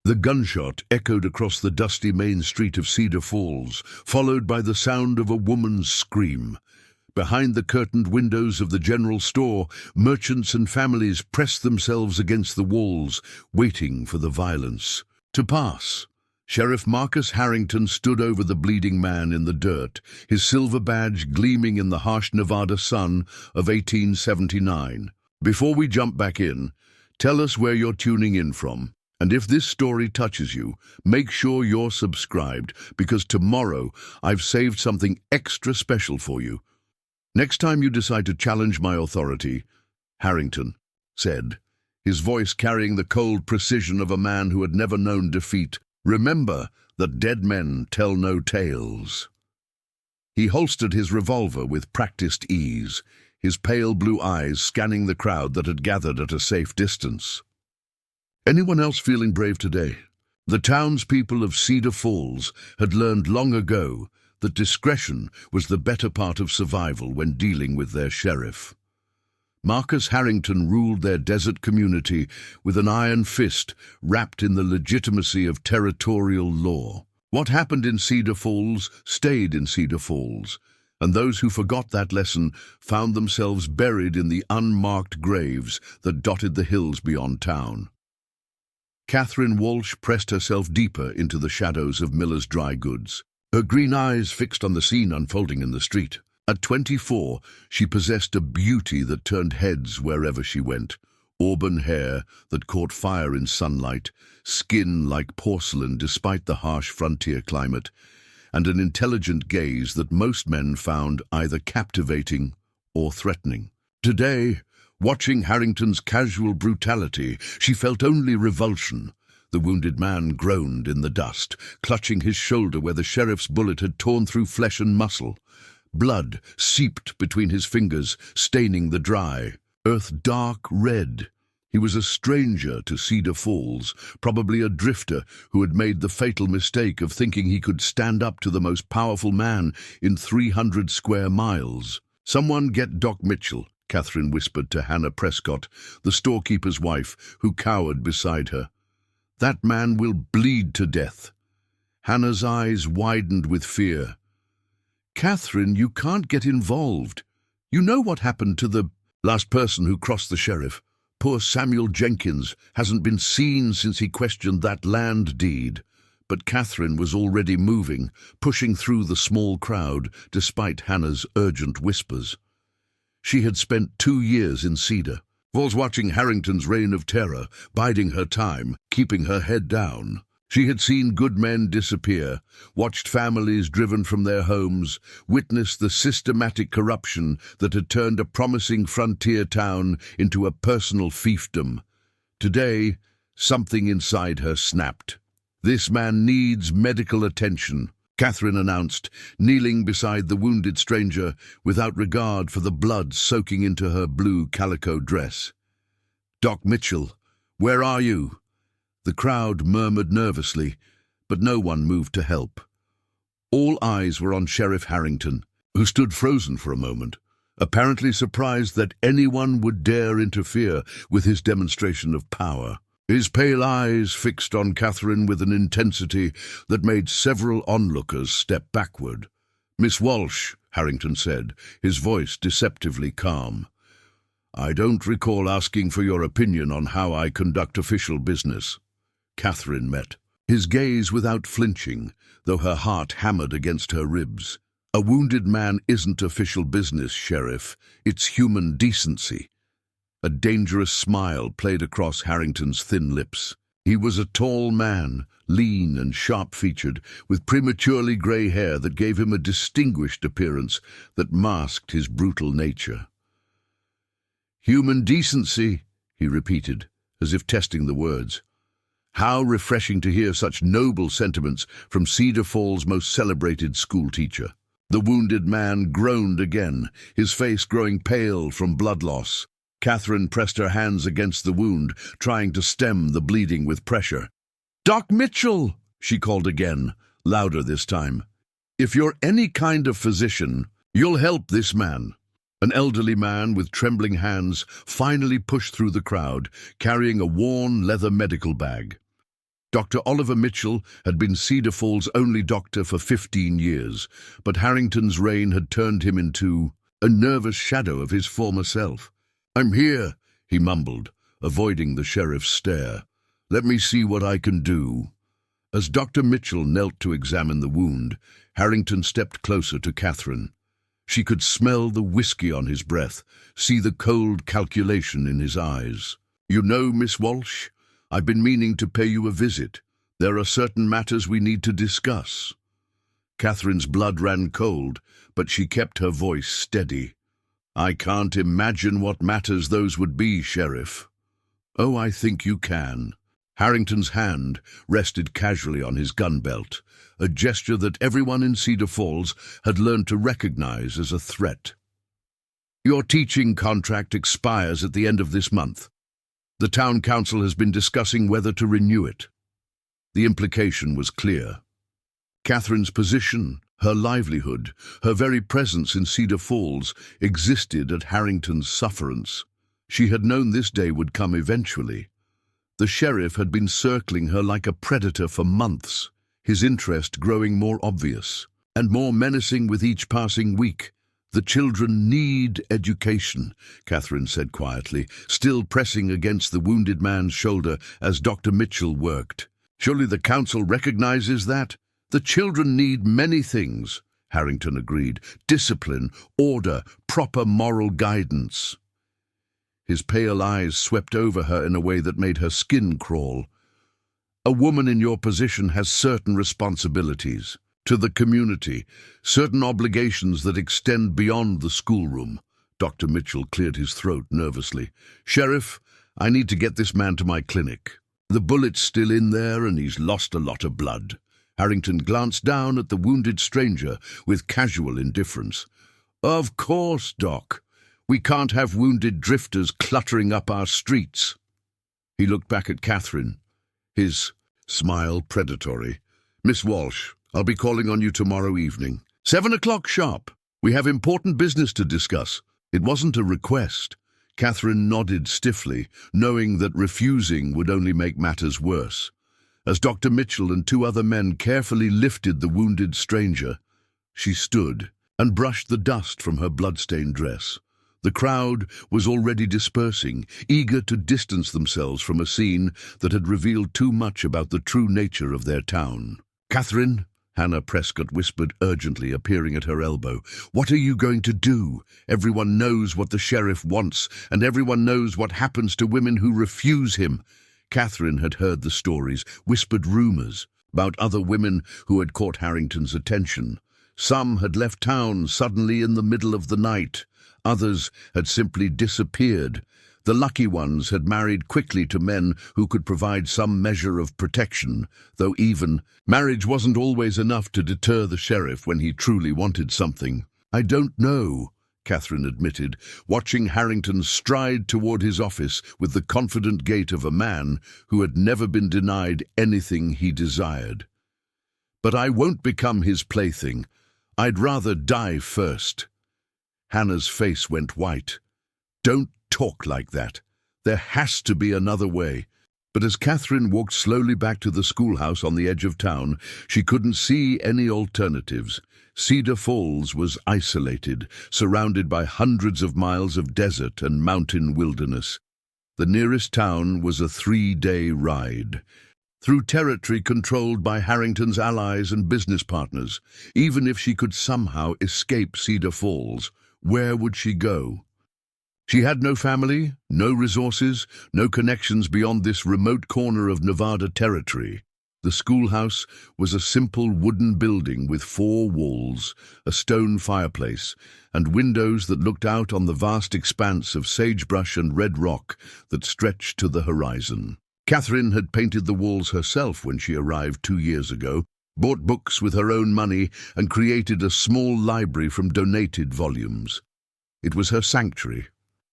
The gunshot echoed across the dusty main street of Cedar Falls, followed by the sound of a woman's scream. Behind the curtained windows of the general store, merchants and families pressed themselves against the walls, waiting for the violence to pass. Sheriff Marcus Harrington stood over the bleeding man in the dirt, his silver badge gleaming in the harsh Nevada sun of 1879. Before we jump back in, tell us where you're tuning in from. And if this story touches you, make sure you're subscribed, because tomorrow I've saved something extra special for you. Next time you decide to challenge my authority, Harrington said, his voice carrying the cold precision of a man who had never known defeat, remember that dead men tell no tales. He holstered his revolver with practiced ease, his pale blue eyes scanning the crowd that had gathered at a safe distance. Anyone else feeling brave today? The townspeople of Cedar Falls had learned long ago that discretion was the better part of survival when dealing with their sheriff. Marcus Harrington ruled their desert community with an iron fist wrapped in the legitimacy of territorial law. What happened in Cedar Falls stayed in Cedar Falls, and those who forgot that lesson found themselves buried in the unmarked graves that dotted the hills beyond town. Catherine Walsh pressed herself deeper into the shadows of Miller's Dry Goods, her green eyes fixed on the scene unfolding in the street. At 24, she possessed a beauty that turned heads wherever she went. Auburn hair that caught fire in sunlight, skin like porcelain despite the harsh frontier climate, and an intelligent gaze that most men found either captivating or threatening. Today, watching Harrington's casual brutality, she felt only revulsion. The wounded man groaned in the dust, clutching his shoulder where the sheriff's bullet had torn through flesh and muscle. Blood seeped between his fingers, staining the dry earth dark red. He was a stranger to Cedar Falls, probably a drifter who had made the fatal mistake of thinking he could stand up to the most powerful man in 300 square miles. "Someone get Doc Mitchell," Catherine whispered to Hannah Prescott, the storekeeper's wife, who cowered beside her. "That man will bleed to death." Hannah's eyes widened with fear. "Catherine, you can't get involved. You know what happened to the last person who crossed the sheriff. Poor Samuel Jenkins hasn't been seen since he questioned that land deed." But Catherine was already moving, pushing through the small crowd, despite Hannah's urgent whispers. She had spent 2 years in Cedar Falls watching Harrington's reign of terror, biding her time, keeping her head down. She had seen good men disappear, watched families driven from their homes, witnessed the systematic corruption that had turned a promising frontier town into a personal fiefdom. Today, something inside her snapped. "This man needs medical attention," Catherine announced, kneeling beside the wounded stranger without regard for the blood soaking into her blue calico dress. "Doc Mitchell, where are you?" The crowd murmured nervously, but no one moved to help. All eyes were on Sheriff Harrington, who stood frozen for a moment, apparently surprised that anyone would dare interfere with his demonstration of power. His pale eyes fixed on Catherine with an intensity that made several onlookers step backward. "Miss Walsh," Harrington said, his voice deceptively calm, "I don't recall asking for your opinion on how I conduct official business." Catherine met his gaze without flinching, though her heart hammered against her ribs. "A wounded man isn't official business, Sheriff. It's human decency." A dangerous smile played across Harrington's thin lips. He was a tall man, lean and sharp-featured, with prematurely grey hair that gave him a distinguished appearance that masked his brutal nature. "Human decency," he repeated, as if testing the words. How refreshing to hear such noble sentiments from Cedar Falls' most celebrated schoolteacher. The wounded man groaned again, his face growing pale from blood loss. Catherine pressed her hands against the wound, trying to stem the bleeding with pressure. "Doc Mitchell!" she called again, louder this time. "If you're any kind of physician, you'll help this man." An elderly man with trembling hands finally pushed through the crowd, carrying a worn leather medical bag. Dr. Oliver Mitchell had been Cedar Falls' only doctor for 15 years, but Harrington's reign had turned him into a nervous shadow of his former self. "I'm here," he mumbled, avoiding the sheriff's stare. "Let me see what I can do." As Dr. Mitchell knelt to examine the wound, Harrington stepped closer to Catherine. She could smell the whiskey on his breath, see the cold calculation in his eyes. "You know, Miss Walsh, I've been meaning to pay you a visit. There are certain matters we need to discuss." Catherine's blood ran cold, but she kept her voice steady. "I can't imagine what matters those would be, Sheriff." "Oh, I think you can." Harrington's hand rested casually on his gun belt, a gesture that everyone in Cedar Falls had learned to recognize as a threat. "Your teaching contract expires at the end of this month. The town council has been discussing whether to renew it." The implication was clear. Catherine's position, her livelihood, her very presence in Cedar Falls existed at Harrington's sufferance. She had known this day would come eventually. The sheriff had been circling her like a predator for months, his interest growing more obvious and more menacing with each passing week. "The children need education," Catherine said quietly, still pressing against the wounded man's shoulder as Dr. Mitchell worked. "Surely the council recognizes that?" "The children need many things," Harrington agreed. "Discipline, order, proper moral guidance." His pale eyes swept over her in a way that made her skin crawl. "A woman in your position has certain responsibilities to the community, certain obligations that extend beyond the schoolroom." Dr. Mitchell cleared his throat nervously. "Sheriff, I need to get this man to my clinic. The bullet's still in there and he's lost a lot of blood." Harrington glanced down at the wounded stranger with casual indifference. "Of course, Doc. We can't have wounded drifters cluttering up our streets." He looked back at Catherine, his smile predatory. "Miss Walsh, I'll be calling on you tomorrow evening. 7 o'clock sharp. We have important business to discuss." It wasn't a request. Catherine nodded stiffly, knowing that refusing would only make matters worse. As Dr. Mitchell and 2 other men carefully lifted the wounded stranger, she stood and brushed the dust from her blood-stained dress. The crowd was already dispersing, eager to distance themselves from a scene that had revealed too much about the true nature of their town. "Catherine," Hannah Prescott whispered urgently, appearing at her elbow, "what are you going to do? Everyone knows what the sheriff wants, and everyone knows what happens to women who refuse him." Catherine had heard the stories, whispered rumors about other women who had caught Harrington's attention. Some had left town suddenly in the middle of the night. Others had simply disappeared. The lucky ones had married quickly to men who could provide some measure of protection, though even marriage wasn't always enough to deter the sheriff when he truly wanted something. "I don't know," Catherine admitted, watching Harrington stride toward his office with the confident gait of a man who had never been denied anything he desired. "But I won't become his plaything. I'd rather die first." Hannah's face went white. "Don't talk like that. There has to be another way." But as Catherine walked slowly back to the schoolhouse on the edge of town, she couldn't see any alternatives. Cedar Falls was isolated, surrounded by hundreds of miles of desert and mountain wilderness. The nearest town was a 3-day ride, through territory controlled by Harrington's allies and business partners. Even if she could somehow escape Cedar Falls, where would she go? She had no family, no resources, no connections beyond this remote corner of Nevada territory. The schoolhouse was a simple wooden building with 4 walls, a stone fireplace, and windows that looked out on the vast expanse of sagebrush and red rock that stretched to the horizon. Catherine had painted the walls herself when she arrived 2 years ago, bought books with her own money, and created a small library from donated volumes. It was her sanctuary,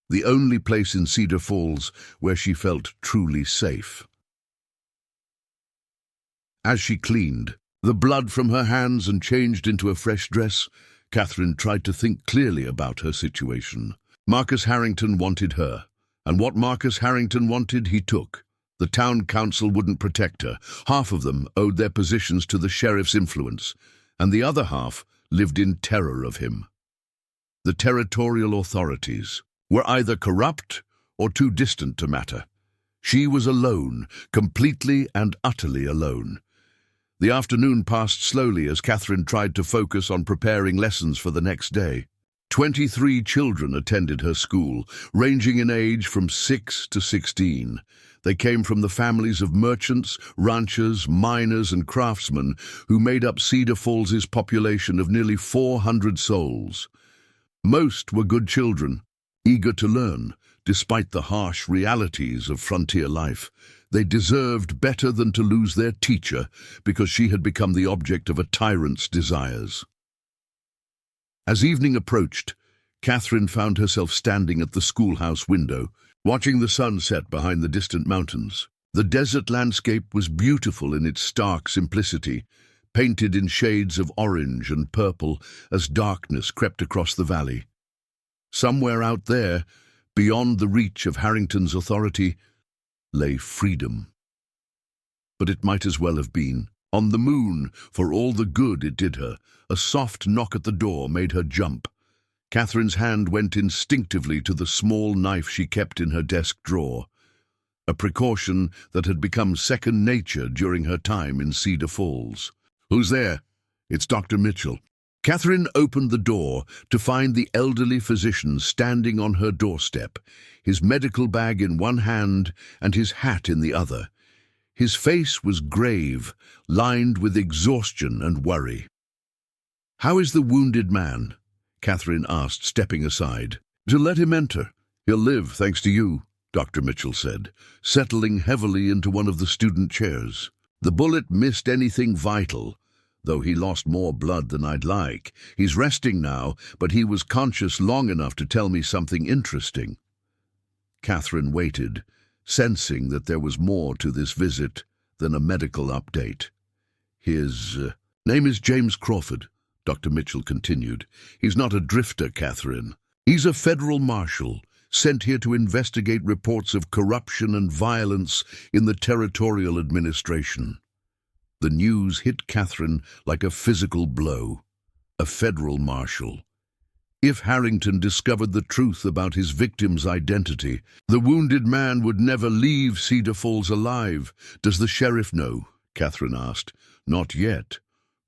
the only place in Cedar Falls where she felt truly safe. As she cleaned the blood from her hands and changed into a fresh dress, Catherine tried to think clearly about her situation. Marcus Harrington wanted her, and what Marcus Harrington wanted he took. The town council wouldn't protect her. Half of them owed their positions to the sheriff's influence, and the other half lived in terror of him. The territorial authorities were either corrupt or too distant to matter. She was alone, completely and utterly alone. The afternoon passed slowly as Catherine tried to focus on preparing lessons for the next day. 23 children attended her school, ranging in age from 6 to 16. They came from the families of merchants, ranchers, miners, and craftsmen who made up Cedar Falls' population of nearly 400 souls. Most were good children, eager to learn, despite the harsh realities of frontier life. They deserved better than to lose their teacher because she had become the object of a tyrant's desires. As evening approached, Catherine found herself standing at the schoolhouse window, watching the sun set behind the distant mountains. The desert landscape was beautiful in its stark simplicity, painted in shades of orange and purple as darkness crept across the valley. Somewhere out there, beyond the reach of Harrington's authority, lay freedom. But it might as well have been. On the moon, for all the good it did her, a soft knock at the door made her jump. Catherine's hand went instinctively to the small knife she kept in her desk drawer, a precaution that had become second nature during her time in Cedar Falls. "Who's there?" "It's Dr. Mitchell." Catherine opened the door to find the elderly physician standing on her doorstep, his medical bag in one hand and his hat in the other. His face was grave, lined with exhaustion and worry. "How is the wounded man?" Catherine asked, stepping aside. "To let him enter. He'll live, thanks to you," Dr. Mitchell said, settling heavily into one of the student chairs. "The bullet missed anything vital, though he lost more blood than I'd like. He's resting now, but he was conscious long enough to tell me something interesting." Catherine waited, sensing that there was more to this visit than a medical update. "His name is James Crawford," Dr. Mitchell continued. "He's not a drifter, Catherine. He's a federal marshal, sent here to investigate reports of corruption and violence in the territorial administration." The news hit Catherine like a physical blow. A federal marshal. If Harrington discovered the truth about his victim's identity, the wounded man would never leave Cedar Falls alive. "Does the sheriff know?" Catherine asked. "Not yet.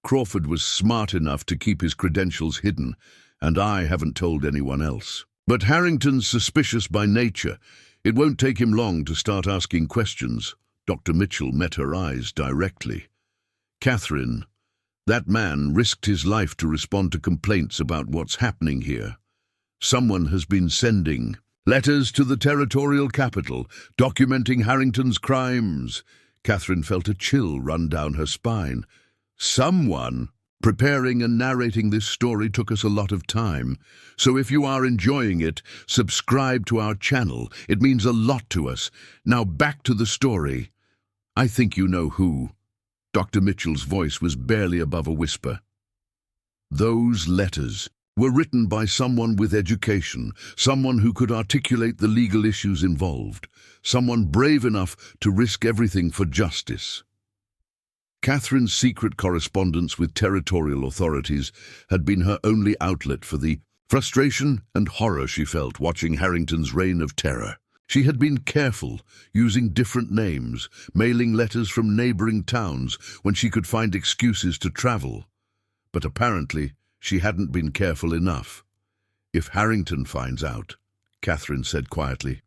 Crawford was smart enough to keep his credentials hidden, and I haven't told anyone else. But Harrington's suspicious by nature. It won't take him long to start asking questions." Dr. Mitchell met her eyes directly. "Catherine, that man risked his life to respond to complaints about what's happening here. Someone has been sending letters to the territorial capital, documenting Harrington's crimes." Catherine felt a chill run down her spine. "Someone?" Preparing and narrating this story took us a lot of time, so if you are enjoying it, subscribe to our channel. It means a lot to us. Now back to the story. "I think you know who." Dr. Mitchell's voice was barely above a whisper. "Those letters were written by someone with education, someone who could articulate the legal issues involved, someone brave enough to risk everything for justice." Catherine's secret correspondence with territorial authorities had been her only outlet for the frustration and horror she felt watching Harrington's reign of terror. She had been careful, using different names, mailing letters from neighboring towns when she could find excuses to travel. But apparently, she hadn't been careful enough. "If Harrington finds out," Catherine said quietly,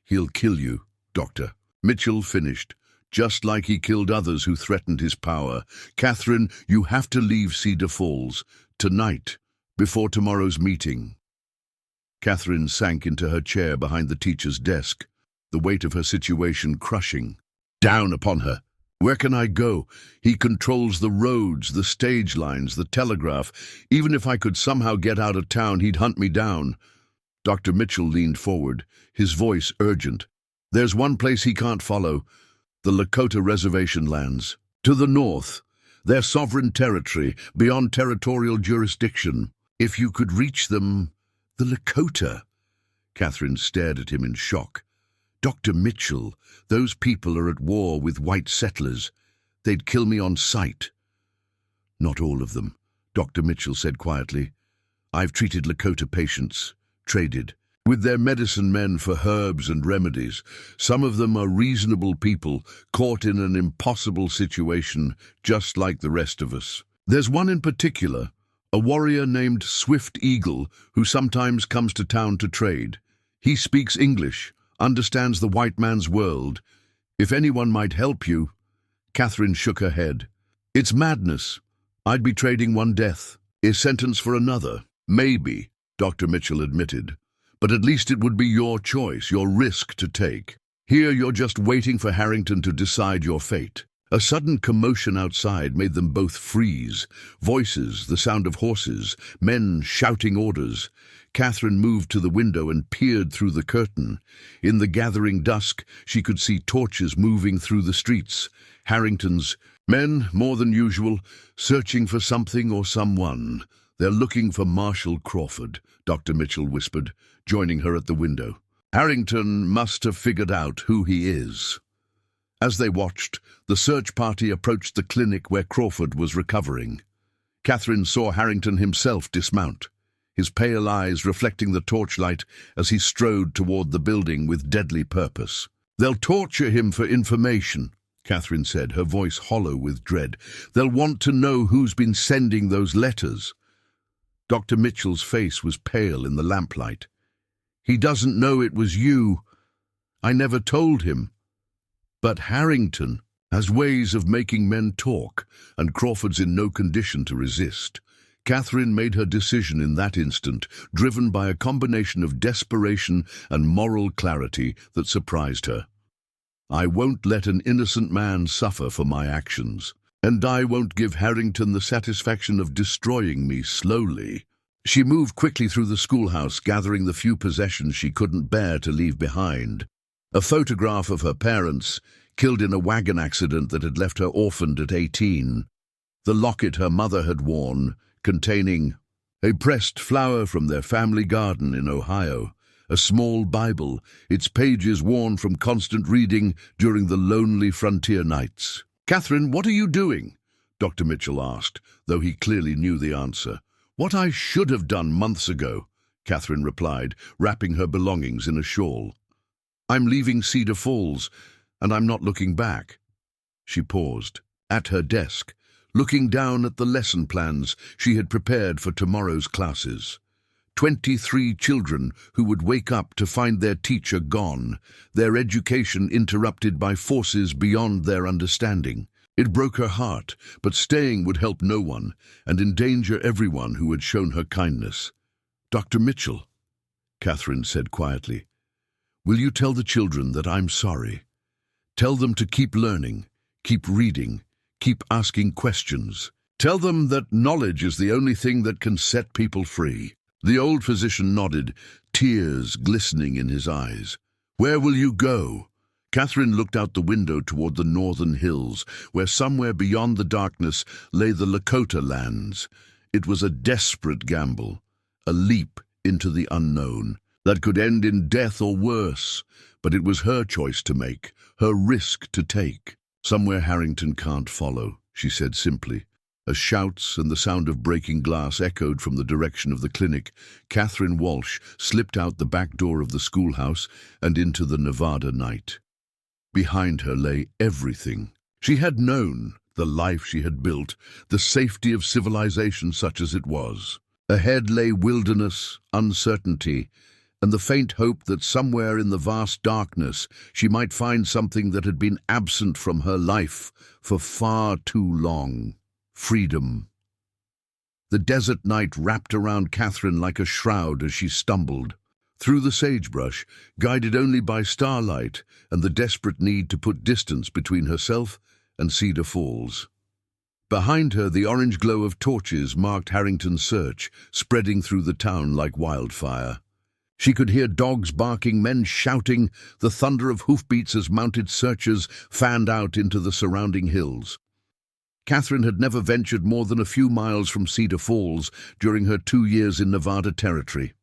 "he'll kill you, Doctor." Mitchell finished, "Just like he killed others who threatened his power. Catherine, you have to leave Cedar Falls, tonight, before tomorrow's meeting." Catherine sank into her chair behind the teacher's desk, the weight of her situation crushing down upon her. "Where can I go? He controls the roads, the stage lines, the telegraph. Even if I could somehow get out of town, he'd hunt me down." Dr. Mitchell leaned forward, his voice urgent. "There's one place he can't follow, the Lakota reservation lands. To the north, their sovereign territory, beyond territorial jurisdiction. If you could reach them..." "The Lakota?" Catherine stared at him in shock. Dr. Mitchell, those people are at war with white settlers. They'd kill me on sight. Not all of them, Dr. Mitchell said quietly. I've treated Lakota patients, traded, with their medicine men for herbs and remedies. Some of them are reasonable people, caught in an impossible situation, just like the rest of us. There's one in particular, a warrior named Swift Eagle, who sometimes comes to town to trade. He speaks English, understands the white man's world. If anyone might help you. Catherine shook her head. It's madness. I'd be trading one death, a sentence for another. Maybe, Dr. Mitchell admitted. But at least it would be your choice, your risk to take. Here you're just waiting for Harrington to decide your fate. A sudden commotion outside made them both freeze. Voices, the sound of horses, men shouting orders. Catherine moved to the window and peered through the curtain. In the gathering dusk, she could see torches moving through the streets. Harrington's men, more than usual, searching for something or someone. They're looking for Marshall Crawford, Dr. Mitchell whispered, joining her at the window. Harrington must have figured out who he is. As they watched, the search party approached the clinic where Crawford was recovering. Catherine saw Harrington himself dismount, his pale eyes reflecting the torchlight as he strode toward the building with deadly purpose. They'll torture him for information, Catherine said, her voice hollow with dread. They'll want to know who's been sending those letters. Dr. Mitchell's face was pale in the lamplight. He doesn't know it was you. I never told him. But Harrington has ways of making men talk, and Crawford's in no condition to resist. Catherine made her decision in that instant, driven by a combination of desperation and moral clarity that surprised her. I won't let an innocent man suffer for my actions, and I won't give Harrington the satisfaction of destroying me slowly. She moved quickly through the schoolhouse, gathering the few possessions she couldn't bear to leave behind. A photograph of her parents, killed in a wagon accident that had left her orphaned at 18. The locket her mother had worn, containing a pressed flower from their family garden in Ohio, a small Bible, its pages worn from constant reading during the lonely frontier nights. Catherine, what are you doing? Dr. Mitchell asked, though he clearly knew the answer. What I should have done months ago, Catherine replied, wrapping her belongings in a shawl. I'm leaving Cedar Falls, and I'm not looking back. She paused, at her desk, looking down at the lesson plans she had prepared for tomorrow's classes. 23 children who would wake up to find their teacher gone, their education interrupted by forces beyond their understanding. It broke her heart, but staying would help no one and endanger everyone who had shown her kindness. Dr. Mitchell, Catherine said quietly, will you tell the children that I'm sorry? Tell them to keep learning, keep reading, keep asking questions. Tell them that knowledge is the only thing that can set people free. The old physician nodded, tears glistening in his eyes. Where will you go? Catherine looked out the window toward the northern hills, where somewhere beyond the darkness lay the Lakota lands. It was a desperate gamble, a leap into the unknown, that could end in death or worse, but it was her choice to make, her risk to take. Somewhere Harrington can't follow, she said simply. As shouts and the sound of breaking glass echoed from the direction of the clinic, Catherine Walsh slipped out the back door of the schoolhouse and into the Nevada night. Behind her lay everything. She had known the life she had built, the safety of civilization such as it was. Ahead lay wilderness, uncertainty, and the faint hope that somewhere in the vast darkness she might find something that had been absent from her life for far too long. Freedom. The desert night wrapped around Catherine like a shroud as she stumbled. Through the sagebrush, guided only by starlight and the desperate need to put distance between herself and Cedar Falls. Behind her, the orange glow of torches marked Harrington's search, spreading through the town like wildfire. She could hear dogs barking, men shouting, the thunder of hoofbeats as mounted searchers fanned out into the surrounding hills. Catherine had never ventured more than a few miles from Cedar Falls during her 2 years in Nevada Territory.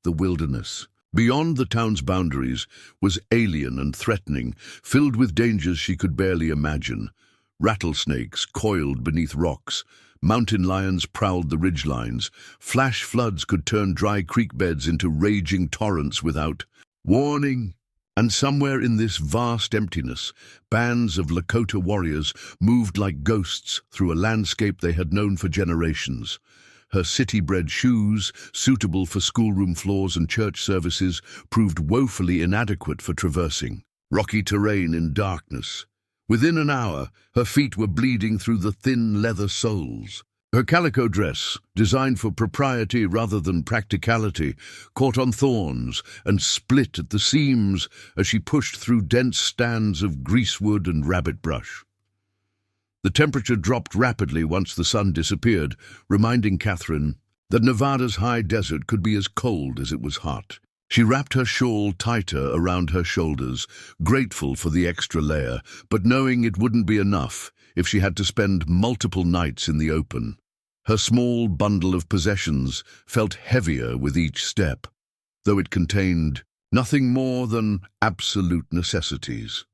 The wilderness, Beyond the town's boundaries was alien and threatening, filled with dangers she could barely imagine. Rattlesnakes coiled beneath rocks, mountain lions prowled the ridgelines, flash floods could turn dry creek beds into raging torrents without warning. And somewhere in this vast emptiness, bands of Lakota warriors moved like ghosts through a landscape they had known for generations. Her city-bred shoes, suitable for schoolroom floors and church services, proved woefully inadequate for traversing rocky terrain in darkness. Within an hour, her feet were bleeding through the thin leather soles. Her calico dress, designed for propriety rather than practicality, caught on thorns and split at the seams as she pushed through dense stands of greasewood and rabbit brush. The temperature dropped rapidly once the sun disappeared, reminding Catherine that Nevada's high desert could be as cold as it was hot. She wrapped her shawl tighter around her shoulders, grateful for the extra layer, but knowing it wouldn't be enough if she had to spend multiple nights in the open. Her small bundle of possessions felt heavier with each step, though it contained nothing more than absolute necessities.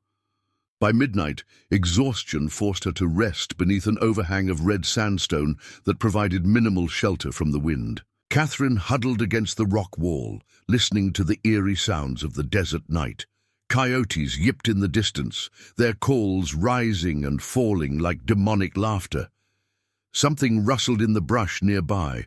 By midnight, exhaustion forced her to rest beneath an overhang of red sandstone that provided minimal shelter from the wind. Catherine huddled against the rock wall, listening to the eerie sounds of the desert night. Coyotes yipped in the distance, their calls rising and falling like demonic laughter. Something rustled in the brush nearby.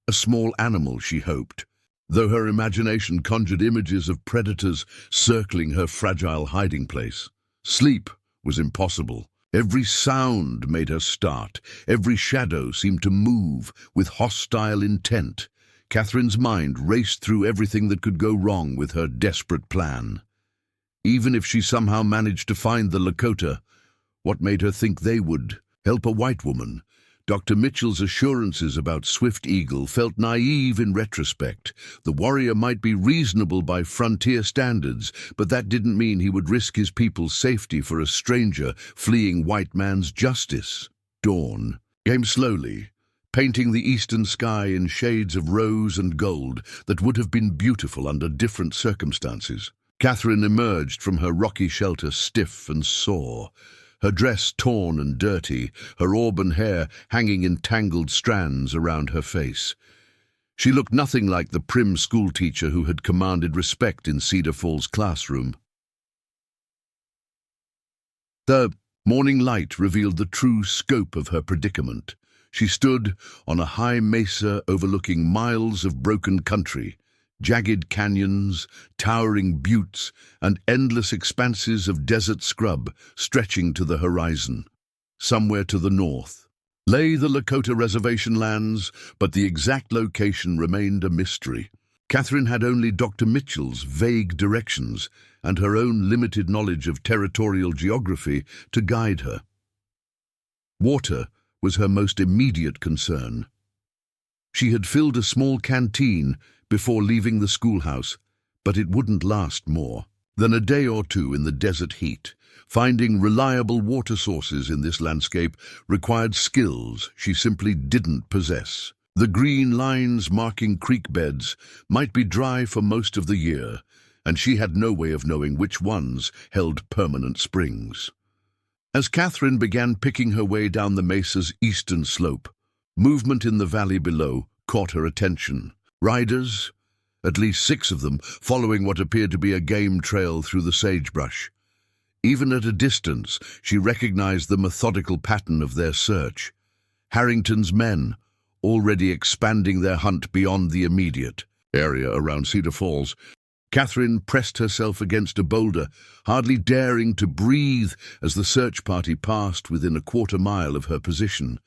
A small animal, she hoped, though her imagination conjured images of predators circling her fragile hiding place. Sleep was impossible. Every sound made her start. Every shadow seemed to move with hostile intent. Catherine's mind raced through everything that could go wrong with her desperate plan. Even if she somehow managed to find the Lakota, what made her think they would help a white woman? Dr. Mitchell's assurances about Swift Eagle felt naive in retrospect. The warrior might be reasonable by frontier standards, but that didn't mean he would risk his people's safety for a stranger fleeing white man's justice. Dawn came slowly, painting the eastern sky in shades of rose and gold that would have been beautiful under different circumstances. Catherine emerged from her rocky shelter stiff and sore, her dress torn and dirty, her auburn hair hanging in tangled strands around her face. She looked nothing like the prim schoolteacher who had commanded respect in Cedar Falls' classroom. The morning light revealed the true scope of her predicament. She stood on a high mesa overlooking miles of broken country, jagged canyons, towering buttes, and endless expanses of desert scrub stretching to the horizon. Somewhere to the north lay the Lakota reservation lands, but the exact location remained a mystery. Catherine had only Dr. Mitchell's vague directions and her own limited knowledge of territorial geography to guide her. Water was her most immediate concern. She had filled a small canteen before leaving the schoolhouse, but it wouldn't last more than a day or two in the desert heat. Finding reliable water sources in this landscape required skills she simply didn't possess. The green lines marking creek beds might be dry for most of the year, and she had no way of knowing which ones held permanent springs. As Catherine began picking her way down the mesa's eastern slope, movement in the valley below caught her attention. Riders, at least 6 of them, following what appeared to be a game trail through the sagebrush. Even at a distance, she recognized the methodical pattern of their search. Harrington's men, already expanding their hunt beyond the immediate area around Cedar Falls. Catherine pressed herself against a boulder, hardly daring to breathe as the search party passed within a quarter-mile of her position.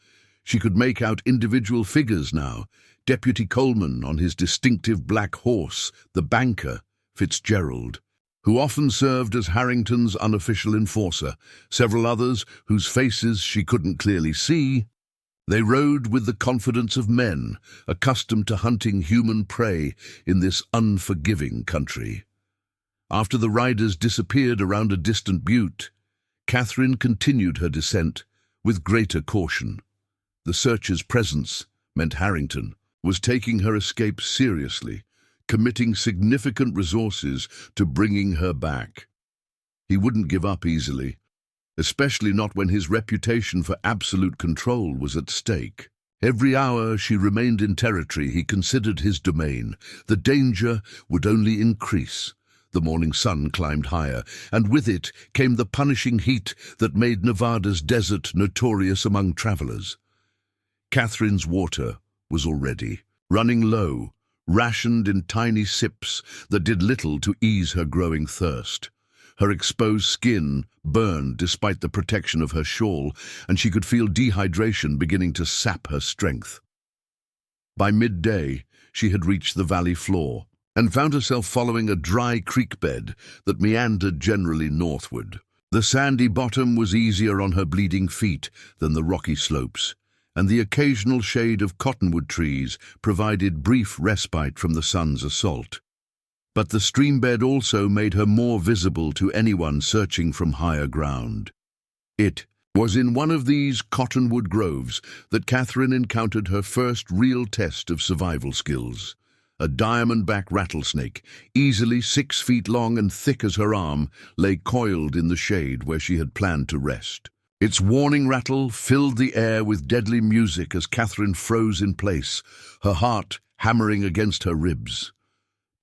She could make out individual figures now. Deputy Coleman on his distinctive black horse, the banker, Fitzgerald, who often served as Harrington's unofficial enforcer, several others whose faces she couldn't clearly see. They rode with the confidence of men, accustomed to hunting human prey in this unforgiving country. After the riders disappeared around a distant butte, Catherine continued her descent with greater caution. The searcher's presence meant Harrington was taking her escape seriously, committing significant resources to bringing her back. He wouldn't give up easily, especially not when his reputation for absolute control was at stake. Every hour she remained in territory he considered his domain, the danger would only increase. The morning sun climbed higher, and with it came the punishing heat that made Nevada's desert notorious among travelers. Catherine's water was already running low, rationed in tiny sips that did little to ease her growing thirst. Her exposed skin burned despite the protection of her shawl, and she could feel dehydration beginning to sap her strength. By midday, she had reached the valley floor and found herself following a dry creek bed that meandered generally northward. The sandy bottom was easier on her bleeding feet than the rocky slopes, and the occasional shade of cottonwood trees provided brief respite from the sun's assault. But the streambed also made her more visible to anyone searching from higher ground. It was in one of these cottonwood groves that Catherine encountered her first real test of survival skills. A diamondback rattlesnake, easily 6 feet long and thick as her arm, lay coiled in the shade where she had planned to rest. Its warning rattle filled the air with deadly music as Catherine froze in place, her heart hammering against her ribs.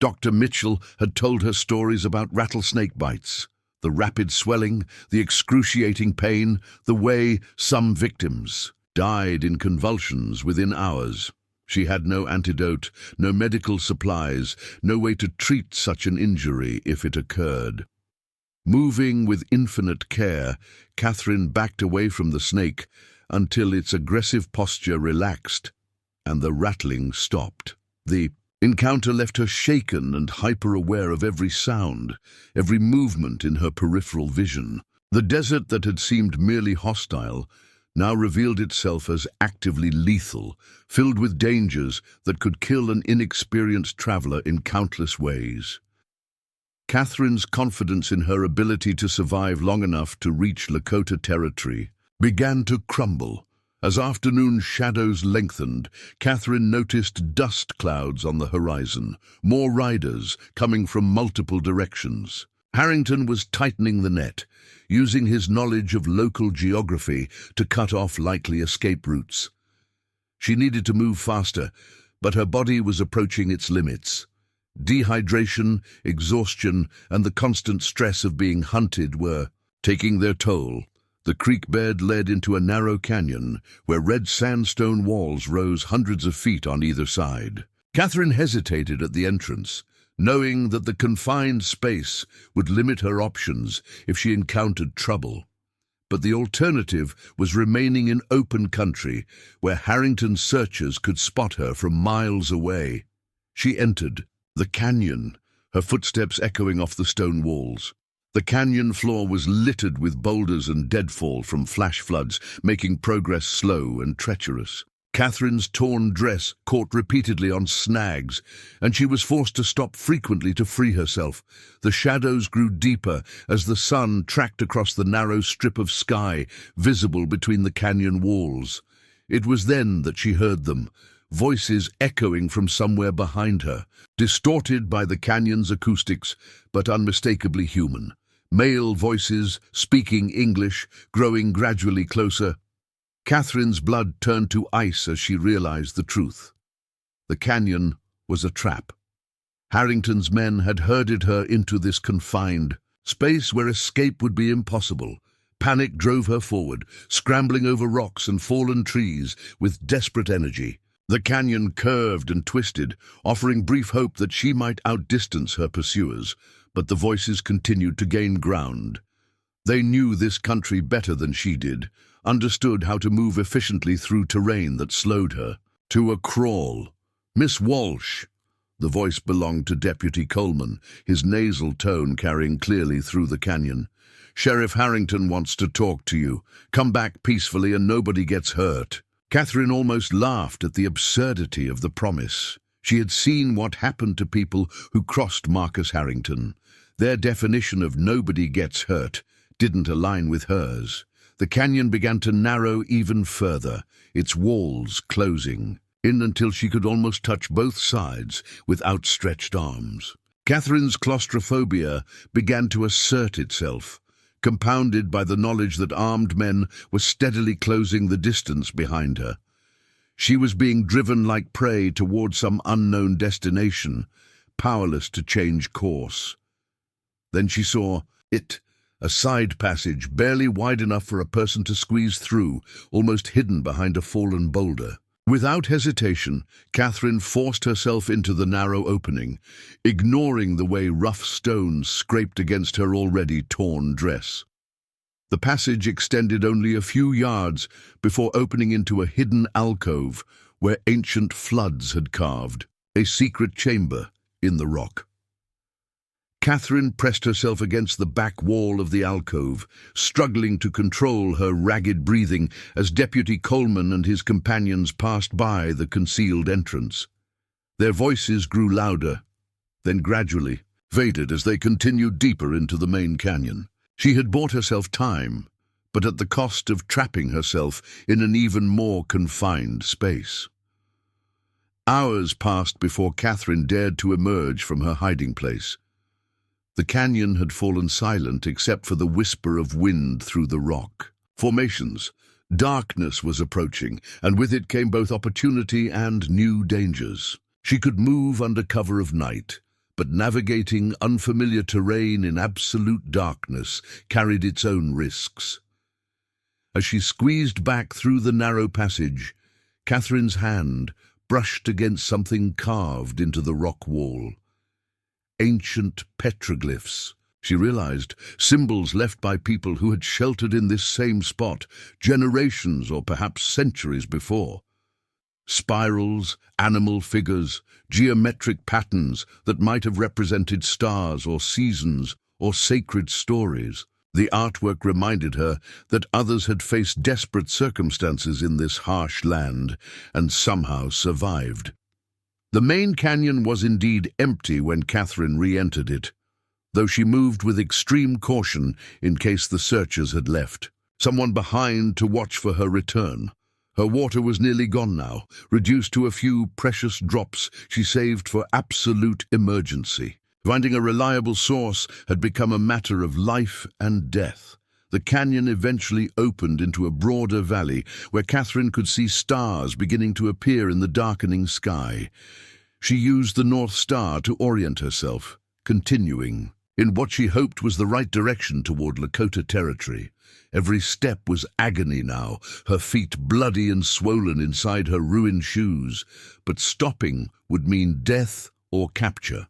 Dr. Mitchell had told her stories about rattlesnake bites, the rapid swelling, the excruciating pain, the way some victims died in convulsions within hours. She had no antidote, no medical supplies, no way to treat such an injury if it occurred. Moving with infinite care, Catherine backed away from the snake until its aggressive posture relaxed and the rattling stopped. The encounter left her shaken and hyper-aware of every sound, every movement in her peripheral vision. The desert that had seemed merely hostile now revealed itself as actively lethal, filled with dangers that could kill an inexperienced traveler in countless ways. Catherine's confidence in her ability to survive long enough to reach Lakota territory began to crumble. As afternoon shadows lengthened, Catherine noticed dust clouds on the horizon, more riders coming from multiple directions. Harrington was tightening the net, using his knowledge of local geography to cut off likely escape routes. She needed to move faster, but her body was approaching its limits. Dehydration, exhaustion, and the constant stress of being hunted were taking their toll. The creek bed led into a narrow canyon where red sandstone walls rose hundreds of feet on either side. Catherine hesitated at the entrance, knowing that the confined space would limit her options if she encountered trouble. But the alternative was remaining in open country where Harrington's searchers could spot her from miles away. She entered the canyon, her footsteps echoing off the stone walls. The canyon floor was littered with boulders and deadfall from flash floods, making progress slow and treacherous. Catherine's torn dress caught repeatedly on snags, and she was forced to stop frequently to free herself. The shadows grew deeper as the sun tracked across the narrow strip of sky visible between the canyon walls. It was then that she heard them, voices echoing from somewhere behind her, distorted by the canyon's acoustics, but unmistakably human. Male voices, speaking English, growing gradually closer. Catherine's blood turned to ice as she realized the truth. The canyon was a trap. Harrington's men had herded her into this confined space where escape would be impossible. Panic drove her forward, scrambling over rocks and fallen trees with desperate energy. The canyon curved and twisted, offering brief hope that she might outdistance her pursuers, but the voices continued to gain ground. They knew this country better than she did, understood how to move efficiently through terrain that slowed her. To a crawl. "Miss Walsh." The voice belonged to Deputy Coleman, his nasal tone carrying clearly through the canyon. "Sheriff Harrington wants to talk to you. Come back peacefully and nobody gets hurt." Catherine almost laughed at the absurdity of the promise. She had seen what happened to people who crossed Marcus Harrington. Their definition of "nobody gets hurt" didn't align with hers. The canyon began to narrow even further, its walls closing. in until she could almost touch both sides with outstretched arms. Catherine's claustrophobia began to assert itself, compounded by the knowledge that armed men were steadily closing the distance behind her. She was being driven like prey toward some unknown destination, powerless to change course. Then she saw it, a side passage barely wide enough for a person to squeeze through, almost hidden behind a fallen boulder. Without hesitation, Catherine forced herself into the narrow opening, ignoring the way rough stones scraped against her already torn dress. The passage extended only a few yards before opening into a hidden alcove where ancient floods had carved a secret chamber in the rock. Catherine pressed herself against the back wall of the alcove, struggling to control her ragged breathing as Deputy Coleman and his companions passed by the concealed entrance. Their voices grew louder, then gradually faded as they continued deeper into the main canyon. She had bought herself time, but at the cost of trapping herself in an even more confined space. Hours passed before Catherine dared to emerge from her hiding place. The canyon had fallen silent except for the whisper of wind through the rock formations. Darkness was approaching, and with it came both opportunity and new dangers. She could move under cover of night, but navigating unfamiliar terrain in absolute darkness carried its own risks. As she squeezed back through the narrow passage, Catherine's hand brushed against something carved into the rock wall. Ancient petroglyphs, she realized, symbols left by people who had sheltered in this same spot generations or perhaps centuries before. Spirals, animal figures, geometric patterns that might have represented stars or seasons or sacred stories. The artwork reminded her that others had faced desperate circumstances in this harsh land and somehow survived. The main canyon was indeed empty when Catherine re-entered it, though she moved with extreme caution in case the searchers had left. Someone behind to watch for her return. Her water was nearly gone now, reduced to a few precious drops she saved for absolute emergency. Finding a reliable source had become a matter of life and death. The canyon eventually opened into a broader valley where Catherine could see stars beginning to appear in the darkening sky. She used the North Star to orient herself, continuing in what she hoped was the right direction toward Lakota territory. Every step was agony now, her feet bloody and swollen inside her ruined shoes. But stopping would mean death or capture.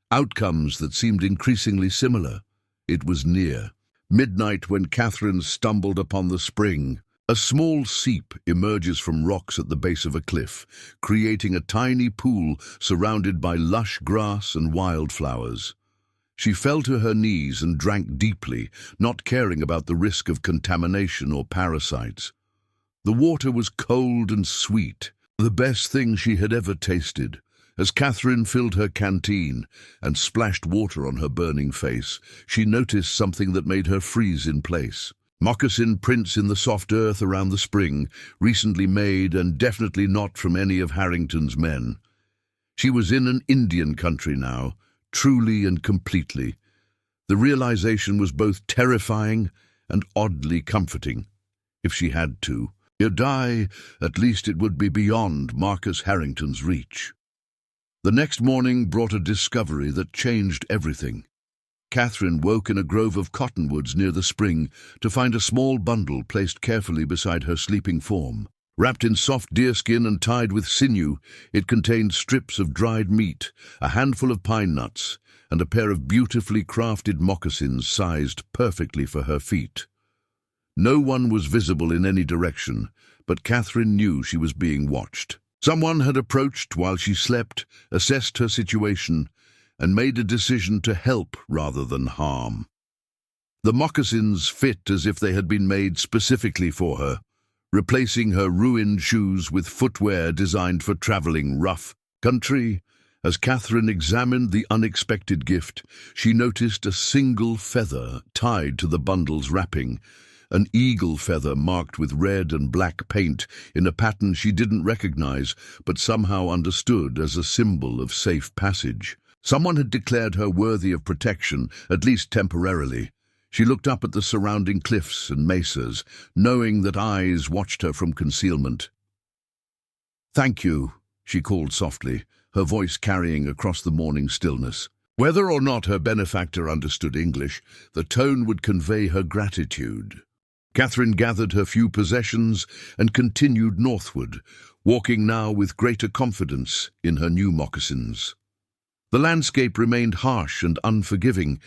Outcomes that seemed increasingly similar. It was near. Midnight when Catherine stumbled upon the spring. A small seep emerges from rocks at the base of a cliff, creating a tiny pool surrounded by lush grass and wildflowers. She fell to her knees and drank deeply, not caring about the risk of contamination or parasites. The water was cold and sweet, the best thing she had ever tasted. As Catherine filled her canteen and splashed water on her burning face, she noticed something that made her freeze in place. Moccasin prints in the soft earth around the spring, recently made and definitely not from any of Harrington's men. She was in an Indian country now, truly and completely. The realization was both terrifying and oddly comforting. If she had to die, at least it would be beyond Marcus Harrington's reach. The next morning brought a discovery that changed everything. Catherine woke in a grove of cottonwoods near the spring to find a small bundle placed carefully beside her sleeping form. Wrapped in soft deerskin and tied with sinew, it contained strips of dried meat, a handful of pine nuts, and a pair of beautifully crafted moccasins sized perfectly for her feet. No one was visible in any direction, but Catherine knew she was being watched. Someone had approached while she slept, assessed her situation, and made a decision to help rather than harm. The moccasins fit as if they had been made specifically for her, replacing her ruined shoes with footwear designed for traveling rough country. As Catherine examined the unexpected gift, she noticed a single feather tied to the bundle's wrapping, an eagle feather marked with red and black paint in a pattern she didn't recognize but somehow understood as a symbol of safe passage. Someone had declared her worthy of protection, at least temporarily. She looked up at the surrounding cliffs and mesas, knowing that eyes watched her from concealment. "Thank you," she called softly, her voice carrying across the morning stillness. Whether or not her benefactor understood English, the tone would convey her gratitude. Catherine gathered her few possessions and continued northward, walking now with greater confidence in her new moccasins. The landscape remained harsh and unforgiving,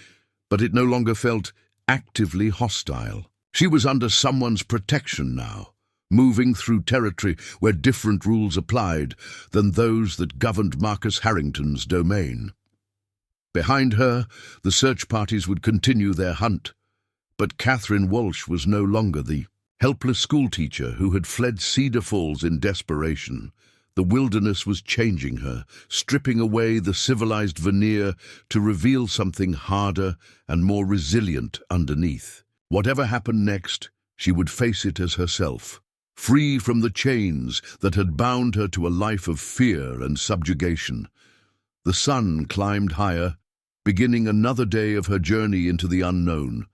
but it no longer felt actively hostile. She was under someone's protection now, moving through territory where different rules applied than those that governed Marcus Harrington's domain. Behind her, the search parties would continue their hunt, but Catherine Walsh was no longer the helpless schoolteacher who had fled Cedar Falls in desperation. The wilderness was changing her, stripping away the civilized veneer to reveal something harder and more resilient underneath. Whatever happened next, she would face it as herself, free from the chains that had bound her to a life of fear and subjugation. The sun climbed higher, beginning another day of her journey into the unknown.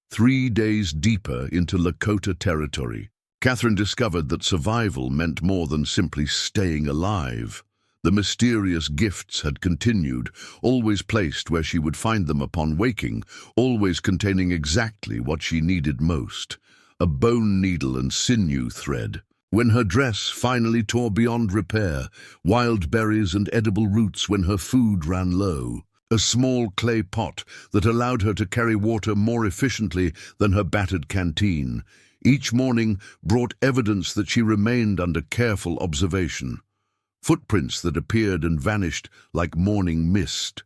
3 days deeper into Lakota territory, Catherine discovered that survival meant more than simply staying alive. The mysterious gifts had continued, always placed where she would find them upon waking, always containing exactly what she needed most: a bone needle and sinew thread. When her dress finally tore beyond repair, wild berries and edible roots when her food ran low, a small clay pot that allowed her to carry water more efficiently than her battered canteen. Each morning brought evidence that she remained under careful observation. Footprints that appeared and vanished like morning mist.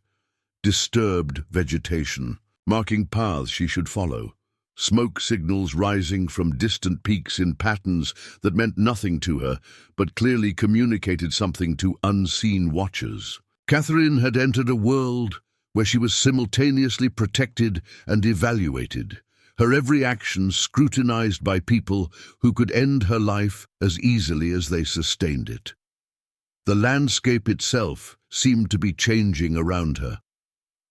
Disturbed vegetation, marking paths she should follow. Smoke signals rising from distant peaks in patterns that meant nothing to her, but clearly communicated something to unseen watchers. Catherine had entered a world where she was simultaneously protected and evaluated, her every action scrutinized by people who could end her life as easily as they sustained it. The landscape itself seemed to be changing around her.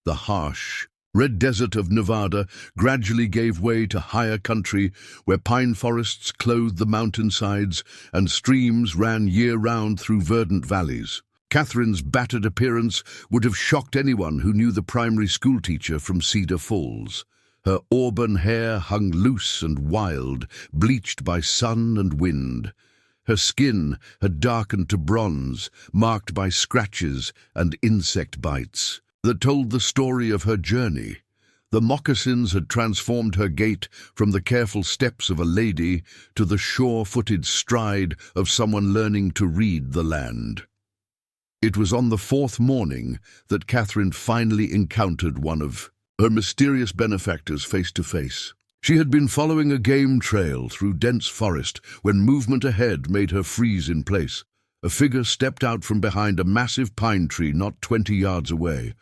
The harsh, red desert of Nevada gradually gave way to higher country where pine forests clothed the mountainsides and streams ran year-round through verdant valleys. Catherine's battered appearance would have shocked anyone who knew the primary schoolteacher from Cedar Falls. Her auburn hair hung loose and wild, bleached by sun and wind. Her skin had darkened to bronze, marked by scratches and insect bites that told the story of her journey. The moccasins had transformed her gait from the careful steps of a lady to the sure-footed stride of someone learning to read the land. It was on the 4th morning that Catherine finally encountered one of her mysterious benefactors face to face. She had been following a game trail through dense forest when movement ahead made her freeze in place. A figure stepped out from behind a massive pine tree not 20 yards away.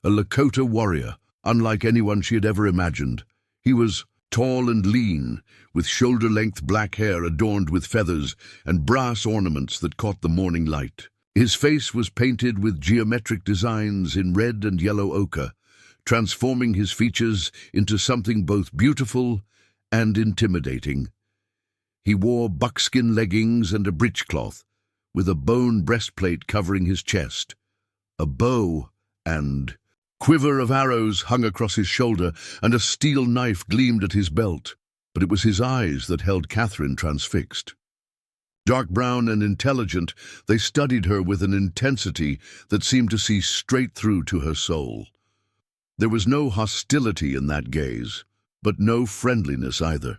A Lakota warrior, unlike anyone she had ever imagined. He was tall and lean, with shoulder-length black hair adorned with feathers and brass ornaments that caught the morning light. His face was painted with geometric designs in red and yellow ochre, transforming his features into something both beautiful and intimidating. He wore buckskin leggings and a breechcloth, with a bone breastplate covering his chest. A bow and quiver of arrows hung across his shoulder, and a steel knife gleamed at his belt. But it was his eyes that held Catherine transfixed. Dark brown and intelligent, they studied her with an intensity that seemed to see straight through to her soul. There was no hostility in that gaze, but no friendliness either.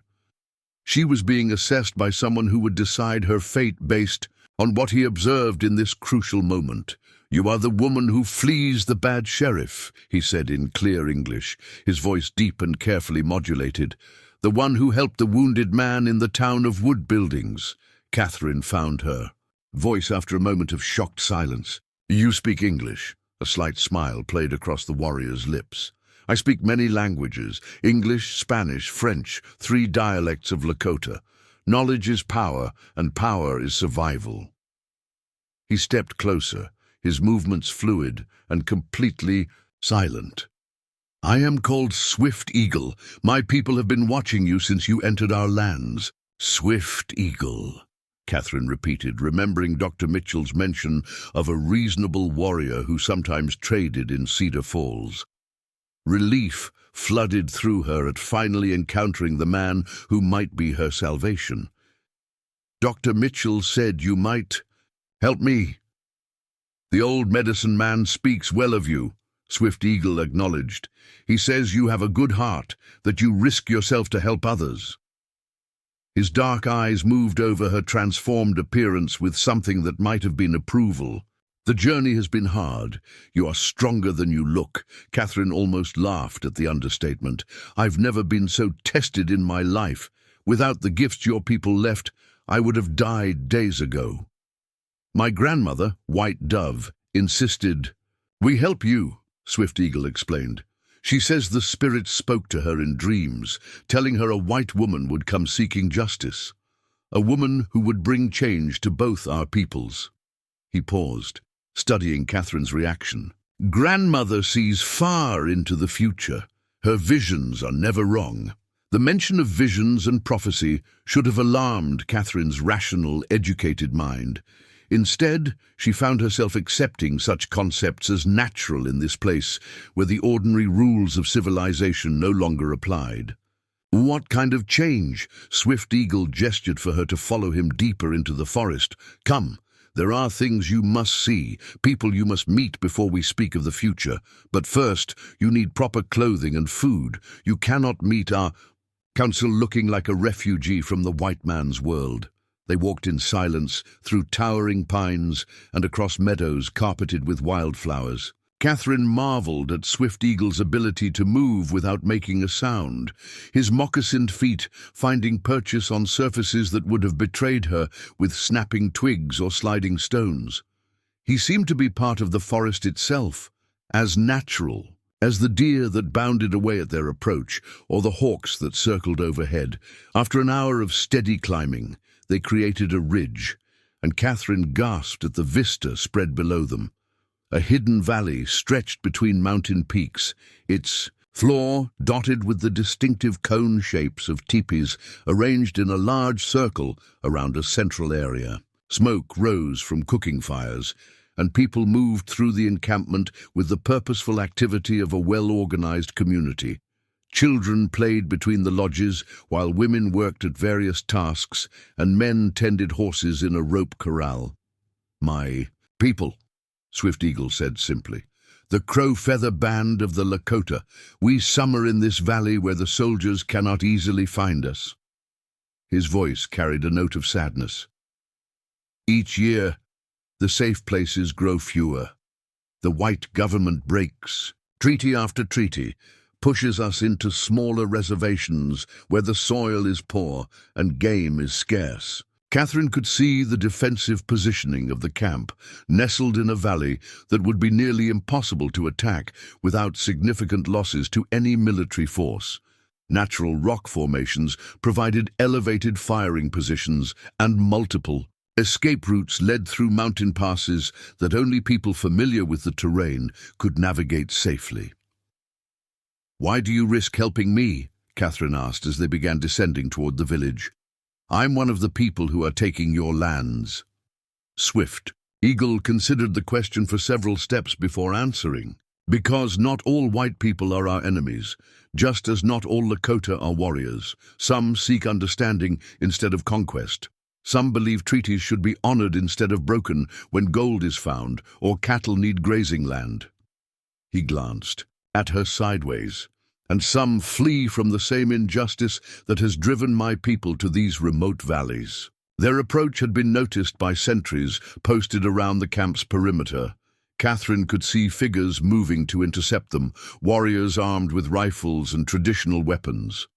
She was being assessed by someone who would decide her fate based on what he observed in this crucial moment. "You are the woman who flees the bad sheriff," he said in clear English, his voice deep and carefully modulated. "The one who helped the wounded man in the town of wood buildings." Catherine found her voice after a moment of shocked silence. "You speak English?" A slight smile played across the warrior's lips. I speak many languages, English, Spanish, French, 3 dialects of Lakota. Knowledge is power, and power is survival. He stepped closer, his movements fluid and completely silent. I am called Swift Eagle. My people have been watching you since you entered our lands. Swift Eagle, Catherine repeated, remembering Dr. Mitchell's mention of a reasonable warrior who sometimes traded in Cedar Falls. Relief flooded through her at finally encountering the man who might be her salvation. Dr. Mitchell said you might help me. The old medicine man speaks well of you, Swift Eagle acknowledged. He says you have a good heart, that you risk yourself to help others. His dark eyes moved over her transformed appearance with something that might have been approval. The journey has been hard. You are stronger than you look. Catherine almost laughed at the understatement. I've never been so tested in my life. Without the gifts your people left, I would have died days ago. My grandmother, White Dove, insisted. We help you, Swift Eagle explained. She says the spirits spoke to her in dreams, telling her a white woman would come seeking justice, a woman who would bring change to both our peoples. He paused, studying Catherine's reaction. Grandmother sees far into the future. Her visions are never wrong. The mention of visions and prophecy should have alarmed Catherine's rational, educated mind. Instead, she found herself accepting such concepts as natural in this place, where the ordinary rules of civilization no longer applied. What kind of change? Swift Eagle gestured for her to follow him deeper into the forest. Come, there are things you must see, people you must meet before we speak of the future. But first, you need proper clothing and food. You cannot meet our council looking like a refugee from the white man's world. They walked in silence, through towering pines and across meadows carpeted with wildflowers. Catherine marveled at Swift Eagle's ability to move without making a sound, his moccasined feet finding purchase on surfaces that would have betrayed her with snapping twigs or sliding stones. He seemed to be part of the forest itself, as natural as the deer that bounded away at their approach, or the hawks that circled overhead. After an hour of steady climbing, they created a ridge, and Catherine gasped at the vista spread below them. A hidden valley stretched between mountain peaks, its floor dotted with the distinctive cone shapes of teepees arranged in a large circle around a central area. Smoke rose from cooking fires, and people moved through the encampment with the purposeful activity of a well-organized community. Children played between the lodges, while women worked at various tasks, and men tended horses in a rope corral. My people, Swift Eagle said simply. The Crow-Feather Band of the Lakota. We summer in this valley where the soldiers cannot easily find us. His voice carried a note of sadness. Each year, the safe places grow fewer. The white government breaks, treaty after treaty, pushes us into smaller reservations where the soil is poor and game is scarce. Catherine could see the defensive positioning of the camp, nestled in a valley that would be nearly impossible to attack without significant losses to any military force. Natural rock formations provided elevated firing positions, and multiple escape routes led through mountain passes that only people familiar with the terrain could navigate safely. Why do you risk helping me? Catherine asked as they began descending toward the village. I'm one of the people who are taking your lands. Swift Eagle considered the question for several steps before answering. Because not all white people are our enemies, just as not all Lakota are warriors. Some seek understanding instead of conquest. Some believe treaties should be honored instead of broken when gold is found or cattle need grazing land. He glanced at her sideways. And some flee from the same injustice that has driven my people to these remote valleys. Their approach had been noticed by sentries posted around the camp's perimeter. Catherine could see figures moving to intercept them, warriors armed with rifles and traditional weapons.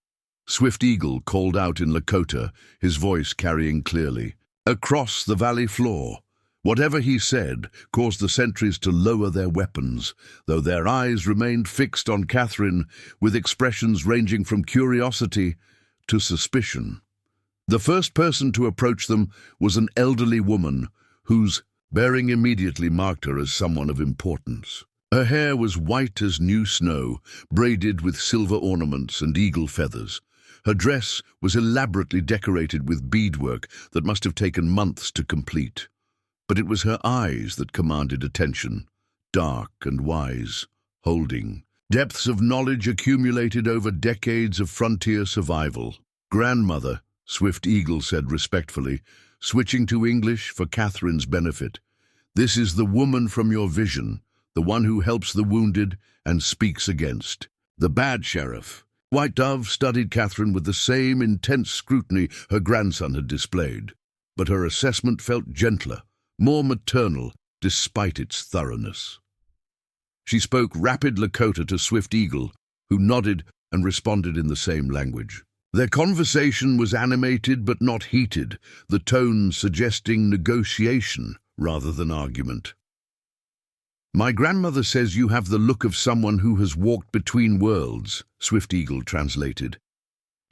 Swift Eagle called out in Lakota, his voice carrying clearly. Across the valley floor, Whatever he said caused the sentries to lower their weapons, though their eyes remained fixed on Catherine with expressions ranging from curiosity to suspicion. The first person to approach them was an elderly woman whose bearing immediately marked her as someone of importance. Her hair was white as new snow, braided with silver ornaments and eagle feathers. Her dress was elaborately decorated with beadwork that must have taken months to complete. But it was her eyes that commanded attention, dark and wise, holding depths of knowledge accumulated over decades of frontier survival. "Grandmother," Swift Eagle said respectfully, switching to English for Catherine's benefit. "This is the woman from your vision, the one who helps the wounded and speaks against the bad sheriff." White Dove studied Catherine with the same intense scrutiny her grandson had displayed, but her assessment felt gentler, more maternal, despite its thoroughness. She spoke rapid Lakota to Swift Eagle, who nodded and responded in the same language. Their conversation was animated but not heated, the tone suggesting negotiation rather than argument. "My grandmother says you have the look of someone who has walked between worlds," Swift Eagle translated.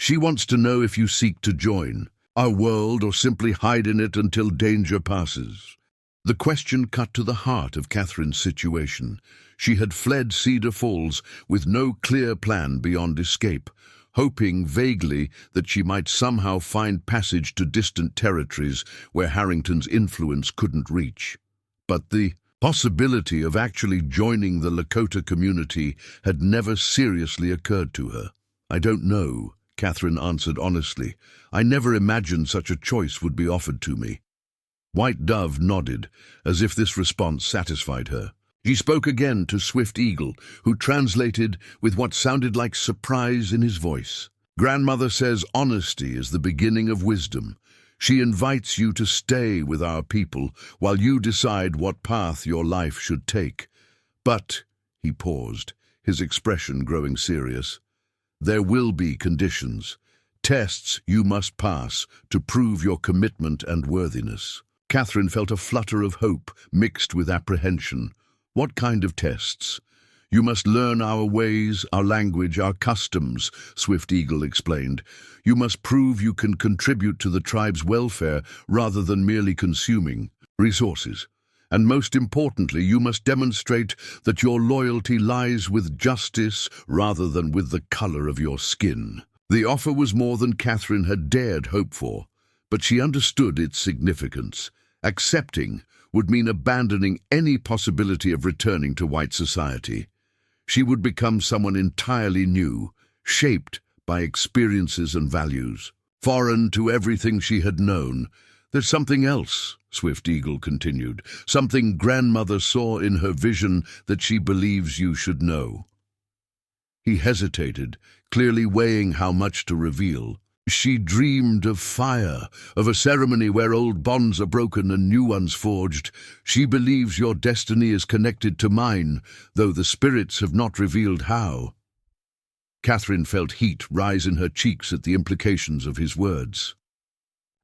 "She wants to know if you seek to join our world or simply hide in it until danger passes." The question cut to the heart of Catherine's situation. She had fled Cedar Falls with no clear plan beyond escape, hoping vaguely that she might somehow find passage to distant territories where Harrington's influence couldn't reach. But the possibility of actually joining the Lakota community had never seriously occurred to her. "I don't know," Catherine answered honestly. "I never imagined such a choice would be offered to me." White Dove nodded, as if this response satisfied her. She spoke again to Swift Eagle, who translated with what sounded like surprise in his voice. "Grandmother says honesty is the beginning of wisdom. She invites you to stay with our people while you decide what path your life should take. But," he paused, his expression growing serious, "there will be conditions, tests you must pass to prove your commitment and worthiness." Catherine felt a flutter of hope mixed with apprehension. "What kind of tests?" "You must learn our ways, our language, our customs," Swift Eagle explained. "You must prove you can contribute to the tribe's welfare rather than merely consuming resources. And most importantly, you must demonstrate that your loyalty lies with justice rather than with the color of your skin." The offer was more than Catherine had dared hope for, but she understood its significance. Accepting would mean abandoning any possibility of returning to white society. She would become someone entirely new, shaped by experiences and values, foreign to everything she had known. "There's something else," Swift Eagle continued, "something grandmother saw in her vision that she believes you should know." He hesitated, clearly weighing how much to reveal. "She dreamed of fire, of a ceremony where old bonds are broken and new ones forged. She believes your destiny is connected to mine, though the spirits have not revealed how." Catherine felt heat rise in her cheeks at the implications of his words.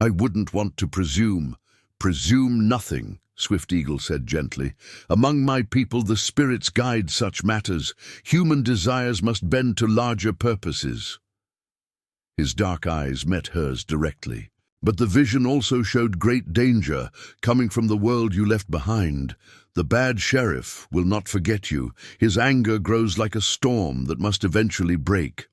"I wouldn't want to presume." "Presume nothing," Swift Eagle said gently. "Among my people the spirits guide such matters. Human desires must bend to larger purposes." His dark eyes met hers directly. "But the vision also showed great danger coming from the world you left behind. The bad sheriff will not forget you. His anger grows like a storm that must eventually break."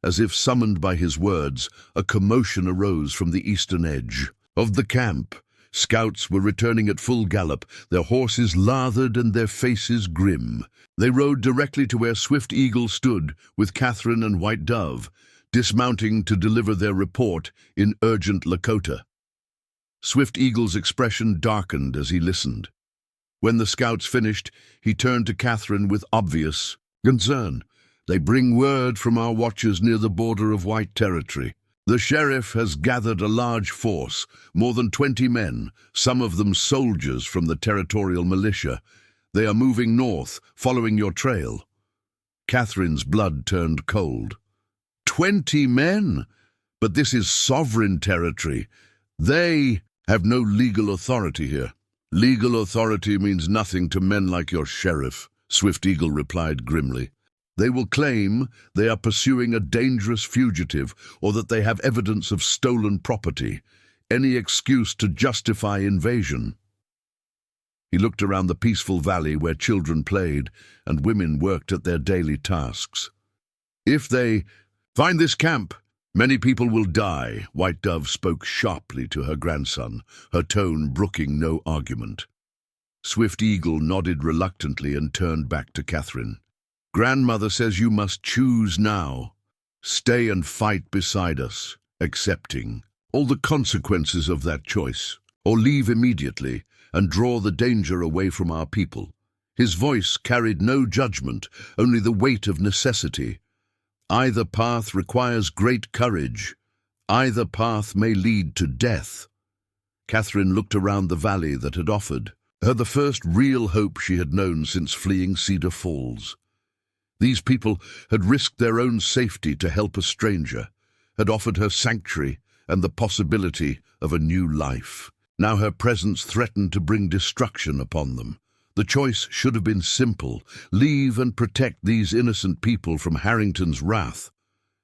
As if summoned by his words, a commotion arose from the eastern edge of the camp. Scouts were returning at full gallop, their horses lathered and their faces grim. They rode directly to where Swift Eagle stood with Catherine and White Dove, dismounting to deliver their report in urgent Lakota. Swift Eagle's expression darkened as he listened. When the scouts finished, he turned to Catherine with obvious concern. "They bring word from our watchers near the border of White Territory. The sheriff has gathered a large force, more than 20 men, some of them soldiers from the territorial militia. They are moving north, following your trail." Catherine's blood turned cold. 20 men? But this is sovereign territory. They have no legal authority here. Legal authority means nothing to men like your sheriff, Swift Eagle replied grimly. They will claim they are pursuing a dangerous fugitive or that they have evidence of stolen property, any excuse to justify invasion. He looked around the peaceful valley where children played and women worked at their daily tasks. If they find this camp, many people will die, White Dove spoke sharply to her grandson, her tone brooking no argument. Swift Eagle nodded reluctantly and turned back to Catherine. Grandmother says you must choose now. Stay and fight beside us, accepting all the consequences of that choice, or leave immediately and draw the danger away from our people. His voice carried no judgment, only the weight of necessity. Either path requires great courage. Either path may lead to death. Catherine looked around the valley that had offered her the first real hope she had known since fleeing Cedar Falls. These people had risked their own safety to help a stranger, had offered her sanctuary and the possibility of a new life. Now her presence threatened to bring destruction upon them. The choice should have been simple: leave and protect these innocent people from Harrington's wrath.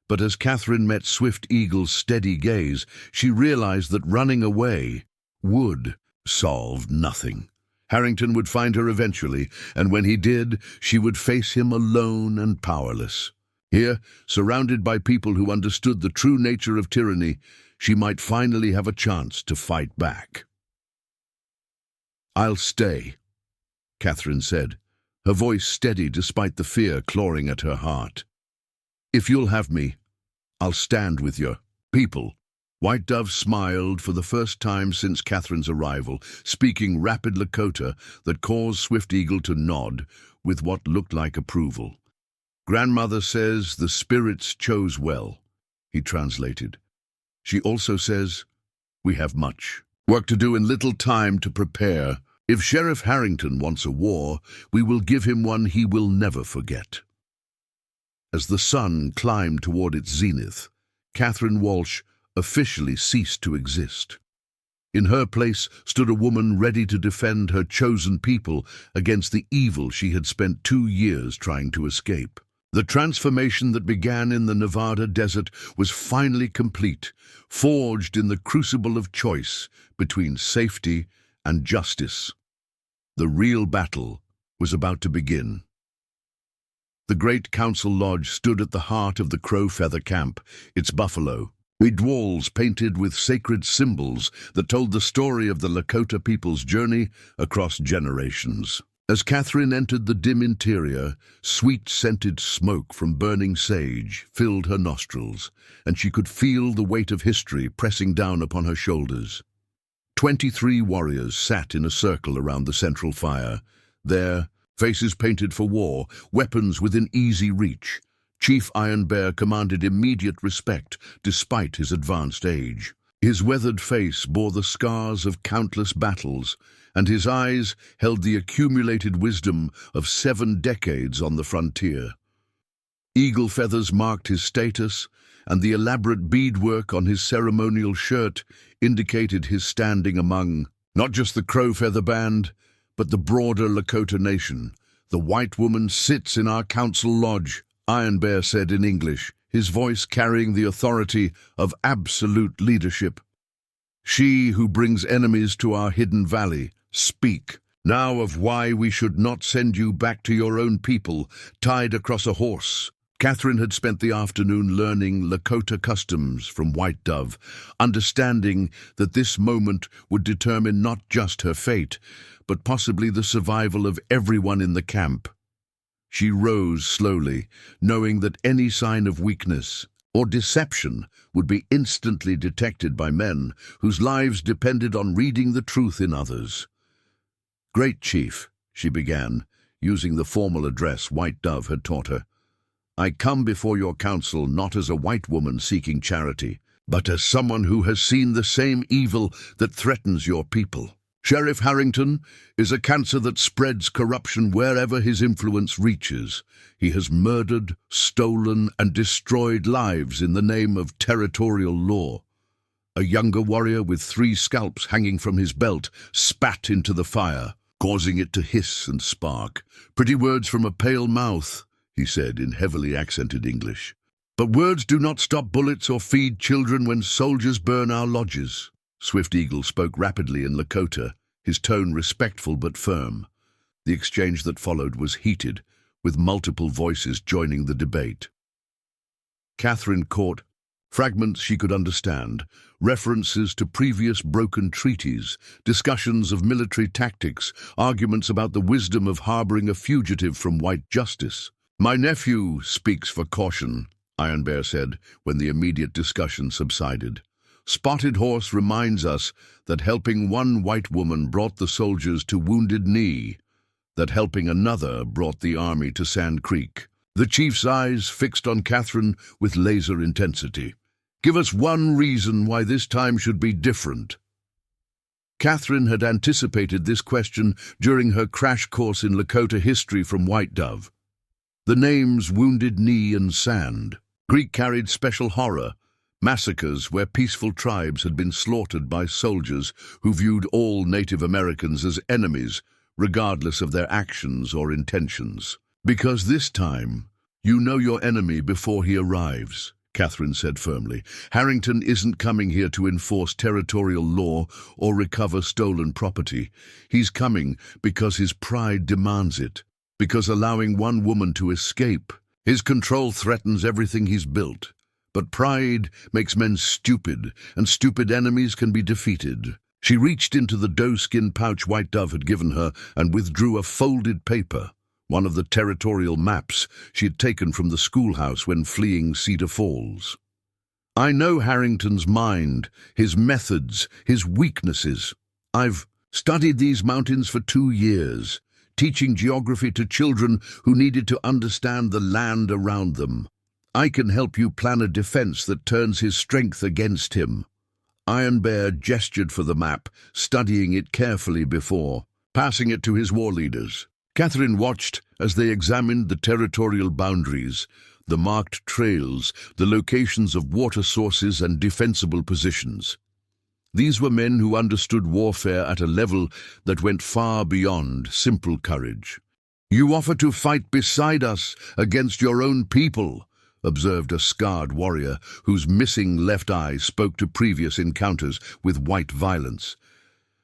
But as Catherine met Swift Eagle's steady gaze, she realized that running away would solve nothing. Harrington would find her eventually, and when he did, she would face him alone and powerless. Here, surrounded by people who understood the true nature of tyranny, she might finally have a chance to fight back. "I'll stay," Catherine said, her voice steady despite the fear clawing at her heart. "If you'll have me, I'll stand with your people." White Dove smiled for the first time since Catherine's arrival, speaking rapid Lakota that caused Swift Eagle to nod with what looked like approval. "Grandmother says the spirits chose well," he translated. "She also says we have much work to do and little time to prepare. If Sheriff Harrington wants a war, we will give him one he will never forget." As the sun climbed toward its zenith, Catherine Walsh officially ceased to exist. In her place stood a woman ready to defend her chosen people against the evil she had spent 2 years trying to escape. The transformation that began in the Nevada desert was finally complete, forged in the crucible of choice between safety and justice. The real battle was about to begin. The great council lodge stood at the heart of the Crow Feather camp, its buffalo, with walls painted with sacred symbols that told the story of the Lakota people's journey across generations. As Catherine entered the dim interior, sweet-scented smoke from burning sage filled her nostrils, and she could feel the weight of history pressing down upon her shoulders. 23 warriors sat in a circle around the central fire. Their faces painted for war, weapons within easy reach. Chief Iron Bear commanded immediate respect despite his advanced age. His weathered face bore the scars of countless battles, and his eyes held the accumulated wisdom of 7 decades on the frontier. Eagle feathers marked his status, and the elaborate beadwork on his ceremonial shirt indicated his standing among not just the Crow Feather Band, but the broader Lakota nation. "The white woman sits in our council lodge," Iron Bear said in English, his voice carrying the authority of absolute leadership. "She who brings enemies to our hidden valley. Speak now of why we should not send you back to your own people, tied across a horse." Catherine had spent the afternoon learning Lakota customs from White Dove, understanding that this moment would determine not just her fate, but possibly the survival of everyone in the camp. She rose slowly, knowing that any sign of weakness or deception would be instantly detected by men whose lives depended on reading the truth in others. "Great Chief," she began, using the formal address White Dove had taught her, "I come before your council not as a white woman seeking charity, but as someone who has seen the same evil that threatens your people. Sheriff Harrington is a cancer that spreads corruption wherever his influence reaches. He has murdered, stolen, and destroyed lives in the name of territorial law. A younger warrior with 3 scalps hanging from his belt spat into the fire, causing it to hiss and spark. "Pretty words from a pale mouth," he said in heavily accented English. "But words do not stop bullets or feed children when soldiers burn our lodges." Swift Eagle spoke rapidly in Lakota, his tone respectful but firm. The exchange that followed was heated, with multiple voices joining the debate. Catherine caught fragments she could understand, references to previous broken treaties, discussions of military tactics, arguments about the wisdom of harboring a fugitive from white justice. "My nephew speaks for caution," Iron Bear said when the immediate discussion subsided. "Spotted Horse reminds us that helping one white woman brought the soldiers to Wounded Knee, that helping another brought the army to Sand Creek." The chief's eyes fixed on Catherine with laser intensity. "Give us one reason why this time should be different." Catherine had anticipated this question during her crash course in Lakota history from White Dove. The names Wounded Knee and Sand Creek carried special horror, massacres where peaceful tribes had been slaughtered by soldiers who viewed all Native Americans as enemies, regardless of their actions or intentions. "Because this time, you know your enemy before he arrives," Catherine said firmly. "Harrington isn't coming here to enforce territorial law or recover stolen property. He's coming because his pride demands it, because allowing one woman to escape. His control threatens everything he's built. But pride makes men stupid, and stupid enemies can be defeated." She reached into the doe-skin pouch White Dove had given her and withdrew a folded paper, one of the territorial maps she had taken from the schoolhouse when fleeing Cedar Falls. "I know Harrington's mind, his methods, his weaknesses. I've studied these mountains for 2 years, teaching geography to children who needed to understand the land around them. I can help you plan a defense that turns his strength against him." Iron Bear gestured for the map, studying it carefully before passing it to his war leaders. Catherine watched as they examined the territorial boundaries, the marked trails, the locations of water sources and defensible positions. These were men who understood warfare at a level that went far beyond simple courage. "You offer to fight beside us against your own people," observed a scarred warrior whose missing left eye spoke to previous encounters with white violence.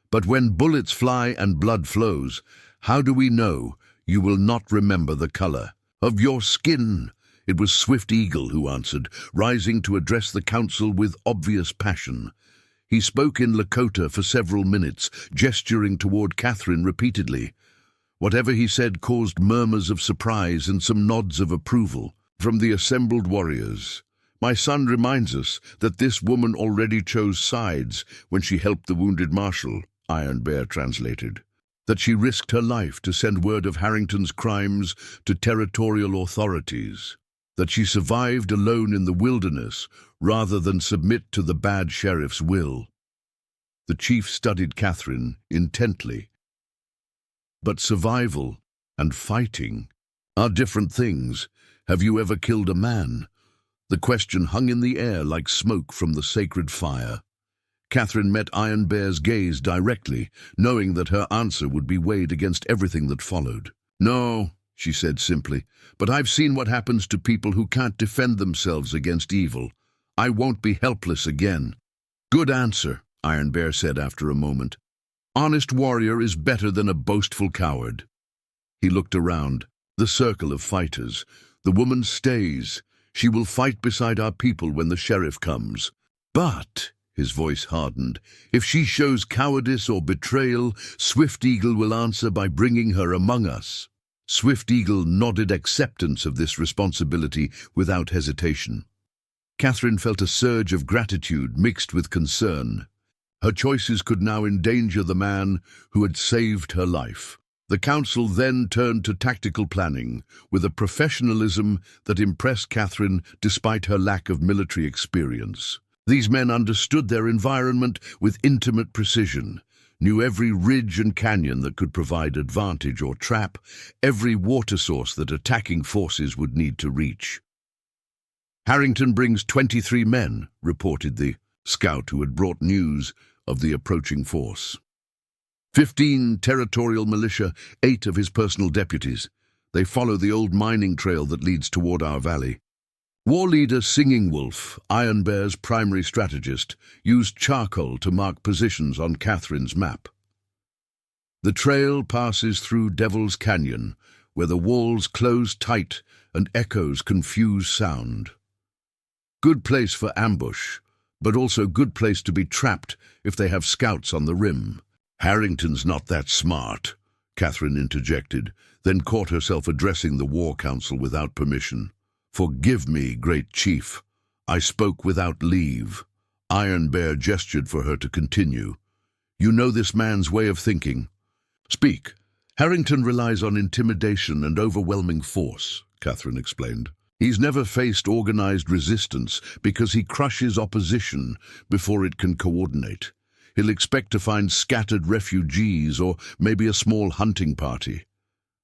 "But when bullets fly and blood flows, how do we know you will not remember the color of your skin?" It was Swift Eagle who answered, rising to address the council with obvious passion. He spoke in Lakota for several minutes, gesturing toward Catherine repeatedly. Whatever he said caused murmurs of surprise and some nods of approval from the assembled warriors. "My son reminds us that this woman already chose sides when she helped the wounded marshal," Iron Bear translated. "That she risked her life to send word of Harrington's crimes to territorial authorities. That she survived alone in the wilderness rather than submit to the bad sheriff's will." The chief studied Catherine intently. "But survival and fighting are different things. Have you ever killed a man?" The question hung in the air like smoke from the sacred fire. Catherine met Iron Bear's gaze directly, knowing that her answer would be weighed against everything that followed. "No," she said simply, "but I've seen what happens to people who can't defend themselves against evil. I won't be helpless again." "Good answer," Iron Bear said after a moment. "Honest warrior is better than a boastful coward." He looked around. The circle of fighters. "The woman stays. She will fight beside our people when the sheriff comes. But," his voice hardened, "if she shows cowardice or betrayal, Swift Eagle will answer by bringing her among us." Swift Eagle nodded acceptance of this responsibility without hesitation. Catherine felt a surge of gratitude mixed with concern. Her choices could now endanger the man who had saved her life. The council then turned to tactical planning, with a professionalism that impressed Catherine despite her lack of military experience. These men understood their environment with intimate precision, knew every ridge and canyon that could provide advantage or trap, every water source that attacking forces would need to reach. "Harrington brings 23 men," reported the scout who had brought news of the approaching force. 15 territorial militia, 8 of his personal deputies. They follow the old mining trail that leads toward our valley. War leader Singing Wolf, Iron Bear's primary strategist, used charcoal to mark positions on Catherine's map. The trail passes through Devil's Canyon, where the walls close tight and echoes confuse sound. Good place for ambush, but also good place to be trapped if they have scouts on the rim. "Harrington's not that smart," Catherine interjected, then caught herself addressing the War Council without permission. "Forgive me, great chief. I spoke without leave." Iron Bear gestured for her to continue. "You know this man's way of thinking. Speak." "Harrington relies on intimidation and overwhelming force," Catherine explained. "He's never faced organized resistance because he crushes opposition before it can coordinate. He'll expect to find scattered refugees or maybe a small hunting party.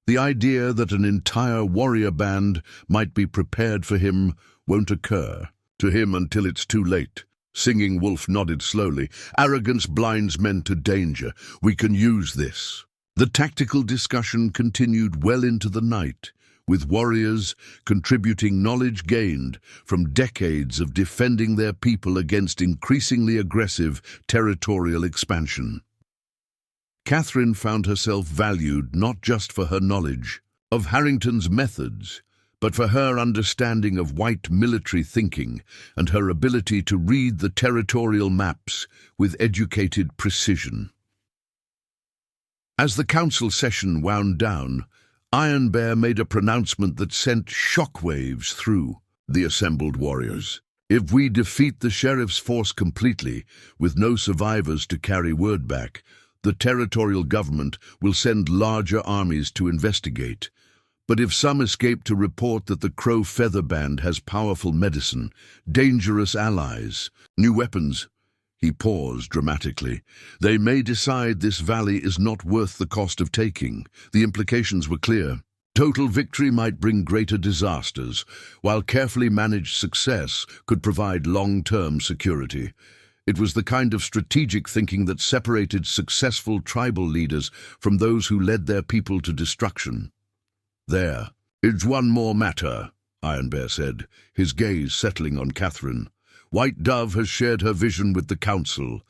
The idea that an entire warrior band might be prepared for him won't occur to him until it's too late." Singing Wolf nodded slowly. "Arrogance blinds men to danger. We can use this." The tactical discussion continued well into the night, with warriors contributing knowledge gained from decades of defending their people against increasingly aggressive territorial expansion. Catherine found herself valued not just for her knowledge of Harrington's methods, but for her understanding of white military thinking and her ability to read the territorial maps with educated precision. As the council session wound down, Iron Bear made a pronouncement that sent shockwaves through the assembled warriors. "If we defeat the sheriff's force completely, with no survivors to carry word back, the territorial government will send larger armies to investigate. But if some escape to report that the Crow Feather Band has powerful medicine, dangerous allies, new weapons," he paused dramatically, "they may decide this valley is not worth the cost of taking." The implications were clear. Total victory might bring greater disasters, while carefully managed success could provide long-term security. It was the kind of strategic thinking that separated successful tribal leaders from those who led their people to destruction. "There is one more matter," Iron Bear said, his gaze settling on Catherine. "White Dove has shared her vision with the council.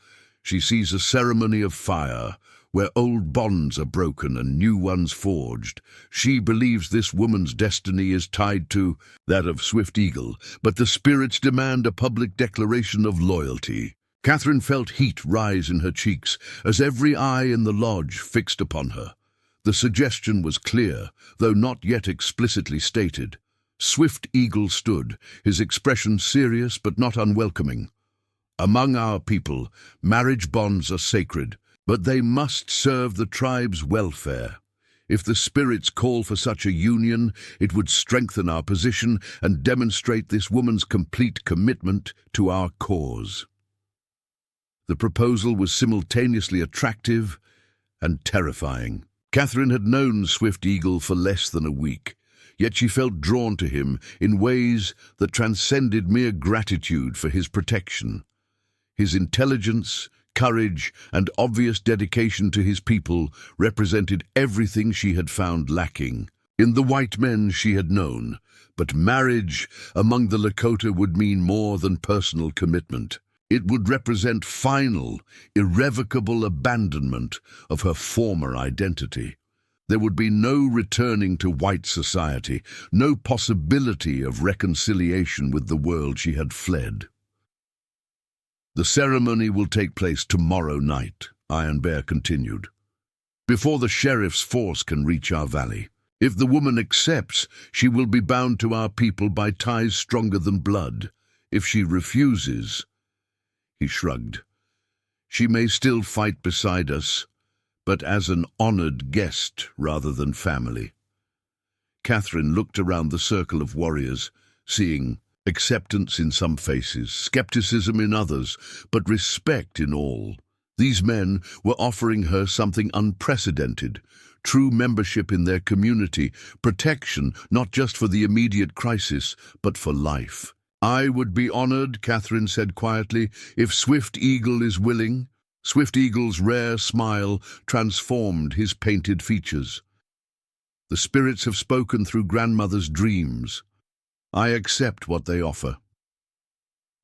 She sees a ceremony of fire, where old bonds are broken and new ones forged. She believes this woman's destiny is tied to that of Swift Eagle, but the spirits demand a public declaration of loyalty." Catherine felt heat rise in her cheeks as every eye in the lodge fixed upon her. The suggestion was clear, though not yet explicitly stated. Swift Eagle stood, his expression serious but not unwelcoming. "Among our people, marriage bonds are sacred, but they must serve the tribe's welfare. If the spirits call for such a union, it would strengthen our position and demonstrate this woman's complete commitment to our cause." The proposal was simultaneously attractive and terrifying. Catherine had known Swift Eagle for less than a week, yet she felt drawn to him in ways that transcended mere gratitude for his protection. His intelligence, courage, and obvious dedication to his people represented everything she had found lacking in the white men she had known. But marriage among the Lakota would mean more than personal commitment. It would represent final, irrevocable abandonment of her former identity. There would be no returning to white society, no possibility of reconciliation with the world she had fled. "The ceremony will take place tomorrow night," Iron Bear continued, "before the sheriff's force can reach our valley. If the woman accepts, she will be bound to our people by ties stronger than blood. If she refuses," he shrugged, "she may still fight beside us, but as an honored guest rather than family." Catherine looked around the circle of warriors, seeing acceptance in some faces, skepticism in others, but respect in all. These men were offering her something unprecedented, true membership in their community, protection not just for the immediate crisis, but for life. I would be honored, Catherine said quietly, if Swift Eagle is willing. Swift Eagle's rare smile transformed his painted features. The spirits have spoken through grandmother's dreams. I accept what they offer.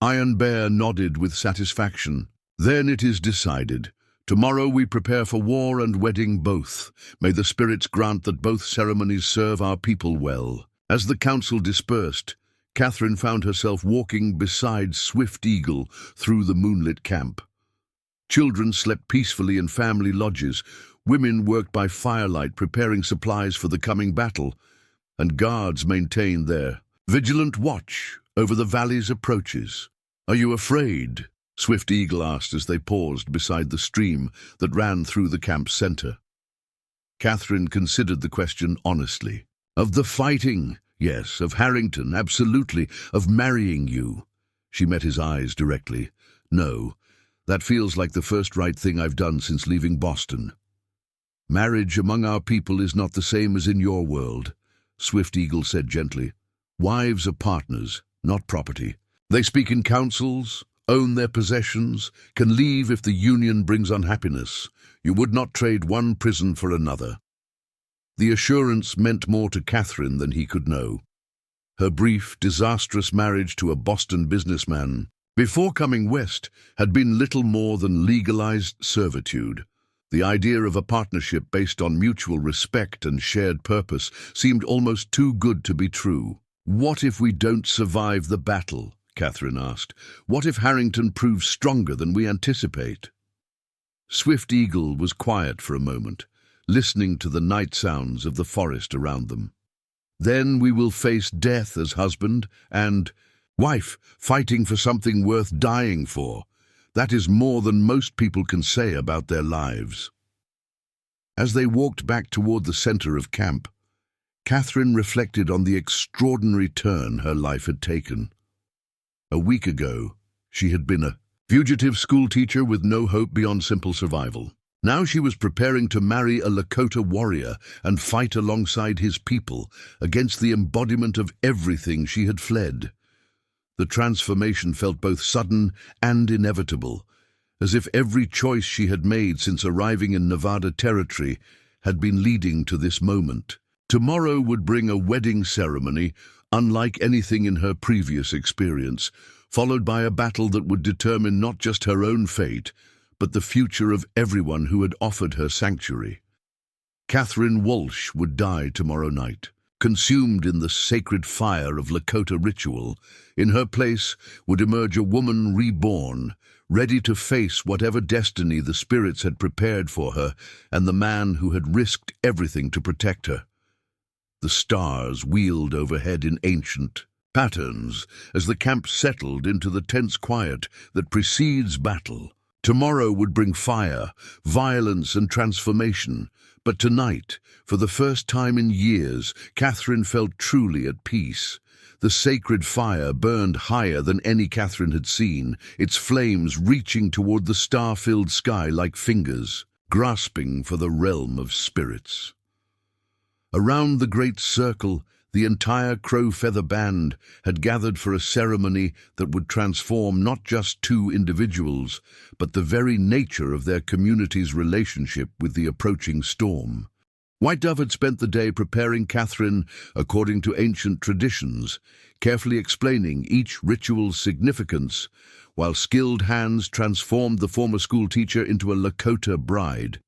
Iron Bear nodded with satisfaction. Then it is decided. Tomorrow we prepare for war and wedding both. May the spirits grant that both ceremonies serve our people well. As the council dispersed, Catherine found herself walking beside Swift Eagle through the moonlit camp. Children slept peacefully in family lodges. Women worked by firelight preparing supplies for the coming battle, and guards maintained their vigilant watch over the valley's approaches. Are you afraid? Swift Eagle asked as they paused beside the stream that ran through the camp's center. Catherine considered the question honestly. Of the fighting, yes. Of Harrington, absolutely. Of marrying you. She met his eyes directly. No, that feels like the first right thing I've done since leaving Boston. Marriage among our people is not the same as in your world, Swift Eagle said gently. Wives are partners, not property. They speak in councils, own their possessions, can leave if the union brings unhappiness. You would not trade one prison for another. The assurance meant more to Catherine than he could know. Her brief, disastrous marriage to a Boston businessman, before coming west, had been little more than legalized servitude. The idea of a partnership based on mutual respect and shared purpose seemed almost too good to be true. What if we don't survive the battle? Catherine asked. What if Harrington proves stronger than we anticipate? Swift Eagle was quiet for a moment, listening to the night sounds of the forest around them. Then we will face death as husband and wife, fighting for something worth dying for. That is more than most people can say about their lives. As they walked back toward the center of camp, Catherine reflected on the extraordinary turn her life had taken. A week ago, she had been a fugitive schoolteacher with no hope beyond simple survival. Now she was preparing to marry a Lakota warrior and fight alongside his people against the embodiment of everything she had fled. The transformation felt both sudden and inevitable, as if every choice she had made since arriving in Nevada territory had been leading to this moment. Tomorrow would bring a wedding ceremony unlike anything in her previous experience, followed by a battle that would determine not just her own fate, but the future of everyone who had offered her sanctuary. Catherine Walsh would die tomorrow night, consumed in the sacred fire of Lakota ritual. In her place would emerge a woman reborn, ready to face whatever destiny the spirits had prepared for her and the man who had risked everything to protect her. The stars wheeled overhead in ancient patterns as the camp settled into the tense quiet that precedes battle. Tomorrow would bring fire, violence, and transformation. But tonight, for the first time in years, Catherine felt truly at peace. The sacred fire burned higher than any Catherine had seen, its flames reaching toward the star-filled sky like fingers, grasping for the realm of spirits. Around the great circle, the entire Crow Feather Band had gathered for a ceremony that would transform not just two individuals, but the very nature of their community's relationship with the approaching storm. White Dove had spent the day preparing Catherine according to ancient traditions, carefully explaining each ritual's significance, while skilled hands transformed the former schoolteacher into a Lakota bride.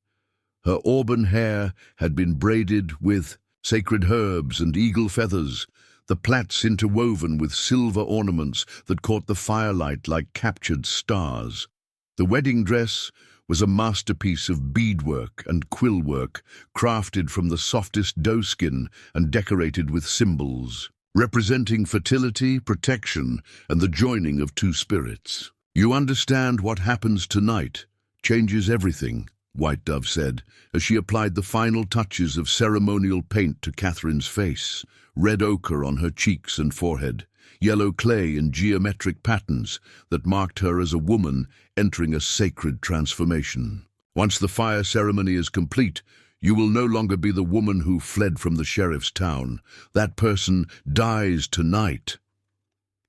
Her auburn hair had been braided with sacred herbs and eagle feathers, the plaits interwoven with silver ornaments that caught the firelight like captured stars. The wedding dress was a masterpiece of beadwork and quillwork, crafted from the softest doeskin and decorated with symbols, representing fertility, protection, and the joining of two spirits. You understand what happens tonight changes everything, White Dove said, as she applied the final touches of ceremonial paint to Catherine's face, red ochre on her cheeks and forehead, yellow clay in geometric patterns that marked her as a woman entering a sacred transformation. Once the fire ceremony is complete, you will no longer be the woman who fled from the sheriff's town. That person dies tonight.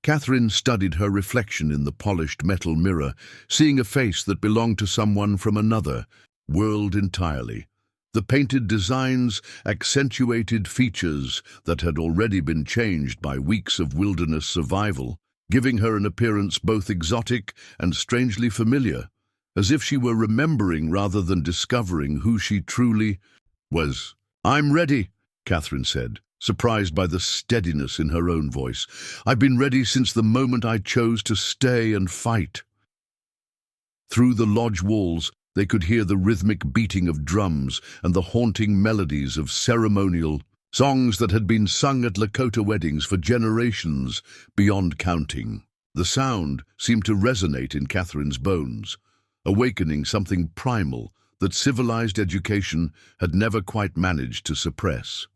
Catherine studied her reflection in the polished metal mirror, seeing a face that belonged to someone from another world entirely. The painted designs accentuated features that had already been changed by weeks of wilderness survival, giving her an appearance both exotic and strangely familiar, as if she were remembering rather than discovering who she truly was. "I'm ready," Catherine said, surprised by the steadiness in her own voice. "I've been ready since the moment I chose to stay and fight." Through the lodge walls, they could hear the rhythmic beating of drums and the haunting melodies of ceremonial songs that had been sung at Lakota weddings for generations beyond counting. The sound seemed to resonate in Catherine's bones, awakening something primal that civilized education had never quite managed to suppress.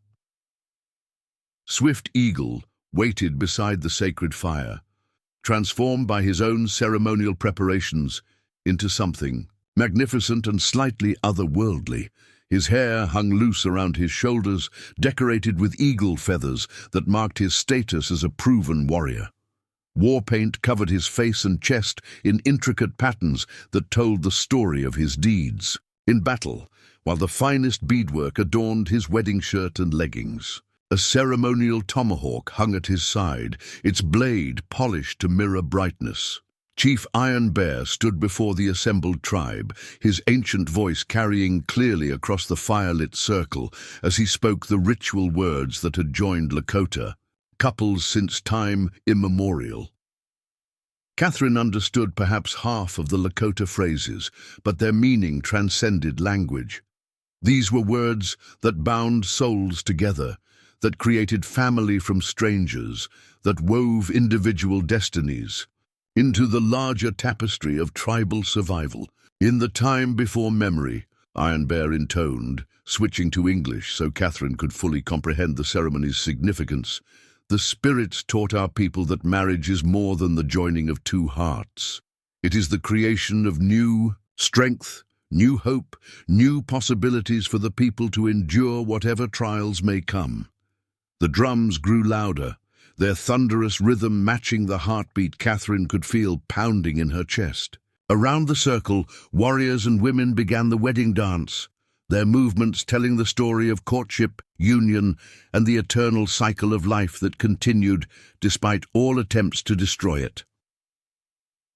Swift Eagle waited beside the sacred fire, transformed by his own ceremonial preparations into something magnificent and slightly otherworldly. His hair hung loose around his shoulders, decorated with eagle feathers that marked his status as a proven warrior. War paint covered his face and chest in intricate patterns that told the story of his deeds in battle, while the finest beadwork adorned his wedding shirt and leggings. A ceremonial tomahawk hung at his side, its blade polished to mirror brightness. Chief Iron Bear stood before the assembled tribe, his ancient voice carrying clearly across the firelit circle as he spoke the ritual words that had joined Lakota, couples since time immemorial. Catherine understood perhaps half of the Lakota phrases, but their meaning transcended language. These were words that bound souls together, that created family from strangers, that wove individual destinies into the larger tapestry of tribal survival. "In the time before memory," Iron Bear intoned, switching to English so Catherine could fully comprehend the ceremony's significance, "the spirits taught our people that marriage is more than the joining of two hearts. It is the creation of new strength, new hope, new possibilities for the people to endure whatever trials may come." The drums grew louder, their thunderous rhythm matching the heartbeat Catherine could feel pounding in her chest. Around the circle, warriors and women began the wedding dance, their movements telling the story of courtship, union, and the eternal cycle of life that continued despite all attempts to destroy it.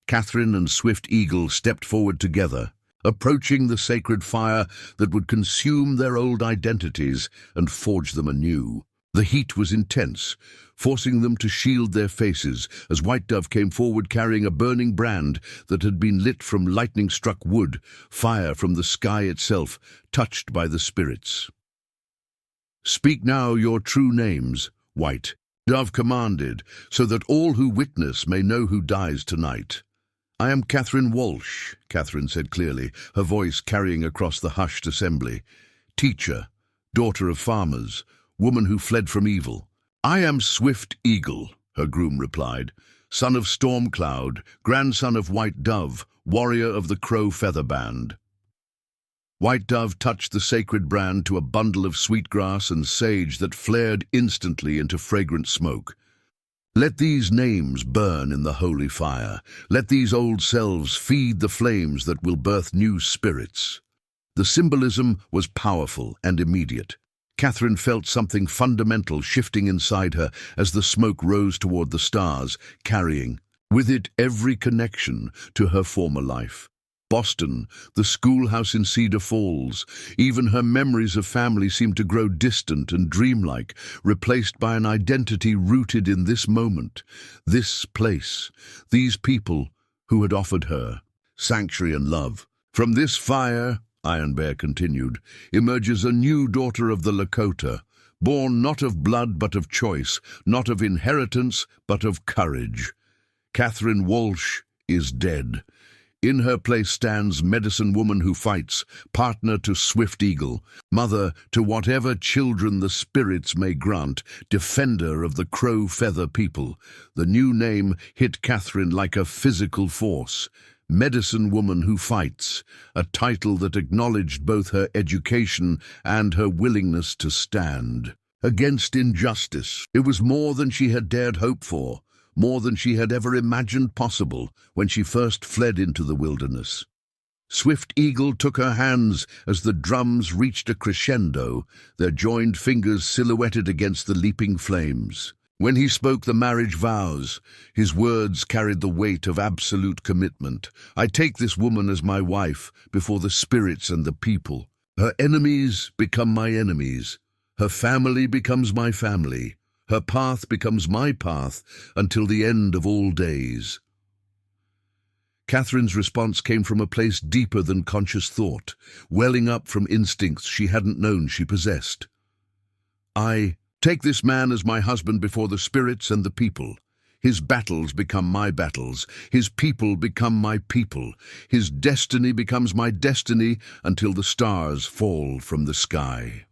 Catherine and Swift Eagle stepped forward together, approaching the sacred fire that would consume their old identities and forge them anew. The heat was intense, forcing them to shield their faces as White Dove came forward carrying a burning brand that had been lit from lightning-struck wood, fire from the sky itself, touched by the spirits. "Speak now your true names," White Dove commanded, "so that all who witness may know who dies tonight." "I am Catherine Walsh," Catherine said clearly, her voice carrying across the hushed assembly. "Teacher, daughter of farmers, woman who fled from evil." "I am Swift Eagle," her groom replied, "son of Storm Cloud, grandson of White Dove, warrior of the Crow Feather Band." White Dove touched the sacred brand to a bundle of sweetgrass and sage that flared instantly into fragrant smoke. "Let these names burn in the holy fire. Let these old selves feed the flames that will birth new spirits." The symbolism was powerful and immediate. Catherine felt something fundamental shifting inside her as the smoke rose toward the stars, carrying with it every connection to her former life. Boston, the schoolhouse in Cedar Falls, even her memories of family seemed to grow distant and dreamlike, replaced by an identity rooted in this moment, this place, these people who had offered her sanctuary and love. "From this fire," Iron Bear continued, "emerges a new daughter of the Lakota, born not of blood but of choice, not of inheritance but of courage. Catherine Walsh is dead. In her place stands Medicine Woman who fights, partner to Swift Eagle, mother to whatever children the spirits may grant, defender of the Crow Feather people." The new name hit Catherine like a physical force. Medicine Woman who fights, a title that acknowledged both her education and her willingness to stand against injustice. It was more than she had dared hope for, more than she had ever imagined possible when she first fled into the wilderness. Swift Eagle took her hands as the drums reached a crescendo, their joined fingers silhouetted against the leaping flames. When he spoke the marriage vows, his words carried the weight of absolute commitment. I take this woman as my wife before the spirits and the people. Her enemies become my enemies. Her family becomes my family. Her path becomes my path until the end of all days. Catherine's response came from a place deeper than conscious thought, welling up from instincts she hadn't known she possessed. I take this man as my husband before the spirits and the people. His battles become my battles. His people become my people. His destiny becomes my destiny until the stars fall from the sky.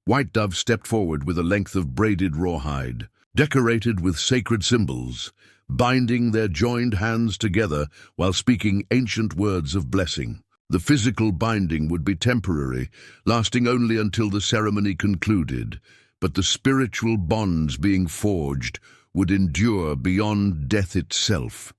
White Dove stepped forward with a length of braided rawhide, decorated with sacred symbols, binding their joined hands together while speaking ancient words of blessing. The physical binding would be temporary, lasting only until the ceremony concluded, but the spiritual bonds being forged would endure beyond death itself.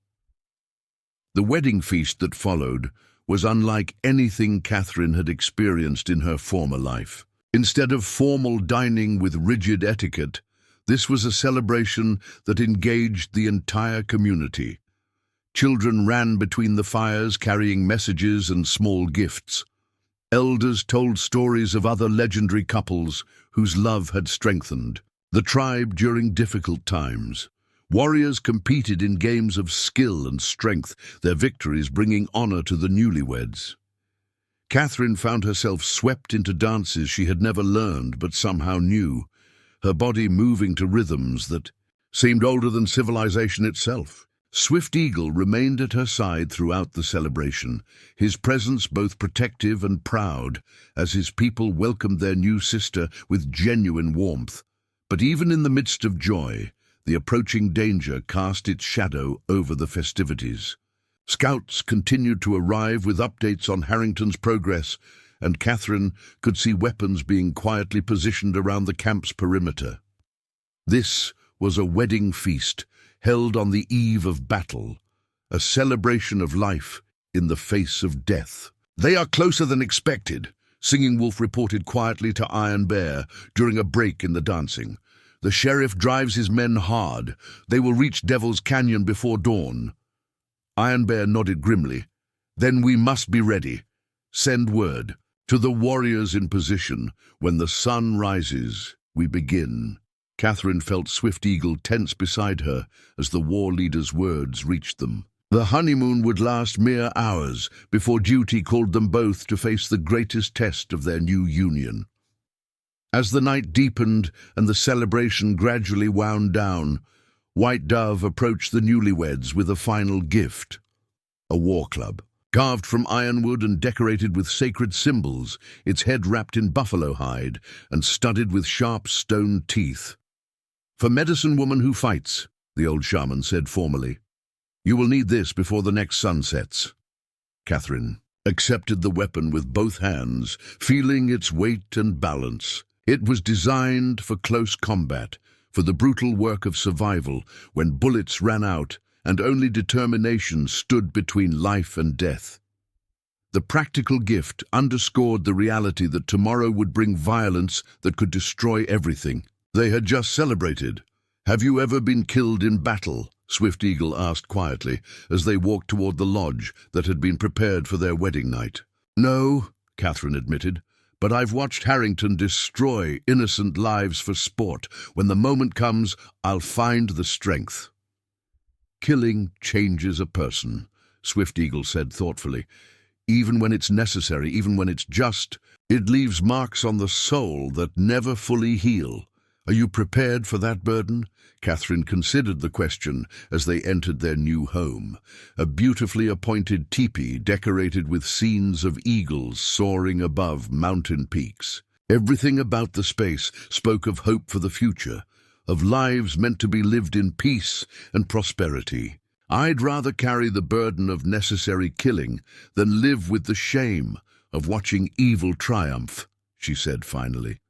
The wedding feast that followed was unlike anything Catherine had experienced in her former life. Instead of formal dining with rigid etiquette, this was a celebration that engaged the entire community. Children ran between the fires carrying messages and small gifts. Elders told stories of other legendary couples whose love had strengthened the tribe during difficult times. Warriors competed in games of skill and strength, their victories bringing honor to the newlyweds. Catherine found herself swept into dances she had never learned but somehow knew, her body moving to rhythms that seemed older than civilization itself. Swift Eagle remained at her side throughout the celebration, his presence both protective and proud, as his people welcomed their new sister with genuine warmth. But even in the midst of joy, the approaching danger cast its shadow over the festivities. Scouts continued to arrive with updates on Harrington's progress, and Catherine could see weapons being quietly positioned around the camp's perimeter. This was a wedding feast, held on the eve of battle, a celebration of life in the face of death. "They are closer than expected," Singing Wolf reported quietly to Iron Bear during a break in the dancing. "The sheriff drives his men hard. They will reach Devil's Canyon before dawn." Iron Bear nodded grimly. "Then we must be ready. Send word to the warriors in position. When the sun rises, we begin." Catherine felt Swift Eagle tense beside her as the war leader's words reached them. The honeymoon would last mere hours before duty called them both to face the greatest test of their new union. As the night deepened and the celebration gradually wound down, White Dove approached the newlyweds with a final gift, a war club. Carved from ironwood and decorated with sacred symbols, its head wrapped in buffalo hide and studded with sharp stone teeth. "For medicine woman who fights," the old shaman said formally. "You will need this before the next sun sets." Catherine accepted the weapon with both hands, feeling its weight and balance. It was designed for close combat, for the brutal work of survival when bullets ran out and only determination stood between life and death. The practical gift underscored the reality that tomorrow would bring violence that could destroy everything. They had just celebrated. "Have you ever been killed in battle?" Swift Eagle asked quietly as they walked toward the lodge that had been prepared for their wedding night. "No," Catherine admitted, "but I've watched Harrington destroy innocent lives for sport. When the moment comes, I'll find the strength." "Killing changes a person," Swift Eagle said thoughtfully. "Even when it's necessary, even when it's just, it leaves marks on the soul that never fully heal. Are you prepared for that burden?" Catherine considered the question as they entered their new home, a beautifully appointed teepee decorated with scenes of eagles soaring above mountain peaks. Everything about the space spoke of hope for the future, of lives meant to be lived in peace and prosperity. "I'd rather carry the burden of necessary killing than live with the shame of watching evil triumph," she said finally.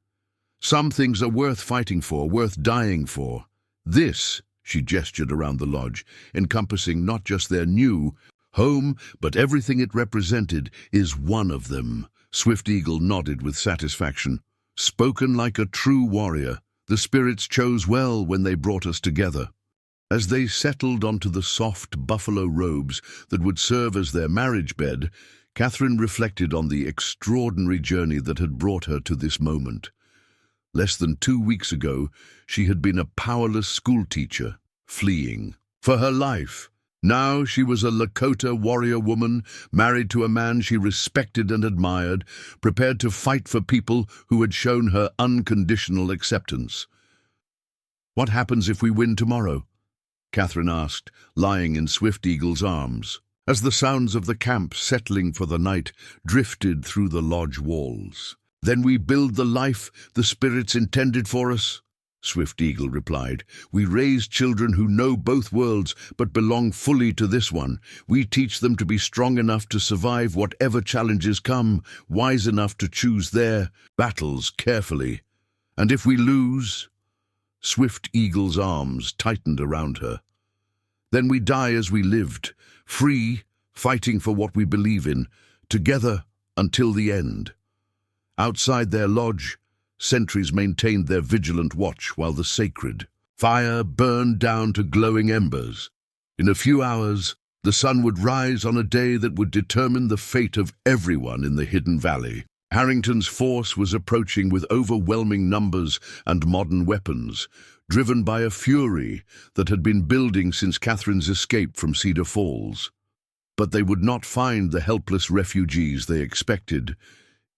"Some things are worth fighting for, worth dying for. This, she gestured around the lodge, encompassing not just their new home, but everything it represented, is one of them. Swift Eagle nodded with satisfaction. Spoken like a true warrior, the spirits chose well when they brought us together. As they settled onto the soft buffalo robes that would serve as their marriage bed, Catherine reflected on the extraordinary journey that had brought her to this moment. Less than 2 weeks ago, she had been a powerless schoolteacher, fleeing for her life. Now she was a Lakota warrior woman, married to a man she respected and admired, prepared to fight for people who had shown her unconditional acceptance. "What happens if we win tomorrow?" Catherine asked, lying in Swift Eagle's arms, as the sounds of the camp settling for the night drifted through the lodge walls. "Then we build the life the spirits intended for us," Swift Eagle replied. "We raise children who know both worlds but belong fully to this one. We teach them to be strong enough to survive whatever challenges come, wise enough to choose their battles carefully. And if we lose—" Swift Eagle's arms tightened around her. "Then we die as we lived, free, fighting for what we believe in, together until the end." Outside their lodge, sentries maintained their vigilant watch while the sacred fire burned down to glowing embers. In a few hours, the sun would rise on a day that would determine the fate of everyone in the hidden valley. Harrington's force was approaching with overwhelming numbers and modern weapons, driven by a fury that had been building since Catherine's escape from Cedar Falls. But they would not find the helpless refugees they expected.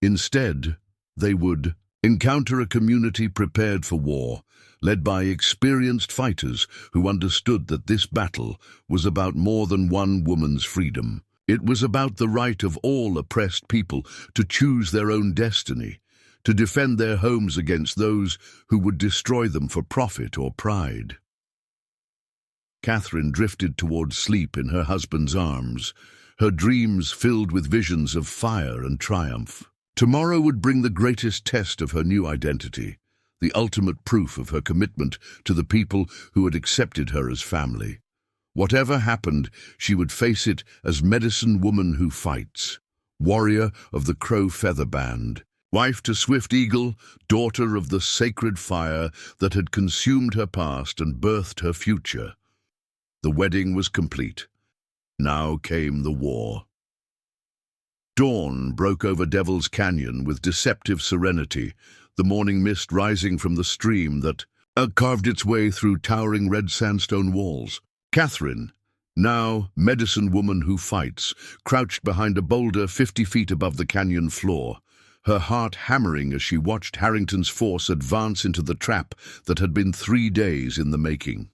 Instead, they would encounter a community prepared for war, led by experienced fighters who understood that this battle was about more than one woman's freedom. It was about the right of all oppressed people to choose their own destiny, to defend their homes against those who would destroy them for profit or pride. Catherine drifted towards sleep in her husband's arms, her dreams filled with visions of fire and triumph. Tomorrow would bring the greatest test of her new identity, the ultimate proof of her commitment to the people who had accepted her as family. Whatever happened, she would face it as medicine woman who fights, warrior of the Crow Feather Band, wife to Swift Eagle, daughter of the sacred fire that had consumed her past and birthed her future. The wedding was complete. Now came the war. Dawn broke over Devil's Canyon with deceptive serenity, the morning mist rising from the stream that carved its way through towering red sandstone walls. Catherine, now medicine woman who fights, crouched behind a boulder 50 feet above the canyon floor, her heart hammering as she watched Harrington's force advance into the trap that had been 3 days in the making.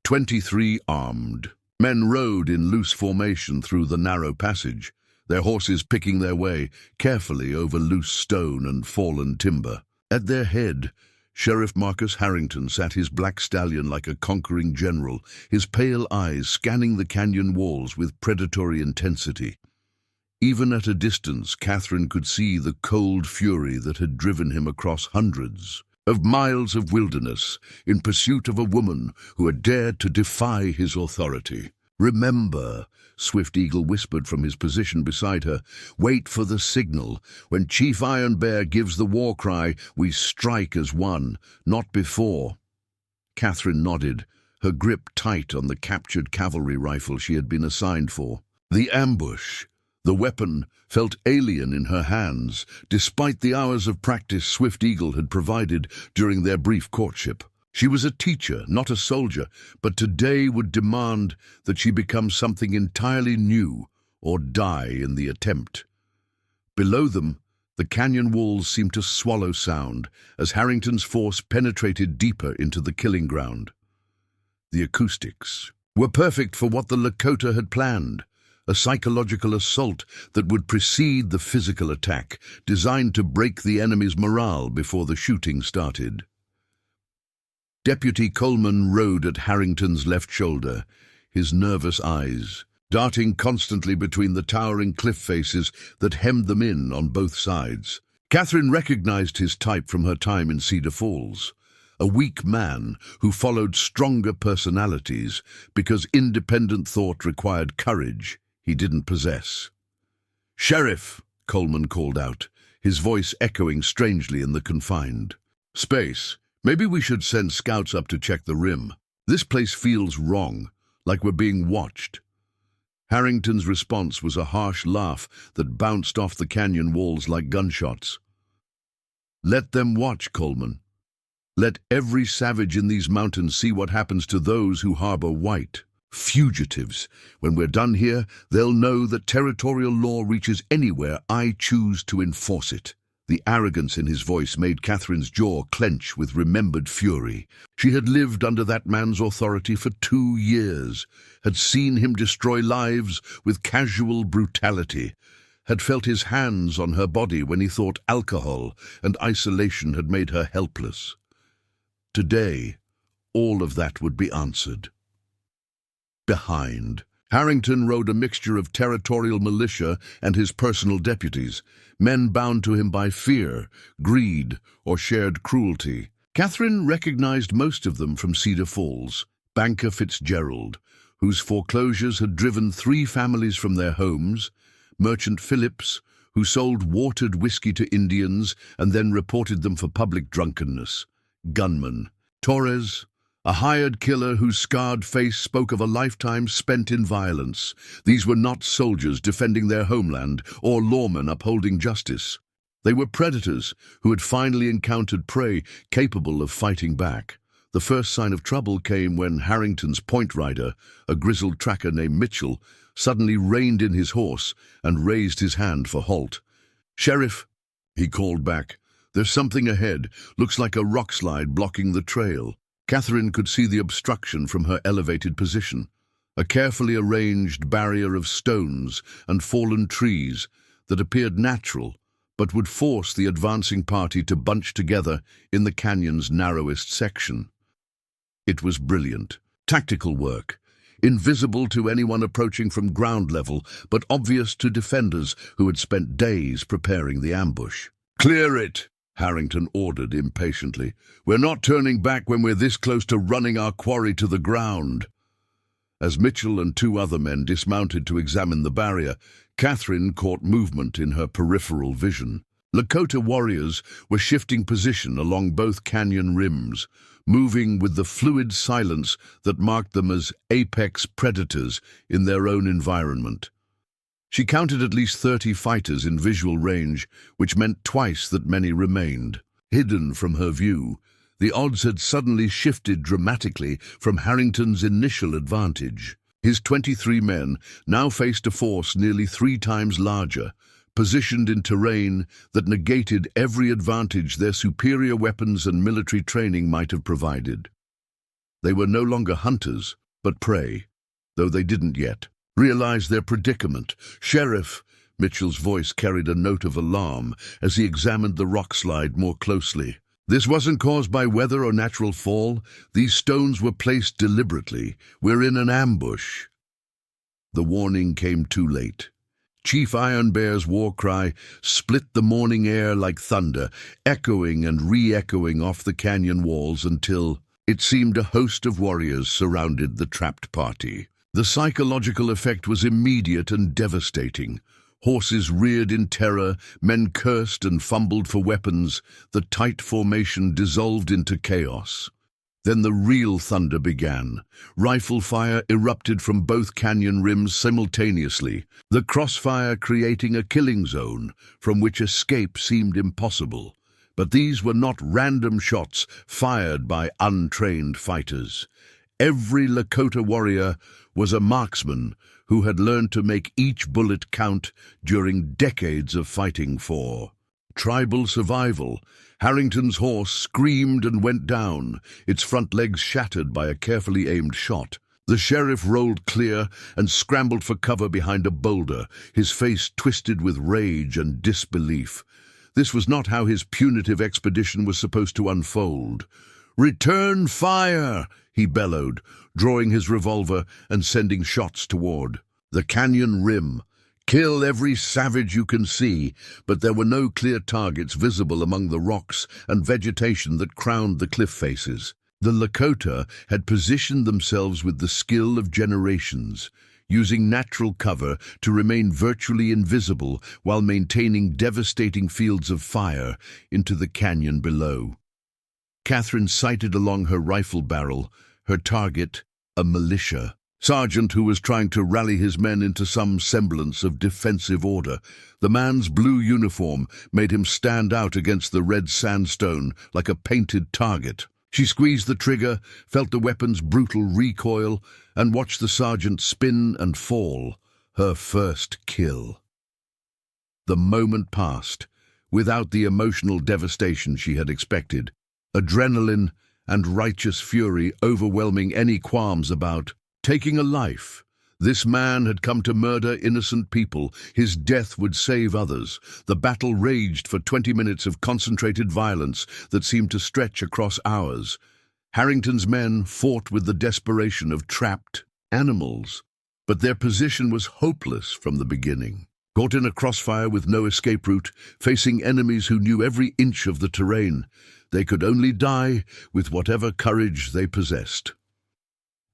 23 armed men rode in loose formation through the narrow passage, their horses picking their way carefully over loose stone and fallen timber. At their head, Sheriff Marcus Harrington sat his black stallion like a conquering general, his pale eyes scanning the canyon walls with predatory intensity. Even at a distance, Catherine could see the cold fury that had driven him across hundreds of miles of wilderness in pursuit of a woman who had dared to defy his authority. "Remember," Swift Eagle whispered from his position beside her, "wait for the signal. When Chief Iron Bear gives the war cry, we strike as one, not before." Catherine nodded, her grip tight on the captured cavalry rifle she had been assigned for. The ambush, the weapon, felt alien in her hands, despite the hours of practice Swift Eagle had provided during their brief courtship. She was a teacher, not a soldier, but today would demand that she become something entirely new or die in the attempt. Below them, the canyon walls seemed to swallow sound as Harrington's force penetrated deeper into the killing ground. The acoustics were perfect for what the Lakota had planned, a psychological assault that would precede the physical attack, designed to break the enemy's morale before the shooting started. Deputy Coleman rode at Harrington's left shoulder, his nervous eyes darting constantly between the towering cliff faces that hemmed them in on both sides. Catherine recognized his type from her time in Cedar Falls, a weak man who followed stronger personalities because independent thought required courage he didn't possess. "Sheriff!" Coleman called out, his voice echoing strangely in the confined space. "Maybe we should send scouts up to check the rim. This place feels wrong, like we're being watched." Harrington's response was a harsh laugh that bounced off the canyon walls like gunshots. "Let them watch, Coleman. Let every savage in these mountains see what happens to those who harbor white fugitives. When we're done here, they'll know that territorial law reaches anywhere I choose to enforce it." The arrogance in his voice made Catherine's jaw clench with remembered fury. She had lived under that man's authority for 2 years, had seen him destroy lives with casual brutality, had felt his hands on her body when he thought alcohol and isolation had made her helpless. Today, all of that would be answered. Behind, Harrington rode a mixture of territorial militia and his personal deputies, men bound to him by fear, greed, or shared cruelty. Catherine recognized most of them from Cedar Falls. Banker Fitzgerald, whose foreclosures had driven 3 families from their homes, Merchant Phillips, who sold watered whiskey to Indians and then reported them for public drunkenness, gunman Torres, a hired killer whose scarred face spoke of a lifetime spent in violence. These were not soldiers defending their homeland or lawmen upholding justice. They were predators who had finally encountered prey capable of fighting back. The first sign of trouble came when Harrington's point rider, a grizzled tracker named Mitchell, suddenly reined in his horse and raised his hand for halt. "Sheriff," he called back, "there's something ahead. Looks like a rock slide blocking the trail." Catherine could see the obstruction from her elevated position, a carefully arranged barrier of stones and fallen trees that appeared natural but would force the advancing party to bunch together in the canyon's narrowest section. It was brilliant, tactical work, invisible to anyone approaching from ground level, but obvious to defenders who had spent days preparing the ambush. "Clear it!" Harrington ordered impatiently. "We're not turning back when we're this close to running our quarry to the ground." As Mitchell and 2 other men dismounted to examine the barrier, Catherine caught movement in her peripheral vision. Lakota warriors were shifting position along both canyon rims, moving with the fluid silence that marked them as apex predators in their own environment. She counted at least 30 fighters in visual range, which meant twice that many remained. Hidden from her view, the odds had suddenly shifted dramatically from Harrington's initial advantage. His 23 men now faced a force nearly 3 times larger, positioned in terrain that negated every advantage their superior weapons and military training might have provided. They were no longer hunters, but prey, though they didn't yet realize their predicament. "Sheriff," Mitchell's voice carried a note of alarm as he examined the rock slide more closely. "This wasn't caused by weather or natural fall. These stones were placed deliberately. We're in an ambush." The warning came too late. Chief Iron Bear's war cry split the morning air like thunder, echoing and re-echoing off the canyon walls until it seemed a host of warriors surrounded the trapped party. The psychological effect was immediate and devastating. Horses reared in terror, men cursed and fumbled for weapons. The tight formation dissolved into chaos. Then the real thunder began. Rifle fire erupted from both canyon rims simultaneously, the crossfire creating a killing zone from which escape seemed impossible. But these were not random shots fired by untrained fighters. Every Lakota warrior was a marksman who had learned to make each bullet count during decades of fighting for tribal survival. Harrington's horse screamed and went down, its front legs shattered by a carefully aimed shot. The sheriff rolled clear and scrambled for cover behind a boulder, his face twisted with rage and disbelief. This was not how his punitive expedition was supposed to unfold. "Return fire!" he bellowed, drawing his revolver and sending shots toward the canyon rim. Kill every savage you can see, but there were no clear targets visible among the rocks and vegetation that crowned the cliff faces. The Lakota had positioned themselves with the skill of generations, using natural cover to remain virtually invisible while maintaining devastating fields of fire into the canyon below. Catherine sighted along her rifle barrel, her target, a militia sergeant who was trying to rally his men into some semblance of defensive order. The man's blue uniform made him stand out against the red sandstone like a painted target. She squeezed the trigger, felt the weapon's brutal recoil, and watched the sergeant spin and fall, her first kill. The moment passed, without the emotional devastation she had expected, adrenaline and righteous fury overwhelming any qualms about taking a life. This man had come to murder innocent people. His death would save others. The battle raged for 20 minutes of concentrated violence that seemed to stretch across hours. Harrington's men fought with the desperation of trapped animals, but their position was hopeless from the beginning. Caught in a crossfire with no escape route, facing enemies who knew every inch of the terrain, they could only die with whatever courage they possessed.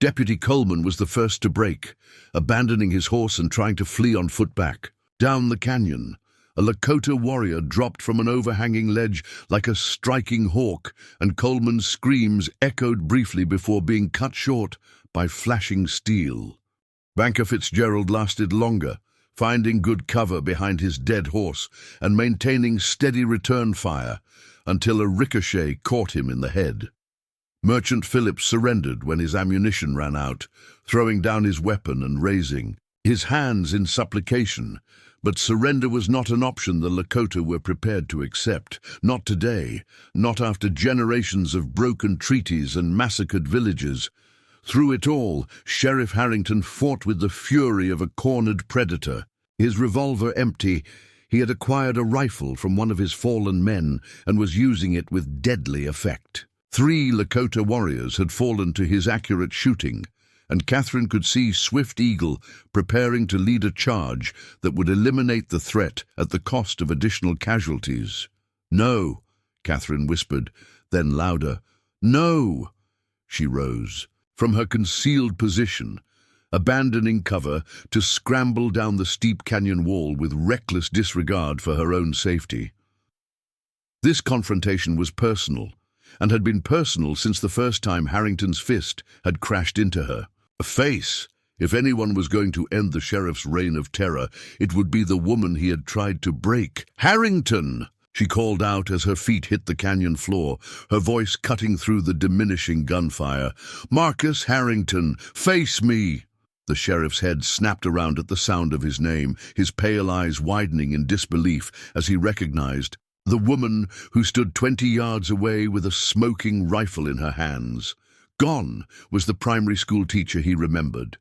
Deputy Coleman was the first to break, abandoning his horse and trying to flee on foot back. Down the canyon, a Lakota warrior dropped from an overhanging ledge like a striking hawk, and Coleman's screams echoed briefly before being cut short by flashing steel. Banker Fitzgerald lasted longer, finding good cover behind his dead horse and maintaining steady return fire until a ricochet caught him in the head. Merchant Phillips surrendered when his ammunition ran out, throwing down his weapon and raising his hands in supplication. But surrender was not an option the Lakota were prepared to accept. Not today, not after generations of broken treaties and massacred villages. Through it all, Sheriff Harrington fought with the fury of a cornered predator. His revolver empty, he had acquired a rifle from one of his fallen men and was using it with deadly effect. 3 Lakota warriors had fallen to his accurate shooting, and Catherine could see Swift Eagle preparing to lead a charge that would eliminate the threat at the cost of additional casualties. "No," Catherine whispered, then louder. "No!" She rose from her concealed position, abandoning cover to scramble down the steep canyon wall with reckless disregard for her own safety. This confrontation was personal, and had been personal since the first time Harrington's fist had crashed into her. A face! If anyone was going to end the sheriff's reign of terror, it would be the woman he had tried to break. "Harrington!" she called out as her feet hit the canyon floor, her voice cutting through the diminishing gunfire. "Marcus Harrington, face me!" The sheriff's head snapped around at the sound of his name, his pale eyes widening in disbelief as he recognized the woman who stood 20 yards away with a smoking rifle in her hands. Gone was the primary school teacher he remembered.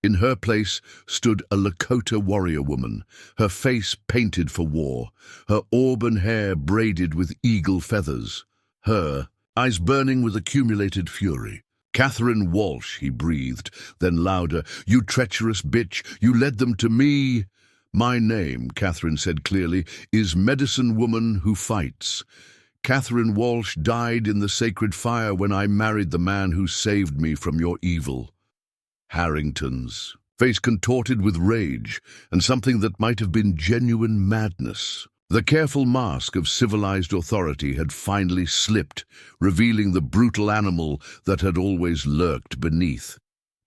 In her place stood a Lakota warrior woman, her face painted for war, her auburn hair braided with eagle feathers, her eyes burning with accumulated fury. "Catherine Walsh," he breathed, then louder. "You treacherous bitch, you led them to me." "My name," Catherine said clearly, "is Medicine Woman Who Fights. Catherine Walsh died in the sacred fire when I married the man who saved me from your evil." Harrington's face contorted with rage and something that might have been genuine madness. The careful mask of civilized authority had finally slipped, revealing the brutal animal that had always lurked beneath.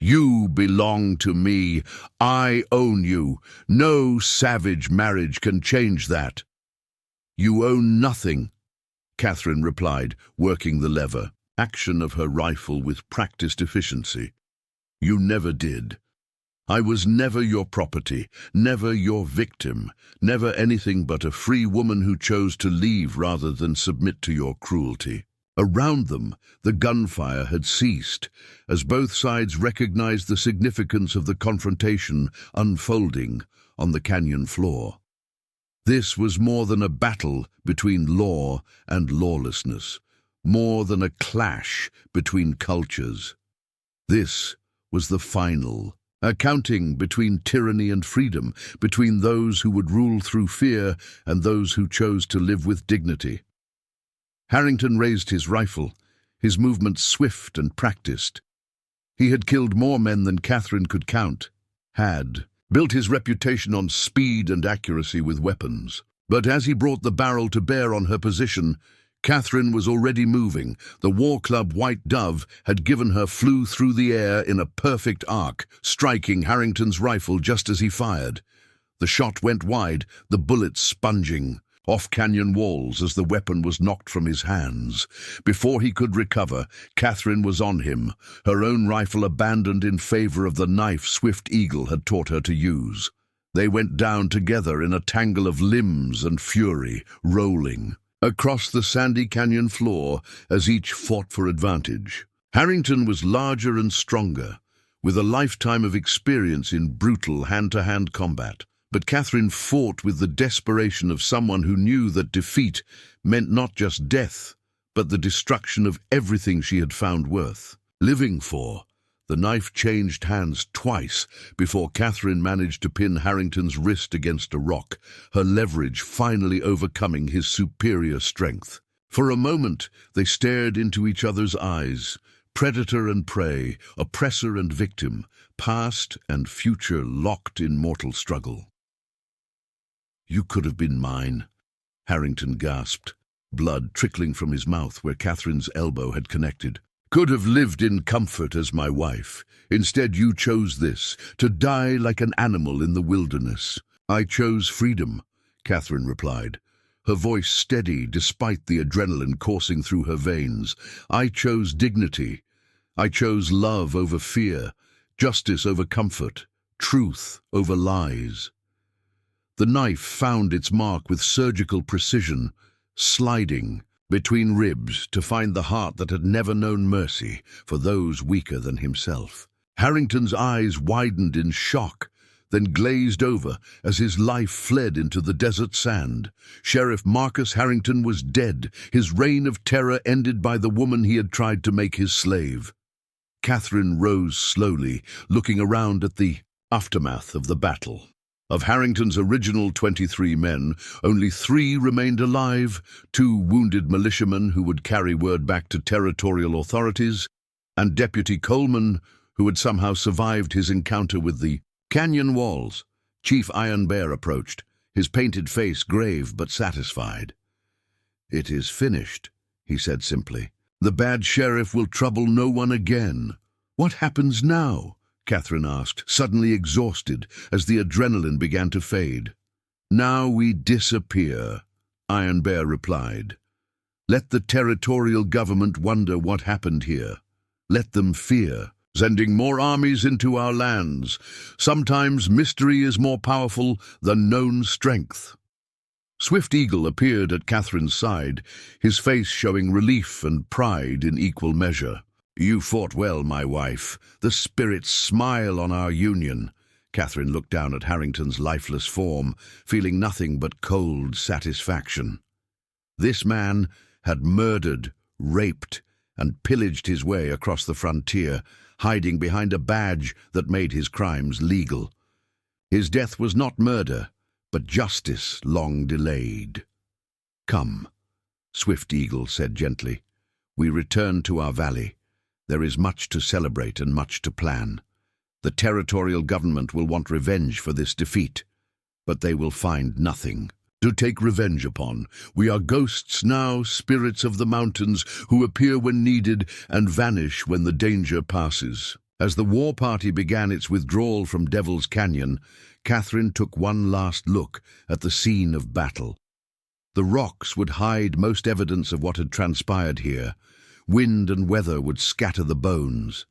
"You belong to me. I own you. No savage marriage can change that." "You own nothing," Catherine replied, working the lever, action of her rifle with practiced efficiency. "You never did. I was never your property, never your victim, never anything but a free woman who chose to leave rather than submit to your cruelty." Around them, the gunfire had ceased, as both sides recognized the significance of the confrontation unfolding on the canyon floor. This was more than a battle between law and lawlessness, more than a clash between cultures. This was the final accounting between tyranny and freedom, between those who would rule through fear and those who chose to live with dignity. Harrington raised his rifle, his movements swift and practiced. He had killed more men than Catherine could count, had built his reputation on speed and accuracy with weapons. But as he brought the barrel to bear on her position, Catherine was already moving. The war club White Dove had given her flew through the air in a perfect arc, striking Harrington's rifle just as he fired. The shot went wide, the bullet sponging off canyon walls as the weapon was knocked from his hands. Before he could recover, Catherine was on him, her own rifle abandoned in favor of the knife Swift Eagle had taught her to use. They went down together in a tangle of limbs and fury, rolling across the sandy canyon floor as each fought for advantage. Harrington was larger and stronger, with a lifetime of experience in brutal hand-to-hand combat. But Catherine fought with the desperation of someone who knew that defeat meant not just death, but the destruction of everything she had found worth living for. The knife changed hands twice before Catherine managed to pin Harrington's wrist against a rock, her leverage finally overcoming his superior strength. For a moment, they stared into each other's eyes, predator and prey, oppressor and victim, past and future locked in mortal struggle. "You could have been mine," Harrington gasped, blood trickling from his mouth where Catherine's elbow had connected. "Could have lived in comfort as my wife. Instead, you chose this, to die like an animal in the wilderness." "I chose freedom," Catherine replied, her voice steady despite the adrenaline coursing through her veins. "I chose dignity. I chose love over fear, justice over comfort, truth over lies." The knife found its mark with surgical precision, sliding between ribs to find the heart that had never known mercy for those weaker than himself. Harrington's eyes widened in shock, then glazed over as his life fled into the desert sand. Sheriff Marcus Harrington was dead, his reign of terror ended by the woman he had tried to make his slave. Catherine rose slowly, looking around at the aftermath of the battle. Of Harrington's original 23 men, only 3 remained alive, 2 wounded militiamen who would carry word back to territorial authorities, and Deputy Coleman, who had somehow survived his encounter with the canyon walls. Chief Iron Bear approached, his painted face grave but satisfied. "It is finished," he said simply. "The bad sheriff will trouble no one again." "What happens now?" Catherine asked, suddenly exhausted as the adrenaline began to fade. "Now we disappear," Iron Bear replied. "Let the territorial government wonder what happened here. Let them fear, sending more armies into our lands. Sometimes mystery is more powerful than known strength." Swift Eagle appeared at Catherine's side, his face showing relief and pride in equal measure. "You fought well, my wife. The spirits smile on our union." Catherine looked down at Harrington's lifeless form, feeling nothing but cold satisfaction. This man had murdered, raped, and pillaged his way across the frontier, hiding behind a badge that made his crimes legal. His death was not murder, but justice long delayed. "Come," Swift Eagle said gently. "We return to our valley. There is much to celebrate and much to plan. The territorial government will want revenge for this defeat, but they will find nothing to take revenge upon. We are ghosts now, spirits of the mountains, who appear when needed and vanish when the danger passes." As the war party began its withdrawal from Devil's Canyon, Catherine took one last look at the scene of battle. The rocks would hide most evidence of what had transpired here. Wind and weather would scatter the bones.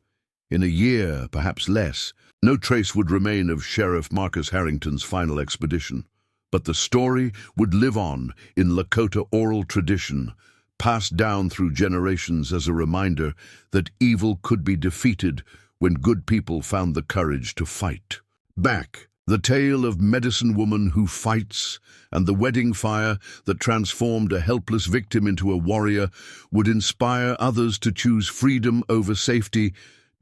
In a year, perhaps less, no trace would remain of Sheriff Marcus Harrington's final expedition. But the story would live on in Lakota oral tradition, passed down through generations as a reminder that evil could be defeated when good people found the courage to fight back. The tale of medicine woman who fights and the wedding fire that transformed a helpless victim into a warrior would inspire others to choose freedom over safety,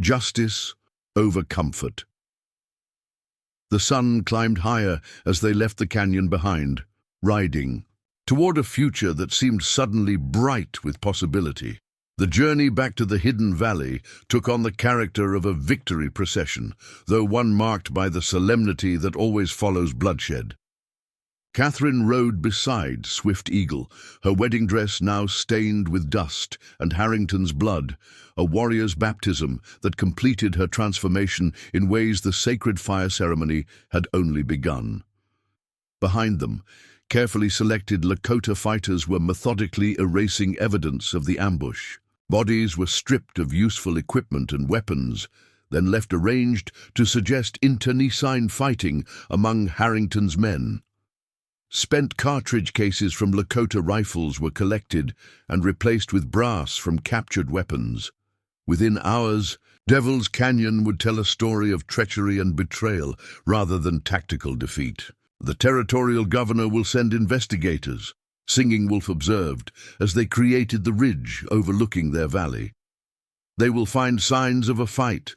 justice over comfort. The sun climbed higher as they left the canyon behind, riding toward a future that seemed suddenly bright with possibility. The journey back to the hidden valley took on the character of a victory procession, though one marked by the solemnity that always follows bloodshed. Catherine rode beside Swift Eagle, her wedding dress now stained with dust and Harrington's blood, a warrior's baptism that completed her transformation in ways the sacred fire ceremony had only begun. Behind them, carefully selected Lakota fighters were methodically erasing evidence of the ambush. Bodies were stripped of useful equipment and weapons, then left arranged to suggest internecine fighting among Harrington's men. Spent cartridge cases from Lakota rifles were collected and replaced with brass from captured weapons. Within hours, Devil's Canyon would tell a story of treachery and betrayal rather than tactical defeat. The territorial governor will send investigators, Singing Wolf observed, as they created the ridge overlooking their valley. They will find signs of a fight,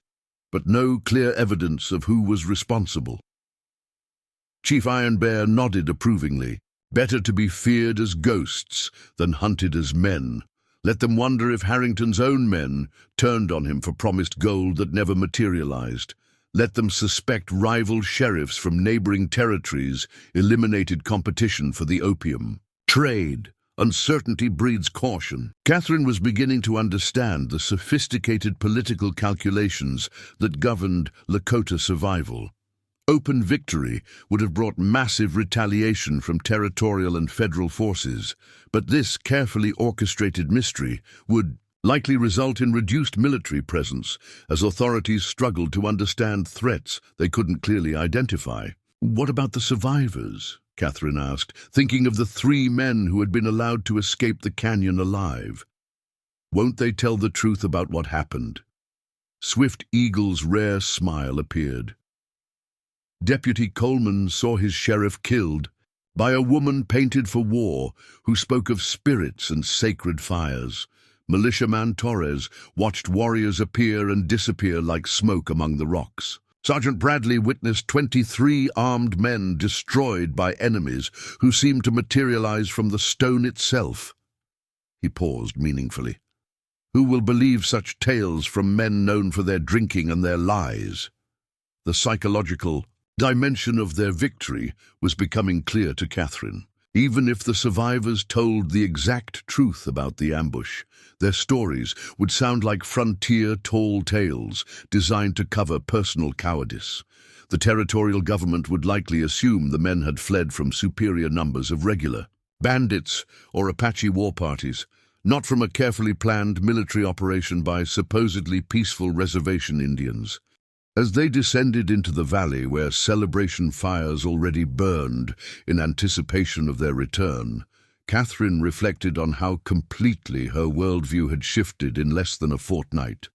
but no clear evidence of who was responsible. Chief Iron Bear nodded approvingly. Better to be feared as ghosts than hunted as men. Let them wonder if Harrington's own men turned on him for promised gold that never materialized. Let them suspect rival sheriffs from neighboring territories eliminated competition for the opium trade. Uncertainty breeds caution. Catherine was beginning to understand the sophisticated political calculations that governed Lakota survival. Open victory would have brought massive retaliation from territorial and federal forces, but this carefully orchestrated mystery would likely result in reduced military presence as authorities struggled to understand threats they couldn't clearly identify. What about the survivors? Catherine asked, thinking of the 3 men who had been allowed to escape the canyon alive. Won't they tell the truth about what happened? Swift Eagle's rare smile appeared. Deputy Coleman saw his sheriff killed by a woman painted for war who spoke of spirits and sacred fires. Militiaman Torres watched warriors appear and disappear like smoke among the rocks. Sergeant Bradley witnessed 23 armed men destroyed by enemies who seemed to materialize from the stone itself. He paused meaningfully. Who will believe such tales from men known for their drinking and their lies? The psychological dimension of their victory was becoming clear to Catherine. Even if the survivors told the exact truth about the ambush, their stories would sound like frontier tall tales designed to cover personal cowardice. The territorial government would likely assume the men had fled from superior numbers of regular bandits or Apache war parties, not from a carefully planned military operation by supposedly peaceful reservation Indians. As they descended into the valley where celebration fires already burned in anticipation of their return, Catherine reflected on how completely her worldview had shifted in less than a fortnight.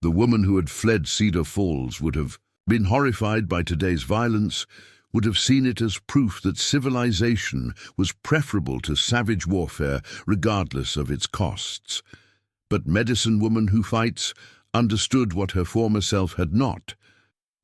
The woman who had fled Cedar Falls would have been horrified by today's violence, would have seen it as proof that civilization was preferable to savage warfare regardless of its costs. But medicine woman who fights understood what her former self had not,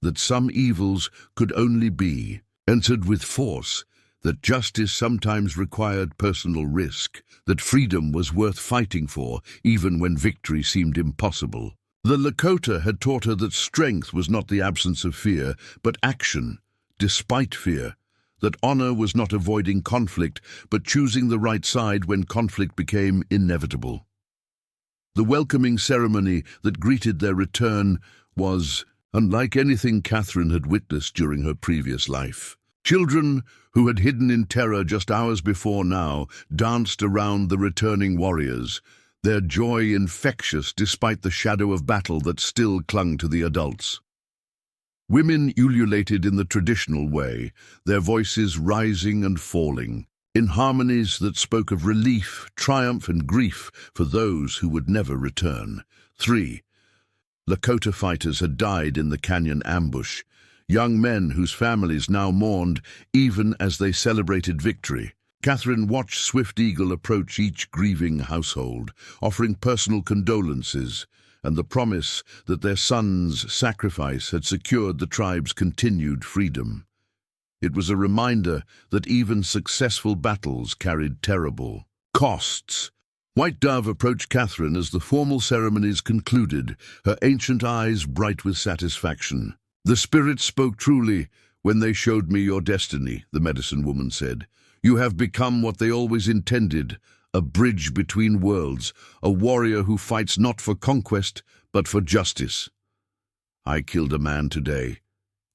that some evils could only be entered with force, that justice sometimes required personal risk, that freedom was worth fighting for even when victory seemed impossible. The Lakota had taught her that strength was not the absence of fear, but action, despite fear, that honor was not avoiding conflict, but choosing the right side when conflict became inevitable. The welcoming ceremony that greeted their return was unlike anything Catherine had witnessed during her previous life. Children who had hidden in terror just hours before now danced around the returning warriors, their joy infectious despite the shadow of battle that still clung to the adults. Women ululated in the traditional way, their voices rising and falling, in harmonies that spoke of relief, triumph, and grief for those who would never return. 3. Lakota fighters had died in the canyon ambush, young men whose families now mourned even as they celebrated victory. Catherine watched Swift Eagle approach each grieving household, offering personal condolences, and the promise that their son's sacrifice had secured the tribe's continued freedom. It was a reminder that even successful battles carried terrible costs. White Dove approached Catherine as the formal ceremonies concluded, her ancient eyes bright with satisfaction. "The spirits spoke truly when they showed me your destiny," the medicine woman said. "You have become what they always intended, a bridge between worlds, a warrior who fights not for conquest, but for justice." "I killed a man today,"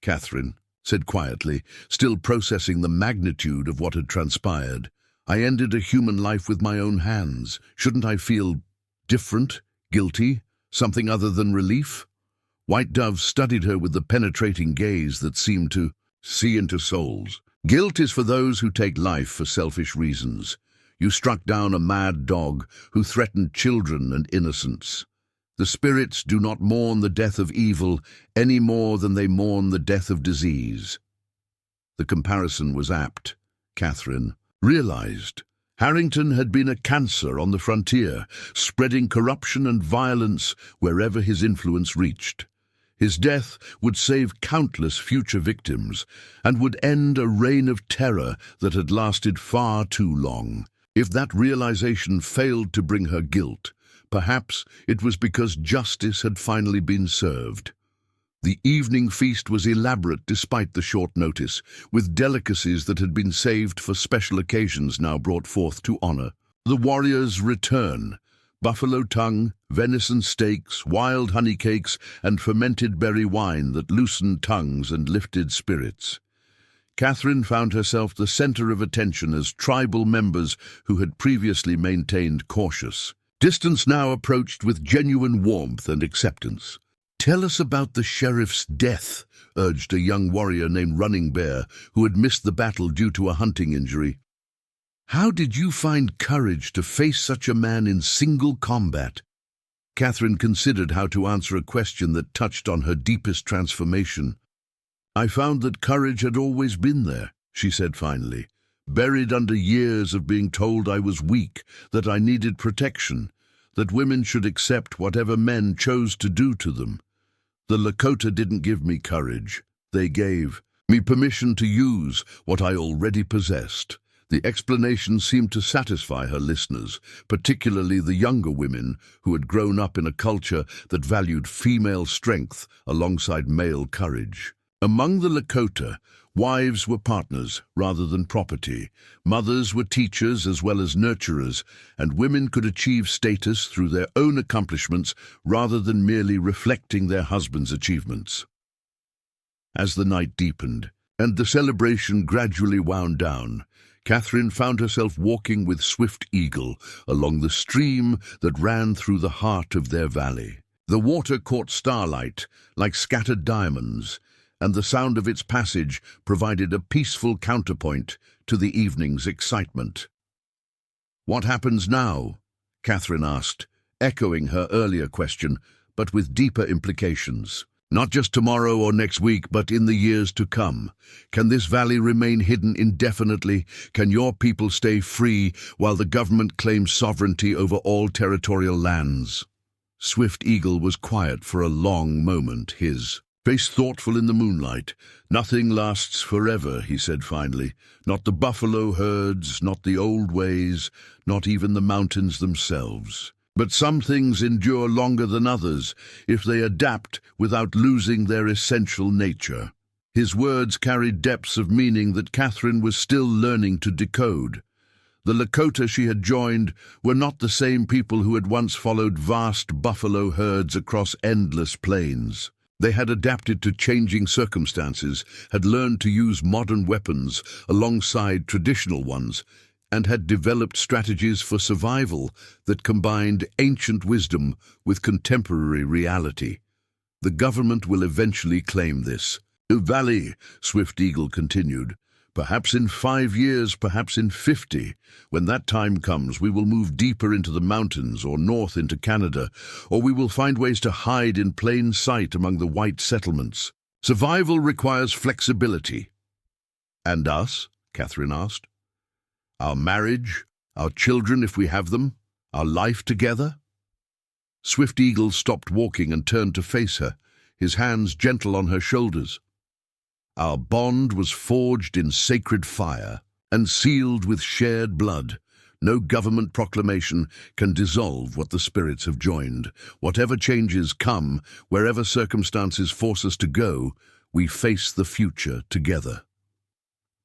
Catherine said quietly, still processing the magnitude of what had transpired. "I ended a human life with my own hands. Shouldn't I feel different, guilty, something other than relief?" White Dove studied her with the penetrating gaze that seemed to see into souls. "Guilt is for those who take life for selfish reasons. You struck down a mad dog who threatened children and innocents. The spirits do not mourn the death of evil any more than they mourn the death of disease." The comparison was apt, Catherine realized. Harrington had been a cancer on the frontier, spreading corruption and violence wherever his influence reached. His death would save countless future victims and would end a reign of terror that had lasted far too long. If that realization failed to bring her guilt, perhaps it was because justice had finally been served. The evening feast was elaborate despite the short notice, with delicacies that had been saved for special occasions now brought forth to honor. The warriors' return: buffalo tongue, venison steaks, wild honey cakes, and fermented berry wine that loosened tongues and lifted spirits. Catherine found herself the center of attention as tribal members who had previously maintained cautious distance now approached with genuine warmth and acceptance. "Tell us about the sheriff's death," urged a young warrior named Running Bear, who had missed the battle due to a hunting injury. "How did you find courage to face such a man in single combat?" Catherine considered how to answer a question that touched on her deepest transformation. "I found that courage had always been there," she said finally, "buried under years of being told I was weak, that I needed protection, that women should accept whatever men chose to do to them. The Lakota didn't give me courage. They gave me permission to use what I already possessed." The explanation seemed to satisfy her listeners, particularly the younger women who had grown up in a culture that valued female strength alongside male courage. Among the Lakota, wives were partners rather than property. Mothers were teachers as well as nurturers, and women could achieve status through their own accomplishments rather than merely reflecting their husbands' achievements. As the night deepened and the celebration gradually wound down, Catherine found herself walking with Swift Eagle along the stream that ran through the heart of their valley. The water caught starlight like scattered diamonds, and the sound of its passage provided a peaceful counterpoint to the evening's excitement. "What happens now?" Catherine asked, echoing her earlier question, but with deeper implications. "Not just tomorrow or next week, but in the years to come. Can this valley remain hidden indefinitely? Can your people stay free while the government claims sovereignty over all territorial lands?" Swift Eagle was quiet for a long moment, his face thoughtful in the moonlight. "Nothing lasts forever," he said finally. "Not the buffalo herds, not the old ways, not even the mountains themselves. But some things endure longer than others if they adapt without losing their essential nature." His words carried depths of meaning that Catherine was still learning to decode. The Lakota she had joined were not the same people who had once followed vast buffalo herds across endless plains. They had adapted to changing circumstances, had learned to use modern weapons alongside traditional ones, and had developed strategies for survival that combined ancient wisdom with contemporary reality. The government will eventually claim this valley, Swift Eagle continued. Perhaps in 5 years, perhaps in 50. When that time comes, we will move deeper into the mountains or north into Canada, or we will find ways to hide in plain sight among the white settlements. Survival requires flexibility. "And us?" Catherine asked. "Our marriage, our children if we have them, our life together?" Swift Eagle stopped walking and turned to face her, his hands gentle on her shoulders. Our bond was forged in sacred fire and sealed with shared blood. No government proclamation can dissolve what the spirits have joined. Whatever changes come, wherever circumstances force us to go, we face the future together.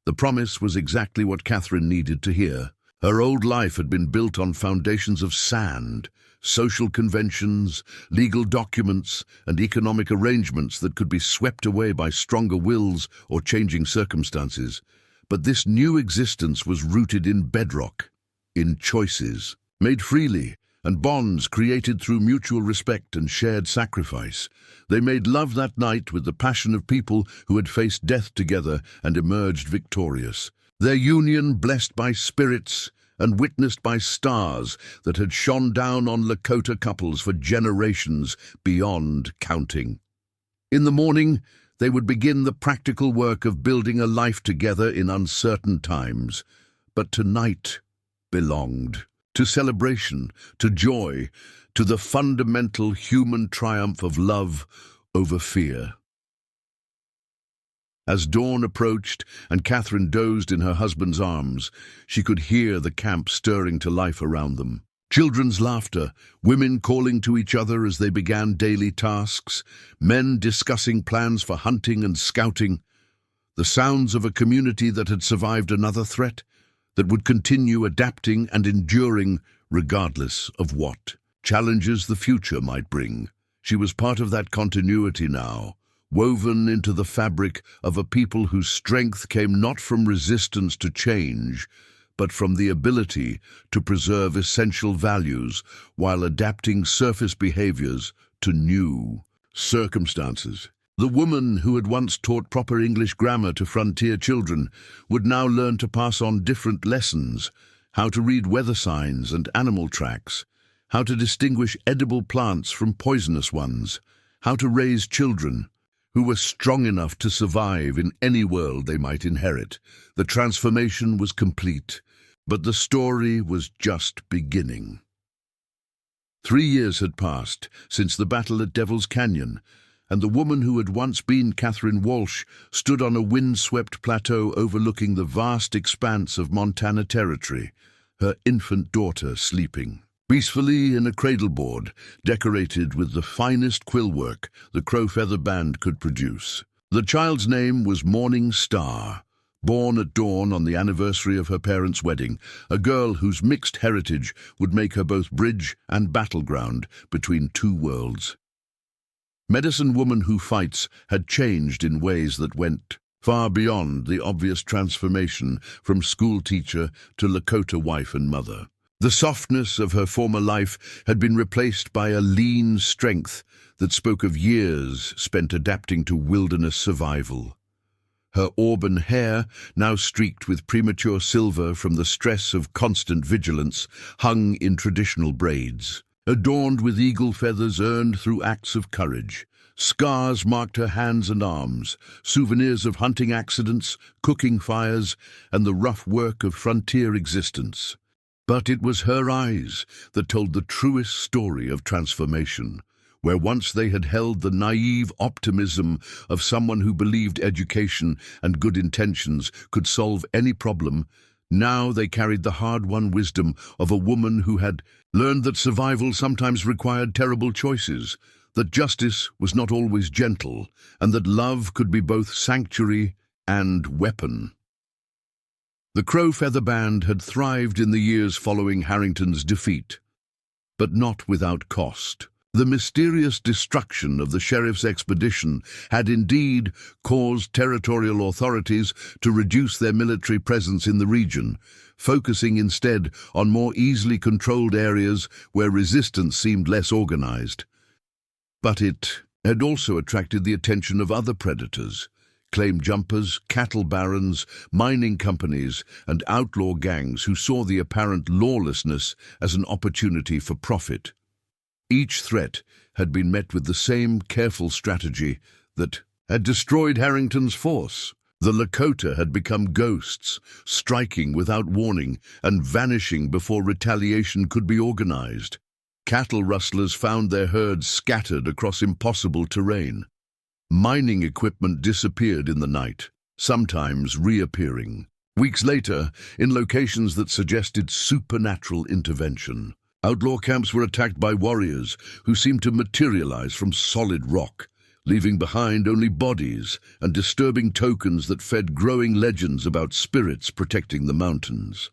The promise was exactly what Catherine needed to hear. Her old life had been built on foundations of sand, social conventions, legal documents, and economic arrangements that could be swept away by stronger wills or changing circumstances. But this new existence was rooted in bedrock, in choices, made freely, and bonds created through mutual respect and shared sacrifice. They made love that night with the passion of people who had faced death together and emerged victorious. Their union blessed by spirits and witnessed by stars that had shone down on Lakota couples for generations beyond counting. In the morning, they would begin the practical work of building a life together in uncertain times. But tonight belonged to celebration, to joy, to the fundamental human triumph of love over fear. As dawn approached and Catherine dozed in her husband's arms, she could hear the camp stirring to life around them. Children's laughter, women calling to each other as they began daily tasks, men discussing plans for hunting and scouting, the sounds of a community that had survived another threat, that would continue adapting and enduring regardless of what challenges the future might bring. She was part of that continuity now, woven into the fabric of a people whose strength came not from resistance to change, but from the ability to preserve essential values while adapting surface behaviors to new circumstances. The woman who had once taught proper English grammar to frontier children would now learn to pass on different lessons: how to read weather signs and animal tracks, how to distinguish edible plants from poisonous ones, how to raise children who were strong enough to survive in any world they might inherit. The transformation was complete, but the story was just beginning. 3 years had passed since the battle at Devil's Canyon, and the woman who had once been Catherine Walsh stood on a wind-swept plateau overlooking the vast expanse of Montana Territory, her infant daughter sleeping peacefully in a cradleboard decorated with the finest quill work the Crow Feather Band could produce. The child's name was Morning Star, born at dawn on the anniversary of her parents' wedding, a girl whose mixed heritage would make her both bridge and battleground between two worlds. Medicine Woman Who Fights had changed in ways that went far beyond the obvious transformation from school teacher to Lakota wife and mother. The softness of her former life had been replaced by a lean strength that spoke of years spent adapting to wilderness survival. Her auburn hair, now streaked with premature silver from the stress of constant vigilance, hung in traditional braids. Adorned with eagle feathers earned through acts of courage. Scars marked her hands and arms, souvenirs of hunting accidents, cooking fires, and the rough work of frontier existence. But it was her eyes that told the truest story of transformation. Where once they had held the naive optimism of someone who believed education and good intentions could solve any problem, now they carried the hard-won wisdom of a woman who had learned that survival sometimes required terrible choices, that justice was not always gentle, and that love could be both sanctuary and weapon. The Crow Feather Band had thrived in the years following Harrington's defeat, but not without cost. The mysterious destruction of the sheriff's expedition had indeed caused territorial authorities to reduce their military presence in the region, focusing instead on more easily controlled areas where resistance seemed less organized. But it had also attracted the attention of other predators: claim jumpers, cattle barons, mining companies, and outlaw gangs who saw the apparent lawlessness as an opportunity for profit. Each threat had been met with the same careful strategy that had destroyed Harrington's force. The Lakota had become ghosts, striking without warning and vanishing before retaliation could be organized. cattle rustlers found their herds scattered across impossible terrain. Mining equipment disappeared in the night, sometimes reappearing weeks later in locations that suggested supernatural intervention. Outlaw camps were attacked by warriors who seemed to materialize from solid rock, leaving behind only bodies and disturbing tokens that fed growing legends about spirits protecting the mountains.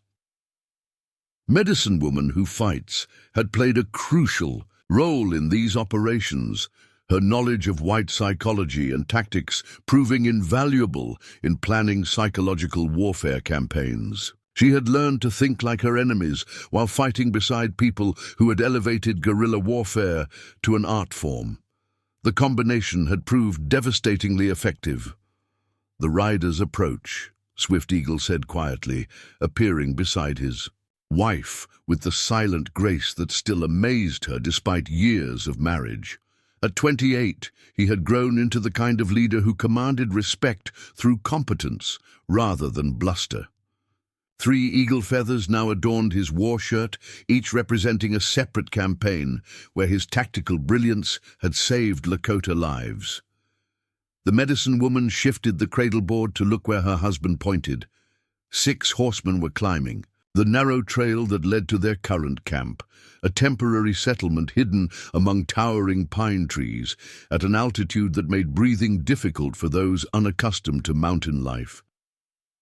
Medicine Woman Who Fights had played a crucial role in these operations, her knowledge of white psychology and tactics proving invaluable in planning psychological warfare campaigns. She had learned to think like her enemies while fighting beside people who had elevated guerrilla warfare to an art form. The combination had proved devastatingly effective. "The rider's approach," Swift Eagle said quietly, appearing beside his wife with the silent grace that still amazed her despite years of marriage. At 28, he had grown into the kind of leader who commanded respect through competence rather than bluster. 3 eagle feathers now adorned his war shirt, each representing a separate campaign where his tactical brilliance had saved Lakota lives. The medicine woman shifted the cradle board to look where her husband pointed. 6 horsemen were climbing the narrow trail that led to their current camp, a temporary settlement hidden among towering pine trees at an altitude that made breathing difficult for those unaccustomed to mountain life.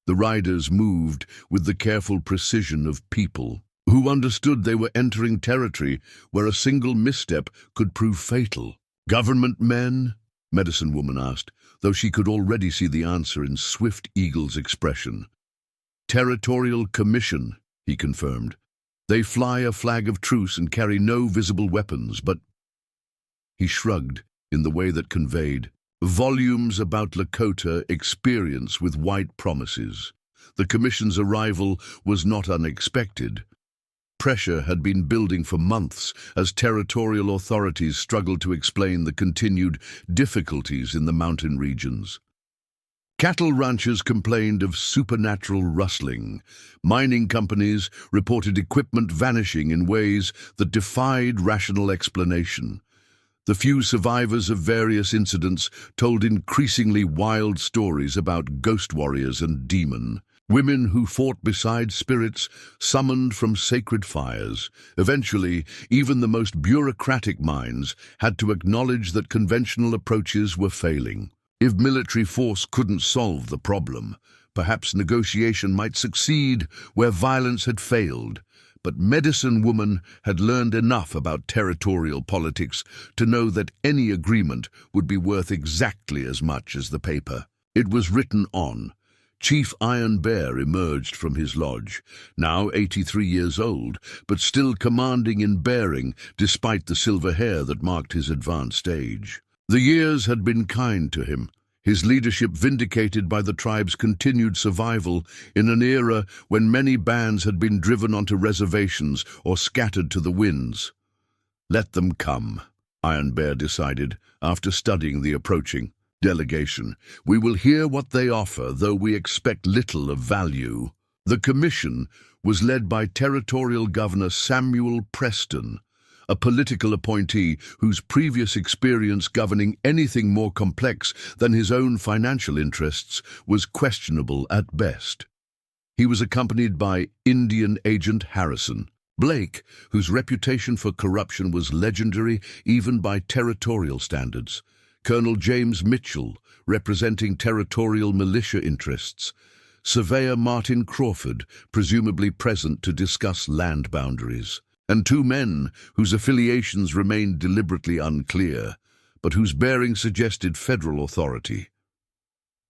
The riders moved with the careful precision of people who understood they were entering territory where a single misstep could prove fatal. "Government men?" Medicine Woman asked, though she could already see the answer in Swift Eagle's expression. "Territorial Commission," he confirmed. "They fly a flag of truce and carry no visible weapons, but—" He shrugged in the way that conveyed volumes about Lakota experience with white promises. The Commission's arrival was not unexpected. Pressure had been building for months as territorial authorities struggled to explain the continued difficulties in the mountain regions. Cattle ranchers complained of supernatural rustling. Mining companies reported equipment vanishing in ways that defied rational explanation. The few survivors of various incidents told increasingly wild stories about ghost warriors and demon women who fought beside spirits summoned from sacred fires. Eventually, even the most bureaucratic minds had to acknowledge that conventional approaches were failing. If military force couldn't solve the problem, perhaps negotiation might succeed where violence had failed. But Medicine Woman had learned enough about territorial politics to know that any agreement would be worth exactly as much as the paper it was written on. Chief Iron Bear emerged from his lodge, now 83 years old, but still commanding in bearing despite the silver hair that marked his advanced age. The years had been kind to him, his leadership vindicated by the tribe's continued survival in an era when many bands had been driven onto reservations or scattered to the winds. "Let them come," Iron Bear decided, after studying the approaching delegation. "We will hear what they offer, though we expect little of value." The commission was led by Territorial Governor Samuel Preston, a political appointee whose previous experience governing anything more complex than his own financial interests was questionable at best. He was accompanied by Indian Agent Harrison Blake, whose reputation for corruption was legendary even by territorial standards, Colonel James Mitchell, representing territorial militia interests, Surveyor Martin Crawford, presumably present to discuss land boundaries, and 2 men whose affiliations remained deliberately unclear, but whose bearing suggested federal authority.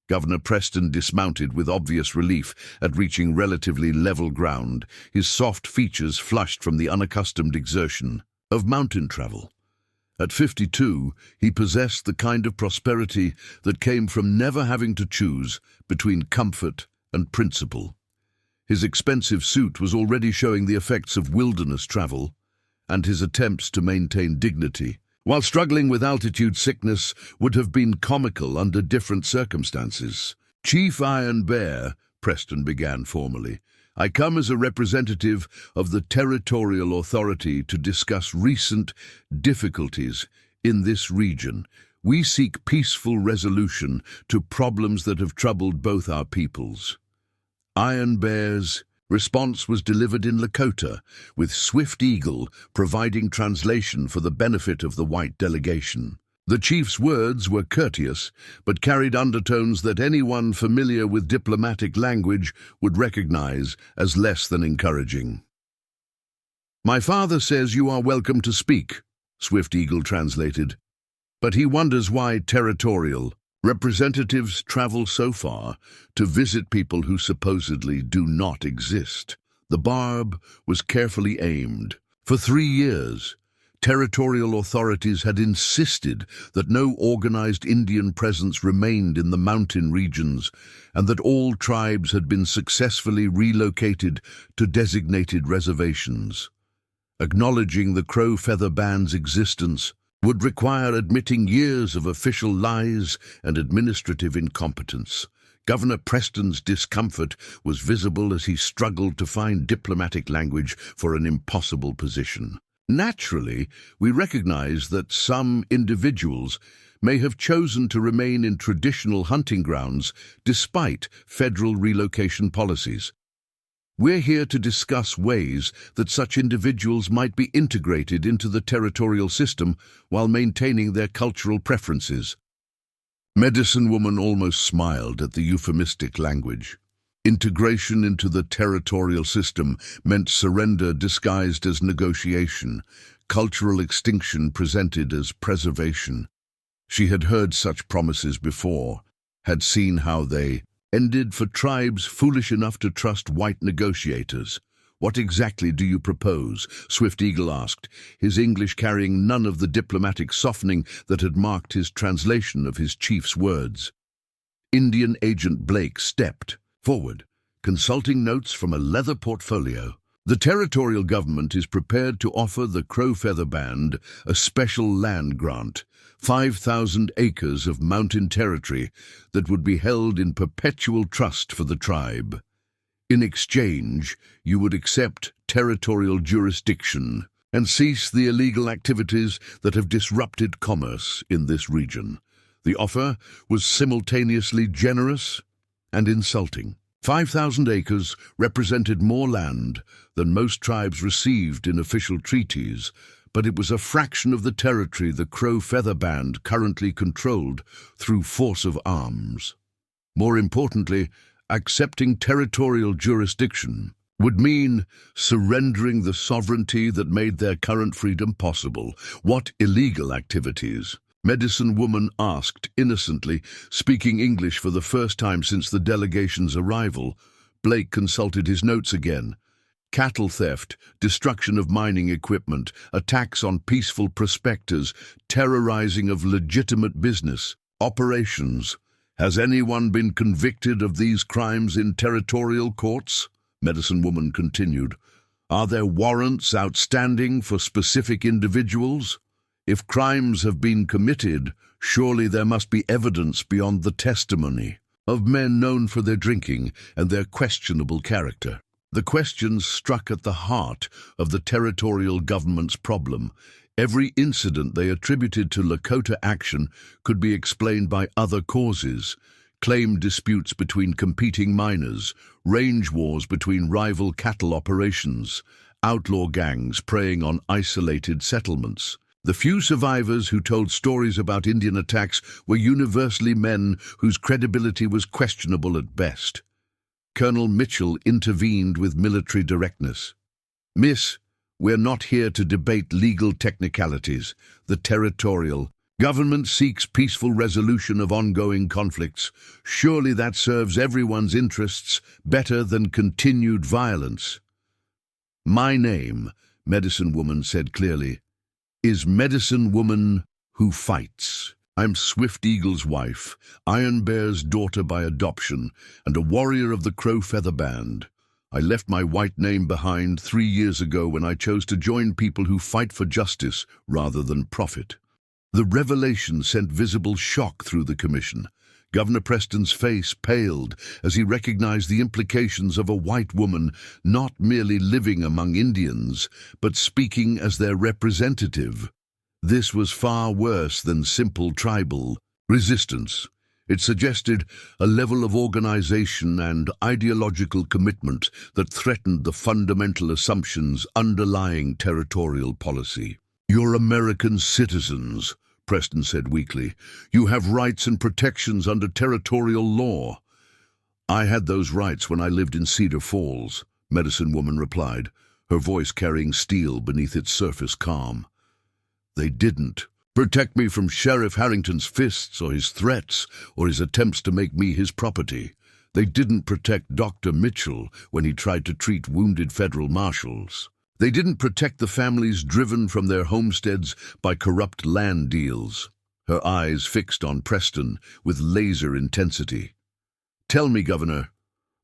Governor Preston dismounted with obvious relief at reaching relatively level ground, his soft features flushed from the unaccustomed exertion of mountain travel. At 52, he possessed the kind of prosperity that came from never having to choose between comfort and principle. His expensive suit was already showing the effects of wilderness travel and his attempts to maintain dignity, while struggling with altitude sickness would have been comical under different circumstances. "Chief Iron Bear," Preston began formally, I come as a representative of the territorial authority to discuss recent difficulties in this region. We seek peaceful resolution to problems that have troubled both our peoples. Iron Bear's response was delivered in Lakota, with Swift Eagle providing translation for the benefit of the white delegation. The chief's words were courteous, but carried undertones that anyone familiar with diplomatic language would recognize as less than encouraging. "My father says you are welcome to speak," Swift Eagle translated, "but he wonders why territorial representatives travel so far to visit people who supposedly do not exist." The barb was carefully aimed. For 3 years, territorial authorities had insisted that no organized Indian presence remained in the mountain regions and that all tribes had been successfully relocated to designated reservations. Acknowledging the Crow Feather Band's existence would require admitting years of official lies and administrative incompetence. Governor Preston's discomfort was visible as he struggled to find diplomatic language for an impossible position. Naturally, we recognize that some individuals may have chosen to remain in traditional hunting grounds despite federal relocation policies. We're here to discuss ways that such individuals might be integrated into the territorial system while maintaining their cultural preferences. Medicine Woman almost smiled at the euphemistic language. Integration into the territorial system meant surrender disguised as negotiation, cultural extinction presented as preservation. She had heard such promises before, had seen how they ended for tribes foolish enough to trust white negotiators. "What exactly do you propose?" Swift Eagle asked, his English carrying none of the diplomatic softening that had marked his translation of his chief's words. Indian Agent Blake stepped forward, consulting notes from a leather portfolio. "The territorial government is prepared to offer the Crow Feather Band a special land grant, 5,000 acres of mountain territory that would be held in perpetual trust for the tribe. In exchange, you would accept territorial jurisdiction and cease the illegal activities that have disrupted commerce in this region." The offer was simultaneously generous and insulting. 5,000 acres represented more land than most tribes received in official treaties, but it was a fraction of the territory the Crow Feather Band currently controlled through force of arms. More importantly, accepting territorial jurisdiction would mean surrendering the sovereignty that made their current freedom possible. "What illegal activities?" Medicine Woman asked innocently, speaking English for the first time since the delegation's arrival. Blake consulted his notes again. Cattle theft, destruction of mining equipment, attacks on peaceful prospectors, terrorizing of legitimate business operations. "Has anyone been convicted of these crimes in territorial courts?" Medicine Woman continued. "Are there warrants outstanding for specific individuals? If crimes have been committed, surely there must be evidence beyond the testimony of men known for their drinking and their questionable character." The questions struck at the heart of the territorial government's problem. Every incident they attributed to Lakota action could be explained by other causes: claim disputes between competing miners, range wars between rival cattle operations, outlaw gangs preying on isolated settlements. The few survivors who told stories about Indian attacks were universally men whose credibility was questionable at best. Colonel Mitchell intervened with military directness. "Miss, we're not here to debate legal technicalities. The territorial government seeks peaceful resolution of ongoing conflicts. Surely that serves everyone's interests better than continued violence." "My name," Medicine Woman said clearly, "is Medicine Woman who fights. I'm Swift Eagle's wife, Iron Bear's daughter by adoption, and a warrior of the Crow Feather Band. I left my white name behind 3 years ago when I chose to join people who fight for justice rather than profit." The revelation sent visible shock through the commission. Governor Preston's face paled as he recognized the implications of a white woman not merely living among Indians, but speaking as their representative. This was far worse than simple tribal resistance. It suggested a level of organization and ideological commitment that threatened the fundamental assumptions underlying territorial policy. "You're American citizens," Preston said weakly. "You have rights and protections under territorial law." "I had those rights when I lived in Cedar Falls," Medicine Woman replied, her voice carrying steel beneath its surface calm. "They didn't protect me from Sheriff Harrington's fists or his threats or his attempts to make me his property. They didn't protect Dr. Mitchell when he tried to treat wounded federal marshals. They didn't protect the families driven from their homesteads by corrupt land deals." Her eyes fixed on Preston with laser intensity. "Tell me, Governor,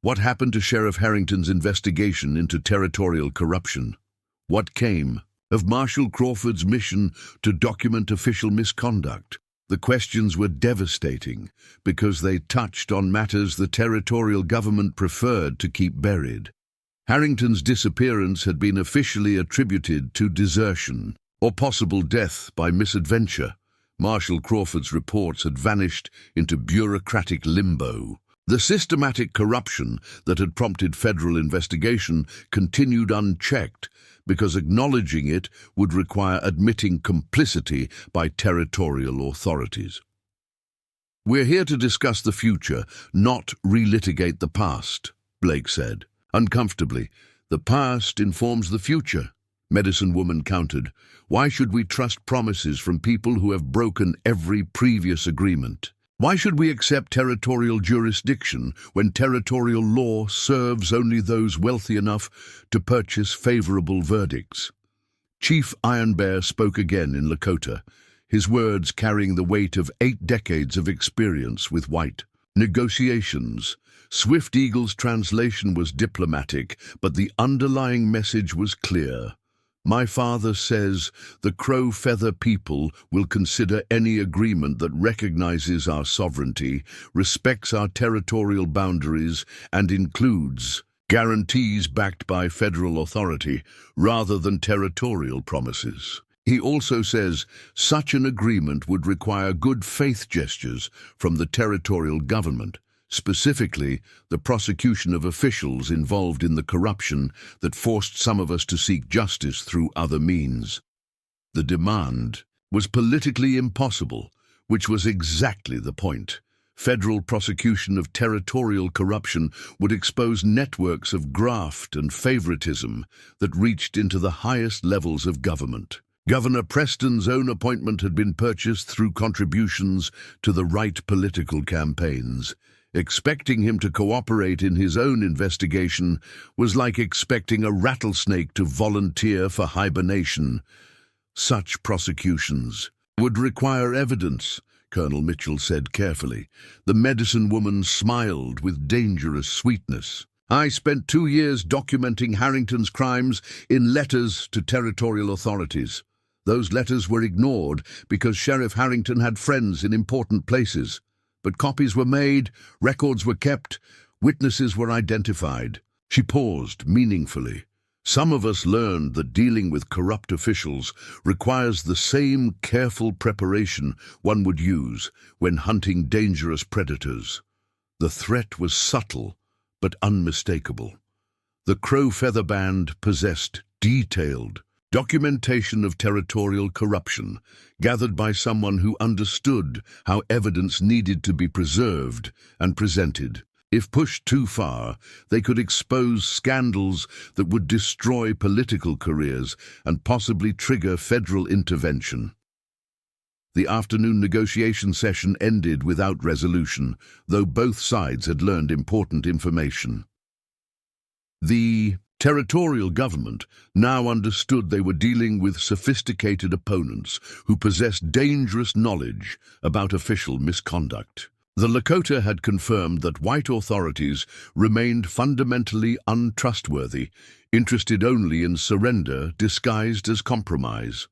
what happened to Sheriff Harrington's investigation into territorial corruption? What came of Marshal Crawford's mission to document official misconduct?" The questions were devastating because they touched on matters the territorial government preferred to keep buried. Harrington's disappearance had been officially attributed to desertion or possible death by misadventure. Marshal Crawford's reports had vanished into bureaucratic limbo. The systematic corruption that had prompted federal investigation continued unchecked because acknowledging it would require admitting complicity by territorial authorities. "We're here to discuss the future, not relitigate the past," Blake said. Uncomfortably. "The past informs the future," Medicine Woman countered. "Why should we trust promises from people who have broken every previous agreement? Why should we accept territorial jurisdiction when territorial law serves only those wealthy enough to purchase favorable verdicts?" Chief Iron Bear spoke again in Lakota, his words carrying the weight of 8 decades of experience with white negotiations. Swift Eagle's translation was diplomatic, but the underlying message was clear. "My father says the Crow Feather people will consider any agreement that recognizes our sovereignty, respects our territorial boundaries, and includes guarantees backed by federal authority rather than territorial promises. He also says such an agreement would require good faith gestures from the territorial government, specifically the prosecution of officials involved in the corruption that forced some of us to seek justice through other means." The demand was politically impossible, which was exactly the point. Federal prosecution of territorial corruption would expose networks of graft and favoritism that reached into the highest levels of government. Governor Preston's own appointment had been purchased through contributions to the right political campaigns. Expecting him to cooperate in his own investigation was like expecting a rattlesnake to volunteer for hibernation. "Such prosecutions would require evidence," Colonel Mitchell said carefully. The Medicine Woman smiled with dangerous sweetness. "I spent 2 years documenting Harrington's crimes in letters to territorial authorities. Those letters were ignored because Sheriff Harrington had friends in important places. But copies were made, records were kept, witnesses were identified." She paused meaningfully. "Some of us learned that dealing with corrupt officials requires the same careful preparation one would use when hunting dangerous predators." The threat was subtle, but unmistakable. The Crow Feather Band possessed detailed documentation of territorial corruption, gathered by someone who understood how evidence needed to be preserved and presented. If pushed too far, they could expose scandals that would destroy political careers and possibly trigger federal intervention. The afternoon negotiation session ended without resolution, though both sides had learned important information. The territorial government now understood they were dealing with sophisticated opponents who possessed dangerous knowledge about official misconduct. The Lakota had confirmed that white authorities remained fundamentally untrustworthy, interested only in surrender disguised as compromise.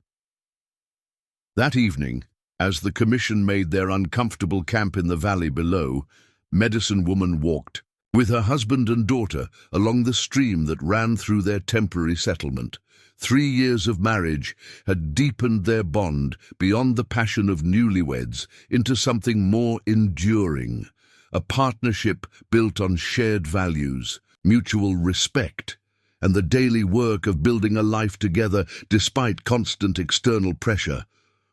That evening, As the commission made their uncomfortable camp in the valley below, Medicine Woman walked, with her husband and daughter, along the stream that ran through their temporary settlement. 3 years of marriage had deepened their bond beyond the passion of newlyweds into something more enduring, a partnership built on shared values, mutual respect, and the daily work of building a life together despite constant external pressure.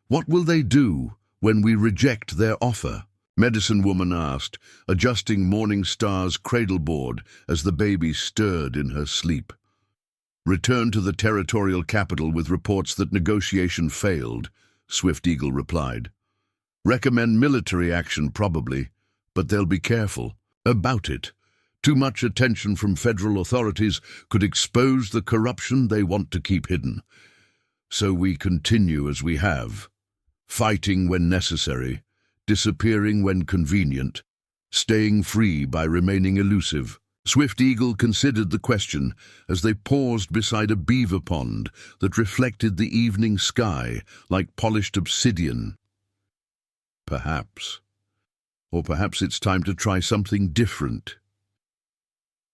"What will they do when we reject their offer?" Medicine Woman asked, adjusting Morning Star's cradleboard as the baby stirred in her sleep. "Return to the territorial capital with reports that negotiation failed," Swift Eagle replied. "Recommend military action probably, but they'll be careful about it. Too much attention from federal authorities could expose the corruption they want to keep hidden. So we continue as we have, fighting when necessary, disappearing when convenient, staying free by remaining elusive." Swift Eagle considered the question as they paused beside a beaver pond that reflected the evening sky like polished obsidian. Perhaps. Or perhaps it's time to try something different.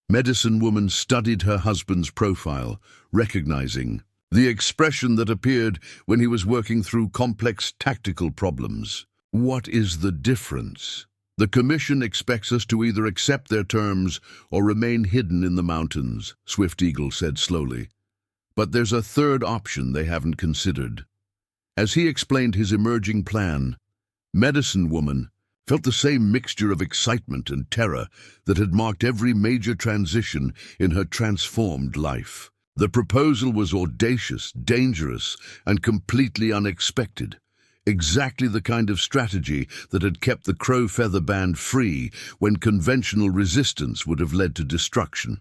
Medicine Woman studied her husband's profile, recognizing the expression that appeared when he was working through complex tactical problems. "What is the difference?" "The commission expects us to either accept their terms or remain hidden in the mountains," Swift Eagle said slowly. "But there's a third option they haven't considered." As he explained his emerging plan, Medicine Woman felt the same mixture of excitement and terror that had marked every major transition in her transformed life. The proposal was audacious, dangerous, and completely unexpected. Exactly the kind of strategy that had kept the Crow Feather Band free when conventional resistance would have led to destruction.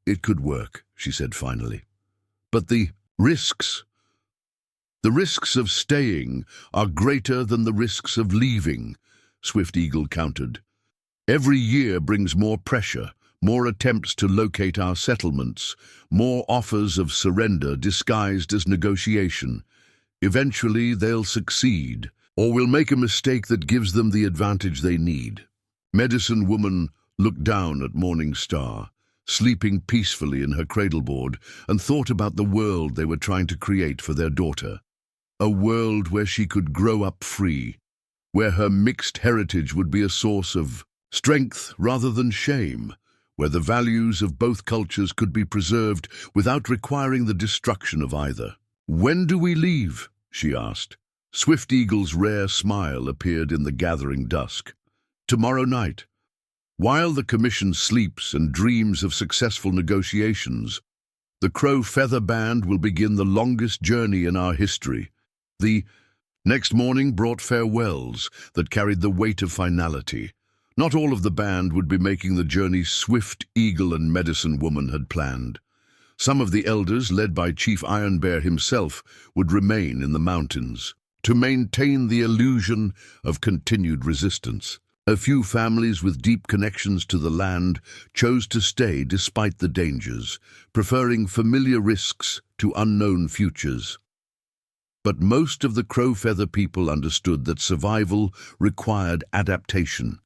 "It could work," she said finally. "But the risks of staying are greater than the risks of leaving," Swift Eagle countered. "Every year brings more pressure, more attempts to locate our settlements, more offers of surrender disguised as negotiation. Eventually they'll succeed, or we'll make a mistake that gives them the advantage they need." Medicine Woman looked down at Morning Star, sleeping peacefully in her cradleboard, and thought about the world they were trying to create for their daughter. A world where she could grow up free, where her mixed heritage would be a source of strength rather than shame, where the values of both cultures could be preserved without requiring the destruction of either. "When do we leave?" she asked. Swift Eagle's rare smile appeared in the gathering dusk. "Tomorrow night. While the commission sleeps and dreams of successful negotiations, the Crow Feather Band will begin the longest journey in our history." The next morning brought farewells that carried the weight of finality. Not all of the band would be making the journey Swift Eagle and Medicine Woman had planned. Some of the elders, led by Chief Iron Bear himself, would remain in the mountains to maintain the illusion of continued resistance. A few families with deep connections to the land chose to stay despite the dangers, preferring familiar risks to unknown futures. But most of the Crow Feather people understood that survival required adaptation,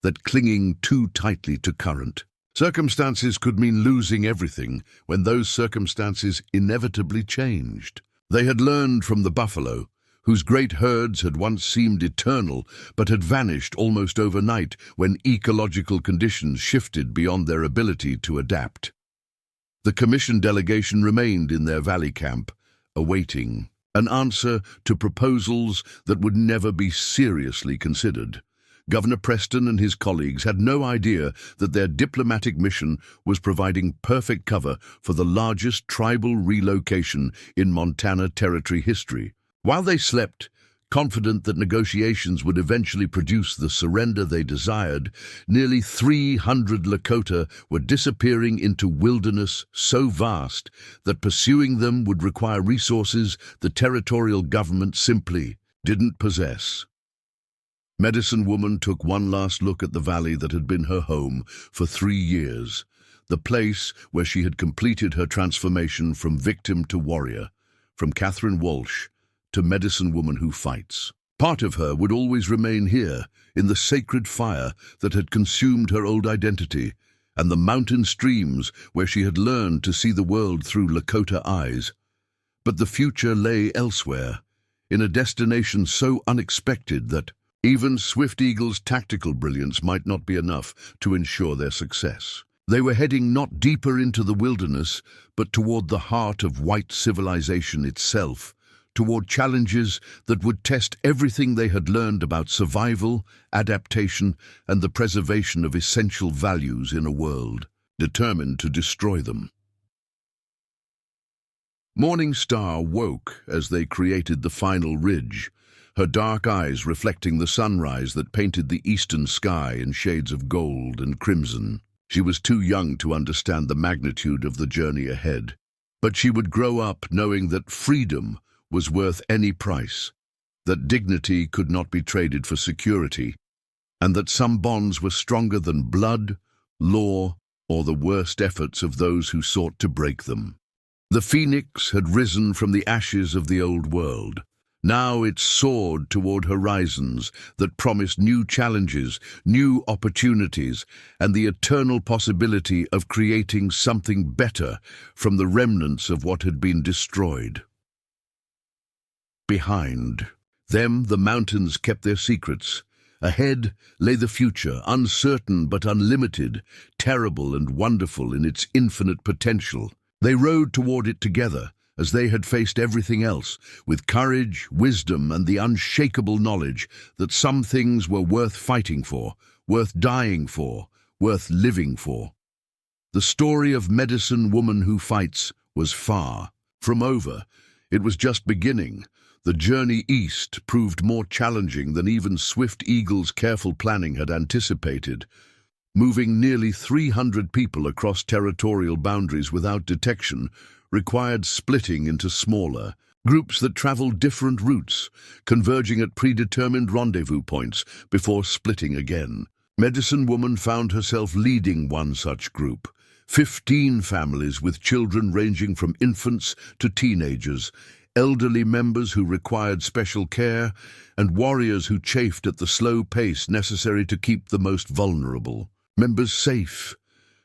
that clinging too tightly to current circumstances could mean losing everything when those circumstances inevitably changed. They had learned from the buffalo, whose great herds had once seemed eternal but had vanished almost overnight when ecological conditions shifted beyond their ability to adapt. The commission delegation remained in their valley camp, awaiting an answer to proposals that would never be seriously considered. Governor Preston and his colleagues had no idea that their diplomatic mission was providing perfect cover for the largest tribal relocation in Montana Territory history. While they slept, confident that negotiations would eventually produce the surrender they desired, nearly 300 Lakota were disappearing into wilderness so vast that pursuing them would require resources the territorial government simply didn't possess. Medicine Woman took one last look at the valley that had been her home for 3 years, the place where she had completed her transformation from victim to warrior, from Catherine Walsh to Medicine Woman who fights. Part of her would always remain here, in the sacred fire that had consumed her old identity, and the mountain streams where she had learned to see the world through Lakota eyes. But the future lay elsewhere, in a destination so unexpected that even Swift Eagle's tactical brilliance might not be enough to ensure their success. They were heading not deeper into the wilderness, but toward the heart of white civilization itself, toward challenges that would test everything they had learned about survival, adaptation, and the preservation of essential values in a world determined to destroy them. Morning Star woke as they created the final ridge, her dark eyes reflecting the sunrise that painted the eastern sky in shades of gold and crimson. She was too young to understand the magnitude of the journey ahead, but she would grow up knowing that freedom was worth any price, that dignity could not be traded for security, and that some bonds were stronger than blood, law, or the worst efforts of those who sought to break them. The phoenix had risen from the ashes of the old world. Now it soared toward horizons that promised new challenges, new opportunities, and the eternal possibility of creating something better from the remnants of what had been destroyed. Behind them, the mountains kept their secrets. Ahead lay the future, uncertain but unlimited, terrible and wonderful in its infinite potential. They rode toward it together, as they had faced everything else, with courage, wisdom, and the unshakable knowledge that some things were worth fighting for, worth dying for, worth living for. The story of Medicine Woman Who Fights was far from over. It was just beginning. The journey east proved more challenging than even Swift Eagle's careful planning had anticipated. Moving nearly 300 people across territorial boundaries without detection required splitting into smaller groups that traveled different routes, converging at predetermined rendezvous points before splitting again. Medicine Woman found herself leading one such group. 15 families with children ranging from infants to teenagers, elderly members who required special care, and warriors who chafed at the slow pace necessary to keep the most vulnerable members safe.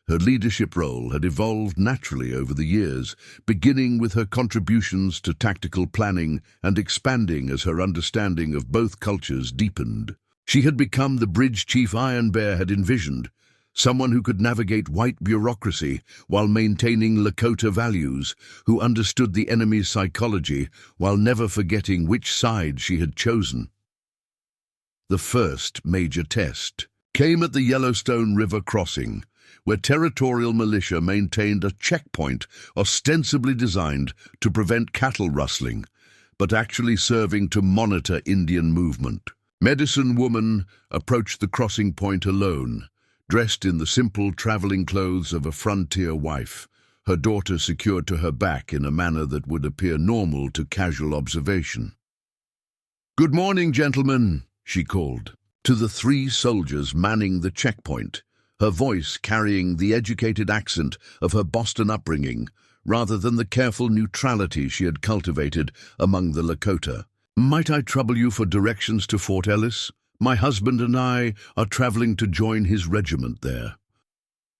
Her leadership role had evolved naturally over the years, beginning with her contributions to tactical planning and expanding as her understanding of both cultures deepened. She had become the bridge Chief Iron Bear had envisioned, someone who could navigate white bureaucracy while maintaining Lakota values, who understood the enemy's psychology while never forgetting which side she had chosen. The first major test came at the Yellowstone River crossing, where territorial militia maintained a checkpoint ostensibly designed to prevent cattle rustling, but actually serving to monitor Indian movement. Medicine Woman approached the crossing point alone, dressed in the simple traveling clothes of a frontier wife, her daughter secured to her back in a manner that would appear normal to casual observation. "Good morning, gentlemen," she called, to the 3 soldiers manning the checkpoint, her voice carrying the educated accent of her Boston upbringing, rather than the careful neutrality she had cultivated among the Lakota. "Might I trouble you for directions to Fort Ellis? My husband and I are traveling to join his regiment there."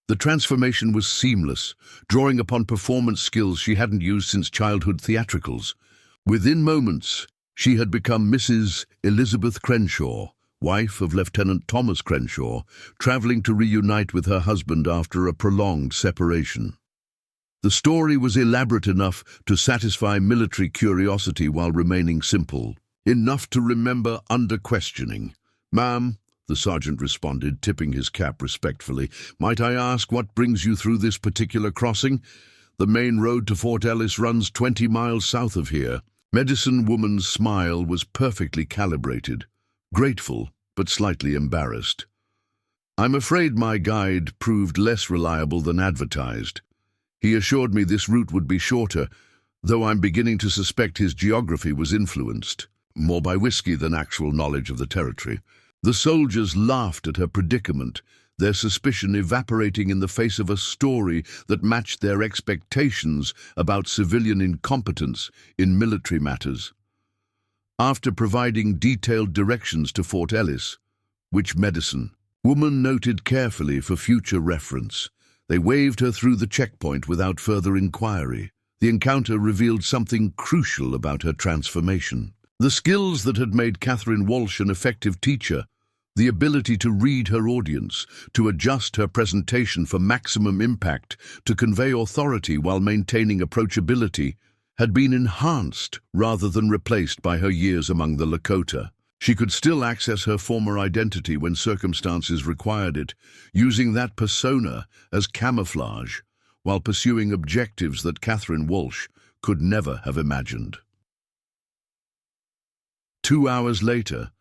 The transformation was seamless, drawing upon performance skills she hadn't used since childhood theatricals. Within moments, she had become Mrs. Elizabeth Crenshaw, wife of Lieutenant Thomas Crenshaw, traveling to reunite with her husband after a prolonged separation. The story was elaborate enough to satisfy military curiosity while remaining simple, enough to remember under questioning. "Ma'am," the sergeant responded, tipping his cap respectfully, "might I ask what brings you through this particular crossing? The main road to Fort Ellis runs 20 miles south of here." Medicine Woman's smile was perfectly calibrated, grateful but slightly embarrassed. "I'm afraid my guide proved less reliable than advertised. He assured me this route would be shorter, though I'm beginning to suspect his geography was influenced more by whiskey than actual knowledge of the territory." The soldiers laughed at her predicament, their suspicion evaporating in the face of a story that matched their expectations about civilian incompetence in military matters. After providing detailed directions to Fort Ellis, which medicine woman noted carefully for future reference, they waved her through the checkpoint without further inquiry. The encounter revealed something crucial about her transformation. The skills that had made Catherine Walsh an effective teacher, the ability to read her audience, to adjust her presentation for maximum impact, to convey authority while maintaining approachability, had been enhanced rather than replaced by her years among the Lakota. She could still access her former identity when circumstances required it, using that persona as camouflage, while pursuing objectives that Catherine Walsh could never have imagined. 2 hours later,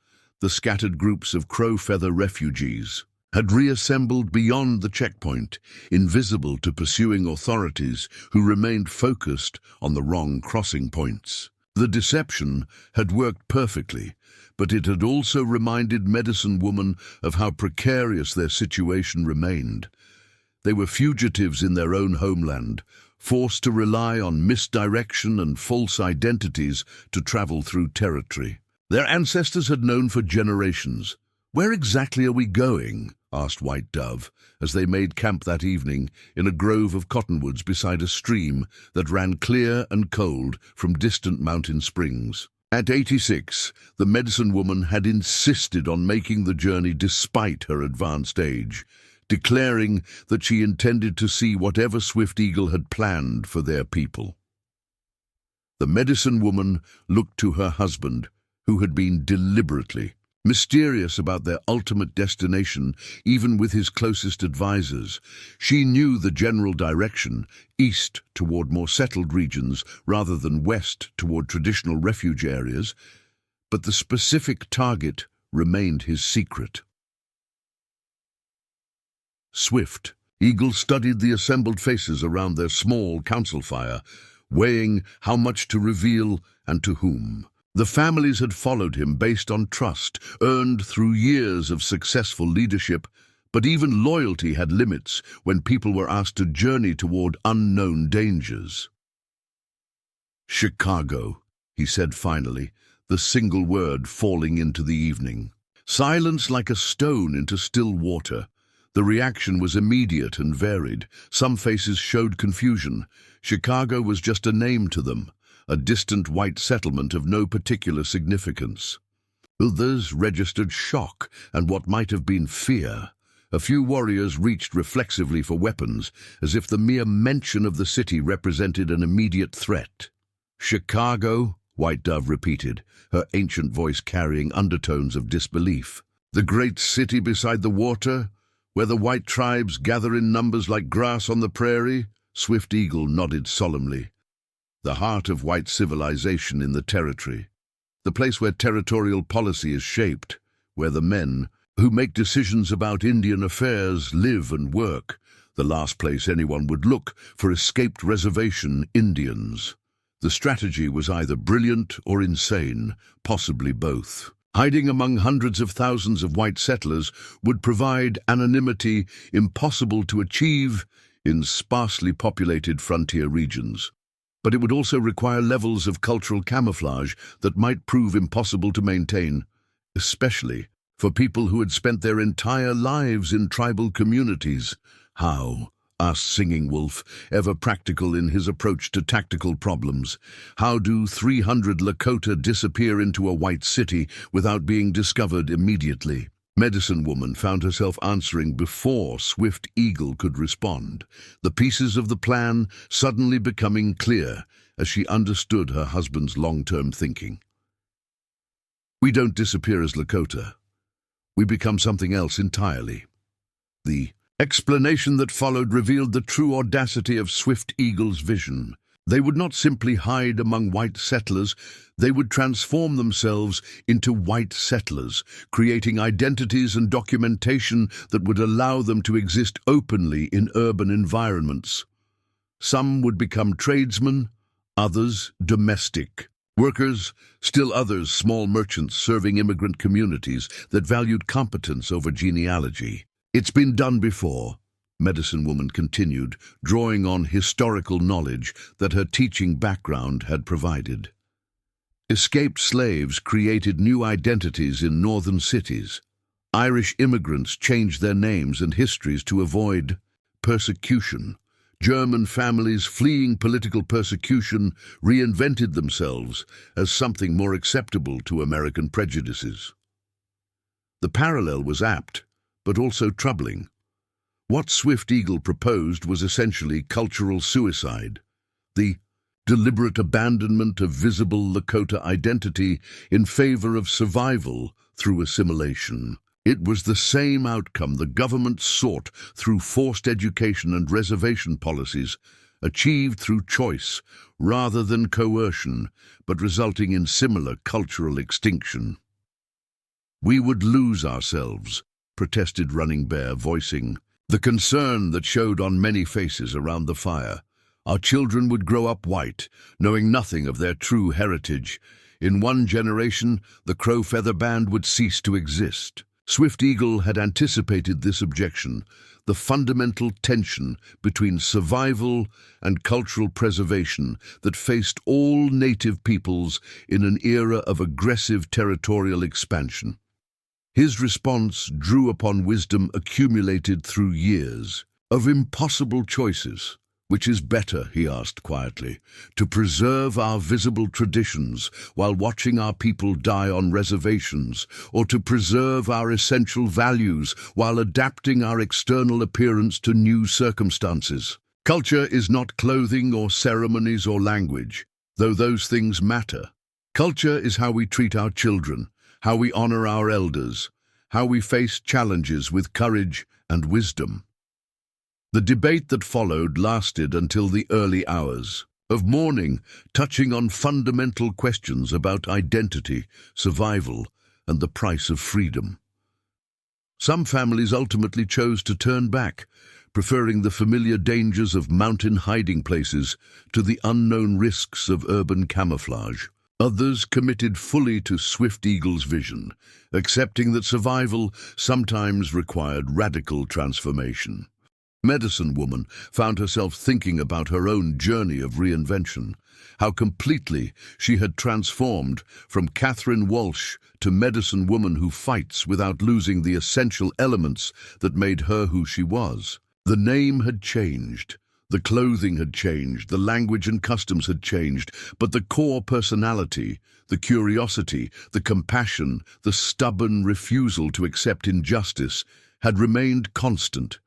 the scattered groups of Crow-Feather refugees had reassembled beyond the checkpoint, invisible to pursuing authorities who remained focused on the wrong crossing points. The deception had worked perfectly, but it had also reminded Medicine Woman of how precarious their situation remained. They were fugitives in their own homeland, forced to rely on misdirection and false identities to travel through territory their ancestors had known for generations. "Where exactly are we going?" asked White Dove, as they made camp that evening in a grove of cottonwoods beside a stream that ran clear and cold from distant mountain springs. At 86, the Medicine Woman had insisted on making the journey despite her advanced age, declaring that she intended to see whatever Swift Eagle had planned for their people. The Medicine Woman looked to her husband, who had been deliberately mysterious about their ultimate destination, even with his closest advisors. She knew the general direction, east toward more settled regions rather than west toward traditional refuge areas, but the specific target remained his secret. Swift Eagle studied the assembled faces around their small council fire, weighing how much to reveal and to whom. The families had followed him based on trust, earned through years of successful leadership, but even loyalty had limits when people were asked to journey toward unknown dangers. "Chicago," he said finally, the single word falling into the evening. Silence like a stone into still water. The reaction was immediate and varied. Some faces showed confusion. Chicago was just a name to them, a distant white settlement of no particular significance. Others registered shock and what might have been fear. A few warriors reached reflexively for weapons, as if the mere mention of the city represented an immediate threat. "Chicago," White Dove repeated, her ancient voice carrying undertones of disbelief. "The great city beside the water, where the white tribes gather in numbers like grass on the prairie?" Swift Eagle nodded solemnly. "The heart of white civilization in the territory. The place where territorial policy is shaped, where the men who make decisions about Indian affairs live and work. The last place anyone would look for escaped reservation Indians." The strategy was either brilliant or insane, possibly both. Hiding among hundreds of thousands of white settlers would provide anonymity impossible to achieve in sparsely populated frontier regions. But it would also require levels of cultural camouflage that might prove impossible to maintain, especially for people who had spent their entire lives in tribal communities. "How?" asked Singing Wolf, ever practical in his approach to tactical problems. "How do 300 Lakota disappear into a white city without being discovered immediately?" Medicine Woman found herself answering before Swift Eagle could respond, the pieces of the plan suddenly becoming clear as she understood her husband's long-term thinking. "We don't disappear as Lakota. We become something else entirely." The explanation that followed revealed the true audacity of Swift Eagle's vision. They would not simply hide among white settlers, they would transform themselves into white settlers, creating identities and documentation that would allow them to exist openly in urban environments. Some would become tradesmen, others domestic workers, still others small merchants serving immigrant communities that valued competence over genealogy. "It's been done before," Medicine Woman continued, drawing on historical knowledge that her teaching background had provided. Escaped slaves created new identities in northern cities. Irish immigrants changed their names and histories to avoid persecution. German families fleeing political persecution reinvented themselves as something more acceptable to American prejudices. The parallel was apt, but also troubling. What Swift-Eagle proposed was essentially cultural suicide, the deliberate abandonment of visible Lakota identity in favor of survival through assimilation. It was the same outcome the government sought through forced education and reservation policies, achieved through choice rather than coercion, but resulting in similar cultural extinction. "We would lose ourselves," protested Running Bear, voicing the concern that showed on many faces around the fire. "Our children would grow up white, knowing nothing of their true heritage. In one generation, the Crow Feather Band would cease to exist." Swift-Eagle had anticipated this objection, the fundamental tension between survival and cultural preservation that faced all native peoples in an era of aggressive territorial expansion. His response drew upon wisdom accumulated through years of impossible choices. "Which is better," he asked quietly, "to preserve our visible traditions while watching our people die on reservations, or to preserve our essential values while adapting our external appearance to new circumstances?" Culture is not clothing or ceremonies or language, though those things matter. Culture is how we treat our children, how we honor our elders, how we face challenges with courage and wisdom. The debate that followed lasted until the early hours of morning, touching on fundamental questions about identity, survival, and the price of freedom. Some families ultimately chose to turn back, preferring the familiar dangers of mountain hiding places to the unknown risks of urban camouflage. Others committed fully to Swift-Eagle's vision, accepting that survival sometimes required radical transformation. Medicine Woman found herself thinking about her own journey of reinvention, how completely she had transformed from Catherine Walsh to Medicine Woman who fights without losing the essential elements that made her who she was. The name had changed, the clothing had changed, the language and customs had changed, but the core personality, the curiosity, the compassion, the stubborn refusal to accept injustice had remained constant.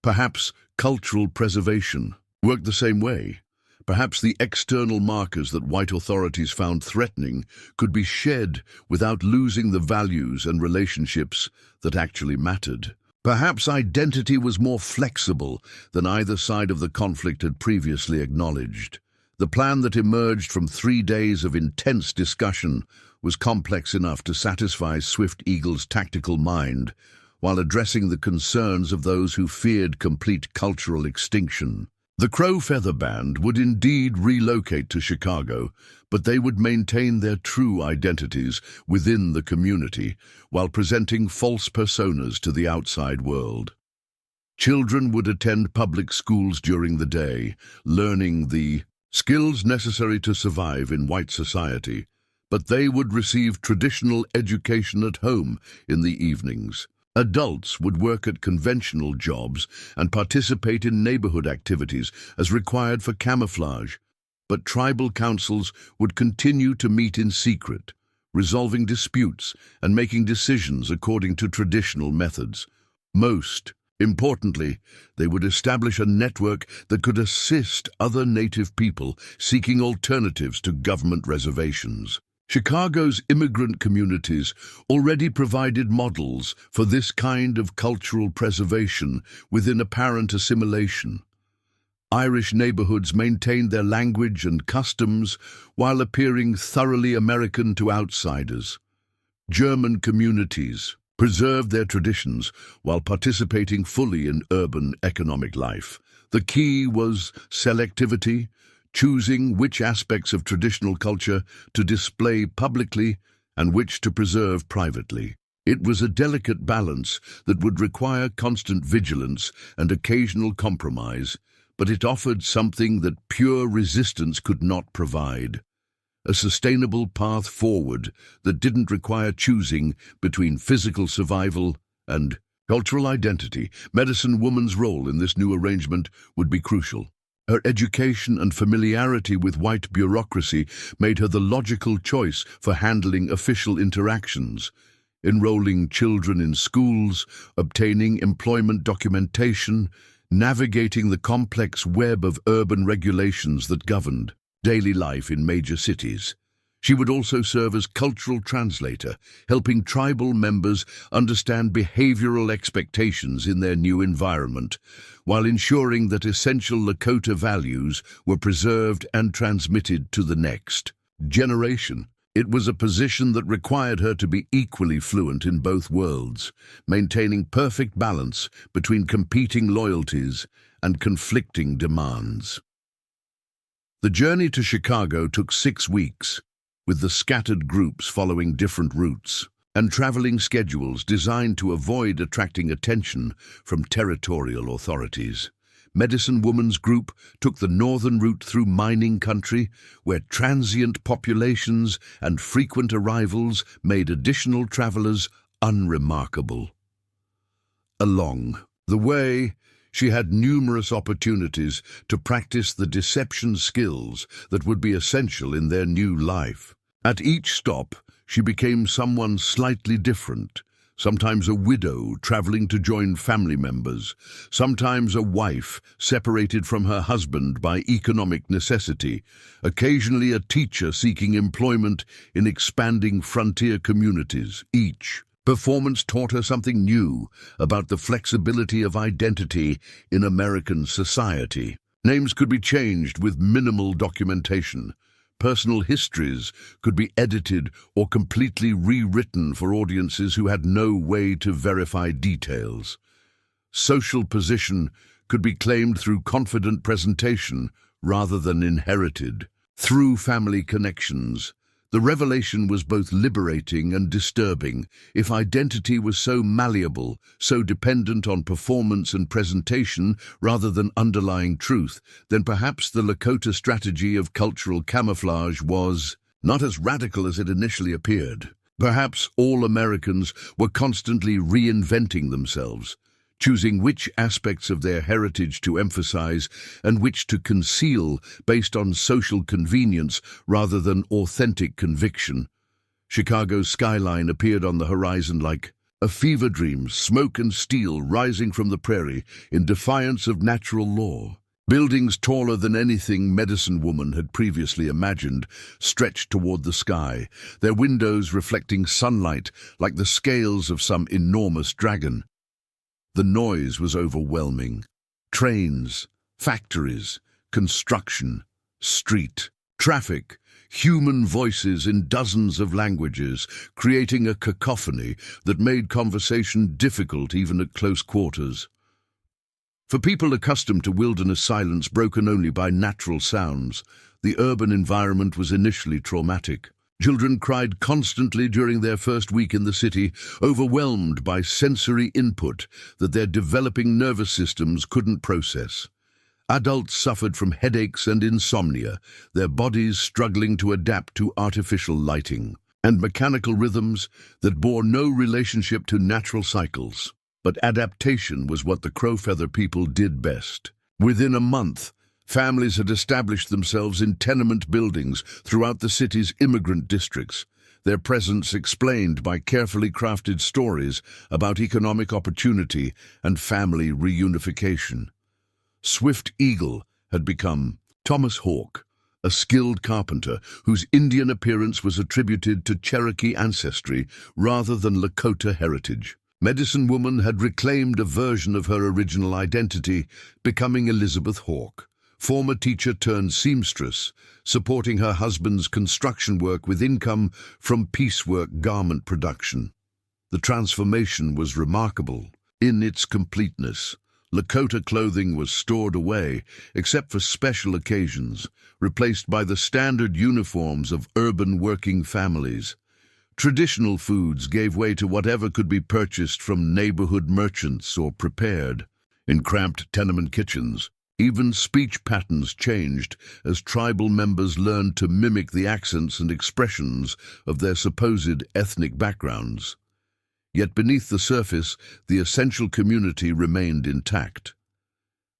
Perhaps cultural preservation worked the same way. Perhaps the external markers that white authorities found threatening could be shed without losing the values and relationships that actually mattered. Perhaps identity was more flexible than either side of the conflict had previously acknowledged. The plan that emerged from 3 days of intense discussion was complex enough to satisfy Swift-Eagle's tactical mind, while addressing the concerns of those who feared complete cultural extinction. The Crow Feather Band would indeed relocate to Chicago, but they would maintain their true identities within the community, while presenting false personas to the outside world. Children would attend public schools during the day, learning the skills necessary to survive in white society, but they would receive traditional education at home in the evenings. Adults would work at conventional jobs and participate in neighborhood activities as required for camouflage, but tribal councils would continue to meet in secret, resolving disputes and making decisions according to traditional methods. Most importantly, they would establish a network that could assist other Native people seeking alternatives to government reservations. Chicago's immigrant communities already provided models for this kind of cultural preservation within apparent assimilation. Irish neighborhoods maintained their language and customs while appearing thoroughly American to outsiders. German communities preserved their traditions while participating fully in urban economic life. The key was selectivity, choosing which aspects of traditional culture to display publicly and which to preserve privately. It was a delicate balance that would require constant vigilance and occasional compromise, but it offered something that pure resistance could not provide: a sustainable path forward that didn't require choosing between physical survival and cultural identity. Medicine Woman's role in this new arrangement would be crucial. Her education and familiarity with white bureaucracy made her the logical choice for handling official interactions, enrolling children in schools, obtaining employment documentation, navigating the complex web of urban regulations that governed daily life in major cities. She would also serve as cultural translator, helping tribal members understand behavioral expectations in their new environment, while ensuring that essential Lakota values were preserved and transmitted to the next generation. It was a position that required her to be equally fluent in both worlds, maintaining perfect balance between competing loyalties and conflicting demands. The journey to Chicago took 6 weeks, with the scattered groups following different routes and traveling schedules designed to avoid attracting attention from territorial authorities. Medicine Woman's group took the northern route through mining country, where transient populations and frequent arrivals made additional travelers unremarkable. Along the way, she had numerous opportunities to practice the deception skills that would be essential in their new life. At each stop, she became someone slightly different, sometimes a widow traveling to join family members, sometimes a wife separated from her husband by economic necessity, occasionally a teacher seeking employment in expanding frontier communities. Each performance taught her something new about the flexibility of identity in American society. Names could be changed with minimal documentation. Personal histories could be edited or completely rewritten for audiences who had no way to verify details. Social position could be claimed through confident presentation rather than inherited. Through family connections, the revelation was both liberating and disturbing. If identity was so malleable, so dependent on performance and presentation rather than underlying truth, then perhaps the Lakota strategy of cultural camouflage was not as radical as it initially appeared. Perhaps all Americans were constantly reinventing themselves, choosing which aspects of their heritage to emphasize and which to conceal based on social convenience rather than authentic conviction. Chicago's skyline appeared on the horizon like a fever dream, smoke and steel rising from the prairie in defiance of natural law. Buildings taller than anything Medicine Woman had previously imagined stretched toward the sky, their windows reflecting sunlight like the scales of some enormous dragon. The noise was overwhelming. Trains, factories, construction, street, traffic, human voices in dozens of languages, creating a cacophony that made conversation difficult even at close quarters. For people accustomed to wilderness silence broken only by natural sounds, the urban environment was initially traumatic. Children cried constantly during their first week in the city, overwhelmed by sensory input that their developing nervous systems couldn't process. Adults suffered from headaches and insomnia, their bodies struggling to adapt to artificial lighting and mechanical rhythms that bore no relationship to natural cycles. But adaptation was what the Crowfeather people did best. Within a month, families had established themselves in tenement buildings throughout the city's immigrant districts, their presence explained by carefully crafted stories about economic opportunity and family reunification. Swift Eagle had become Thomas Hawk, a skilled carpenter whose Indian appearance was attributed to Cherokee ancestry rather than Lakota heritage. Medicine Woman had reclaimed a version of her original identity, becoming Elizabeth Hawk, former teacher turned seamstress, supporting her husband's construction work with income from piecework garment production. The transformation was remarkable in its completeness. Lakota clothing was stored away, except for special occasions, replaced by the standard uniforms of urban working families. Traditional foods gave way to whatever could be purchased from neighborhood merchants or prepared. In cramped tenement kitchens, Even speech patterns changed as tribal members learned to mimic the accents and expressions of their supposed ethnic backgrounds. Yet beneath the surface, the essential community remained intact.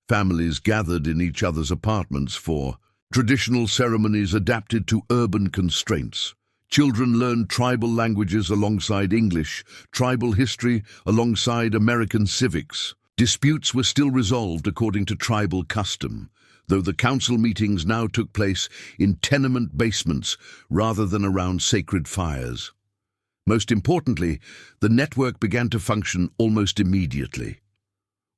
Families gathered in each other's apartments for traditional ceremonies adapted to urban constraints. Children learned tribal languages alongside English, tribal history alongside American civics. Disputes were still resolved according to tribal custom, though the council meetings now took place in tenement basements rather than around sacred fires. Most importantly, the network began to function almost immediately.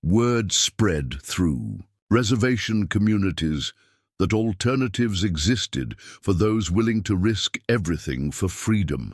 Word spread through reservation communities that alternatives existed for those willing to risk everything for freedom.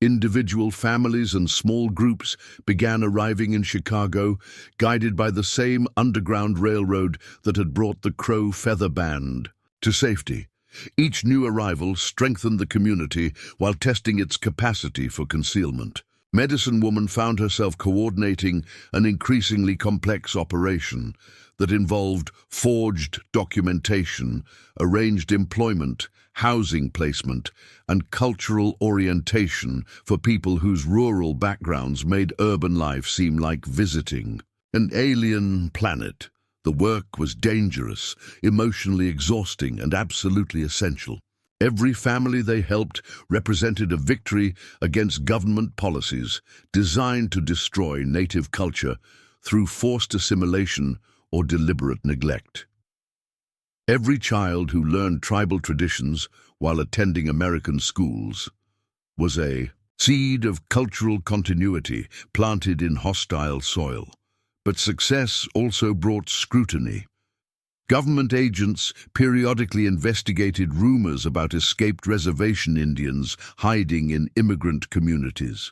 Individual families and small groups began arriving in Chicago, guided by the same underground railroad that had brought the Crow Feather Band to safety. Each new arrival strengthened the community while testing its capacity for concealment. Medicine Woman found herself coordinating an increasingly complex operation that involved forged documentation, arranged employment, housing placement, and cultural orientation for people whose rural backgrounds made urban life seem like visiting an alien planet. The work was dangerous, emotionally exhausting, and absolutely essential. Every family they helped represented a victory against government policies designed to destroy native culture through forced assimilation or deliberate neglect. Every child who learned tribal traditions while attending American schools was a seed of cultural continuity planted in hostile soil. But success also brought scrutiny. Government agents periodically investigated rumors about escaped reservation Indians hiding in immigrant communities.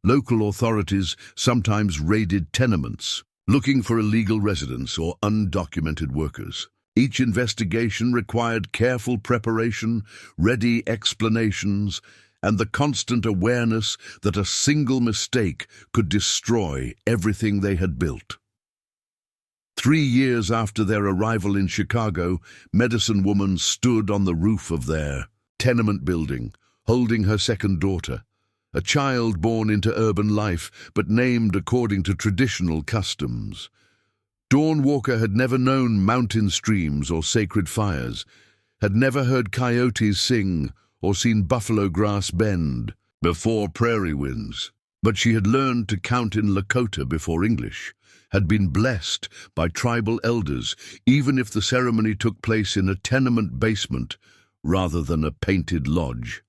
Local authorities sometimes raided tenements, looking for illegal residents or undocumented workers. Each investigation required careful preparation, ready explanations, and the constant awareness that a single mistake could destroy everything they had built. 3 years after their arrival in Chicago, Medicine Woman stood on the roof of their tenement building, holding her second daughter, a child born into urban life but named according to traditional customs. Dawn Walker had never known mountain streams or sacred fires, had never heard coyotes sing or seen buffalo grass bend before prairie winds. But she had learned to count in Lakota before English, had been blessed by tribal elders, even if the ceremony took place in a tenement basement rather than a painted lodge.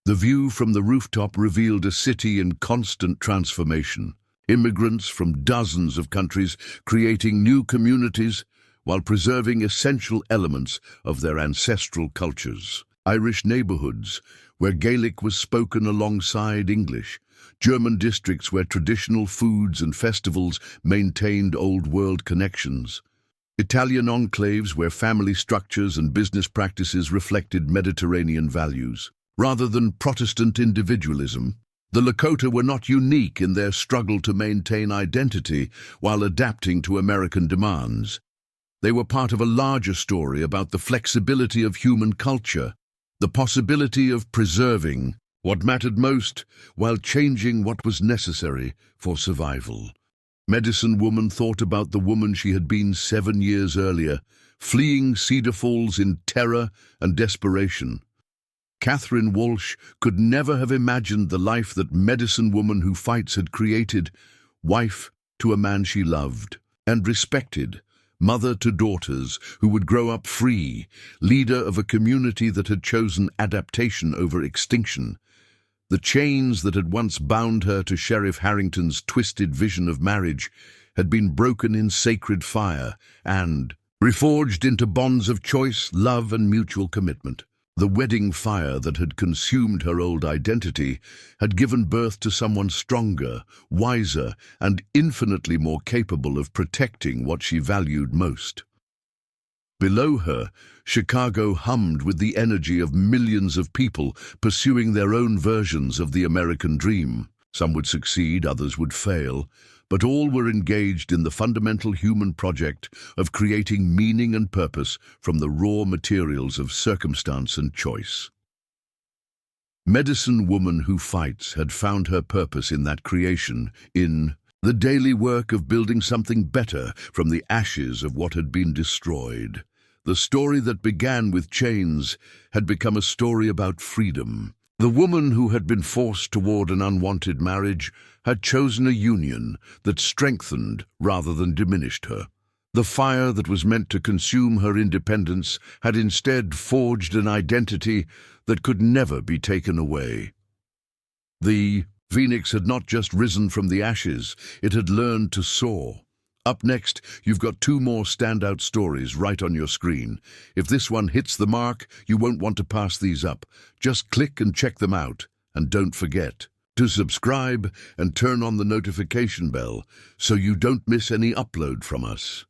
The view from the rooftop revealed a city in constant transformation. Immigrants from dozens of countries creating new communities while preserving essential elements of their ancestral cultures. Irish neighborhoods where Gaelic was spoken alongside English, German districts where traditional foods and festivals maintained Old World connections, Italian enclaves where family structures and business practices reflected Mediterranean values. Rather than Protestant individualism, the Lakota were not unique in their struggle to maintain identity while adapting to American demands. They were part of a larger story about the flexibility of human culture, the possibility of preserving what mattered most while changing what was necessary for survival. Medicine Woman thought about the woman she had been 7 years earlier, fleeing Cedar Falls in terror and desperation. Catherine Walsh could never have imagined the life that Medicine Woman Who Fights had created, wife to a man she loved and respected, mother to daughters who would grow up free, leader of a community that had chosen adaptation over extinction. The chains that had once bound her to Sheriff Harrington's twisted vision of marriage had been broken in sacred fire and reforged into bonds of choice, love, and mutual commitment. The wedding fire that had consumed her old identity had given birth to someone stronger, wiser, and infinitely more capable of protecting what she valued most. Below her, Chicago hummed with the energy of millions of people pursuing their own versions of the American dream. Some would succeed, others would fail, but all were engaged in the fundamental human project of creating meaning and purpose from the raw materials of circumstance and choice. Medicine Woman Who Fights had found her purpose in that creation, in the daily work of building something better from the ashes of what had been destroyed. The story that began with chains had become a story about freedom. The woman who had been forced toward an unwanted marriage had chosen a union that strengthened rather than diminished her. The fire that was meant to consume her independence had instead forged an identity that could never be taken away. The phoenix had not just risen from the ashes, it had learned to soar. Up next, you've got two more standout stories right on your screen. If this one hits the mark, you won't want to pass these up. Just click and check them out. And don't forget to subscribe and turn on the notification bell so you don't miss any upload from us.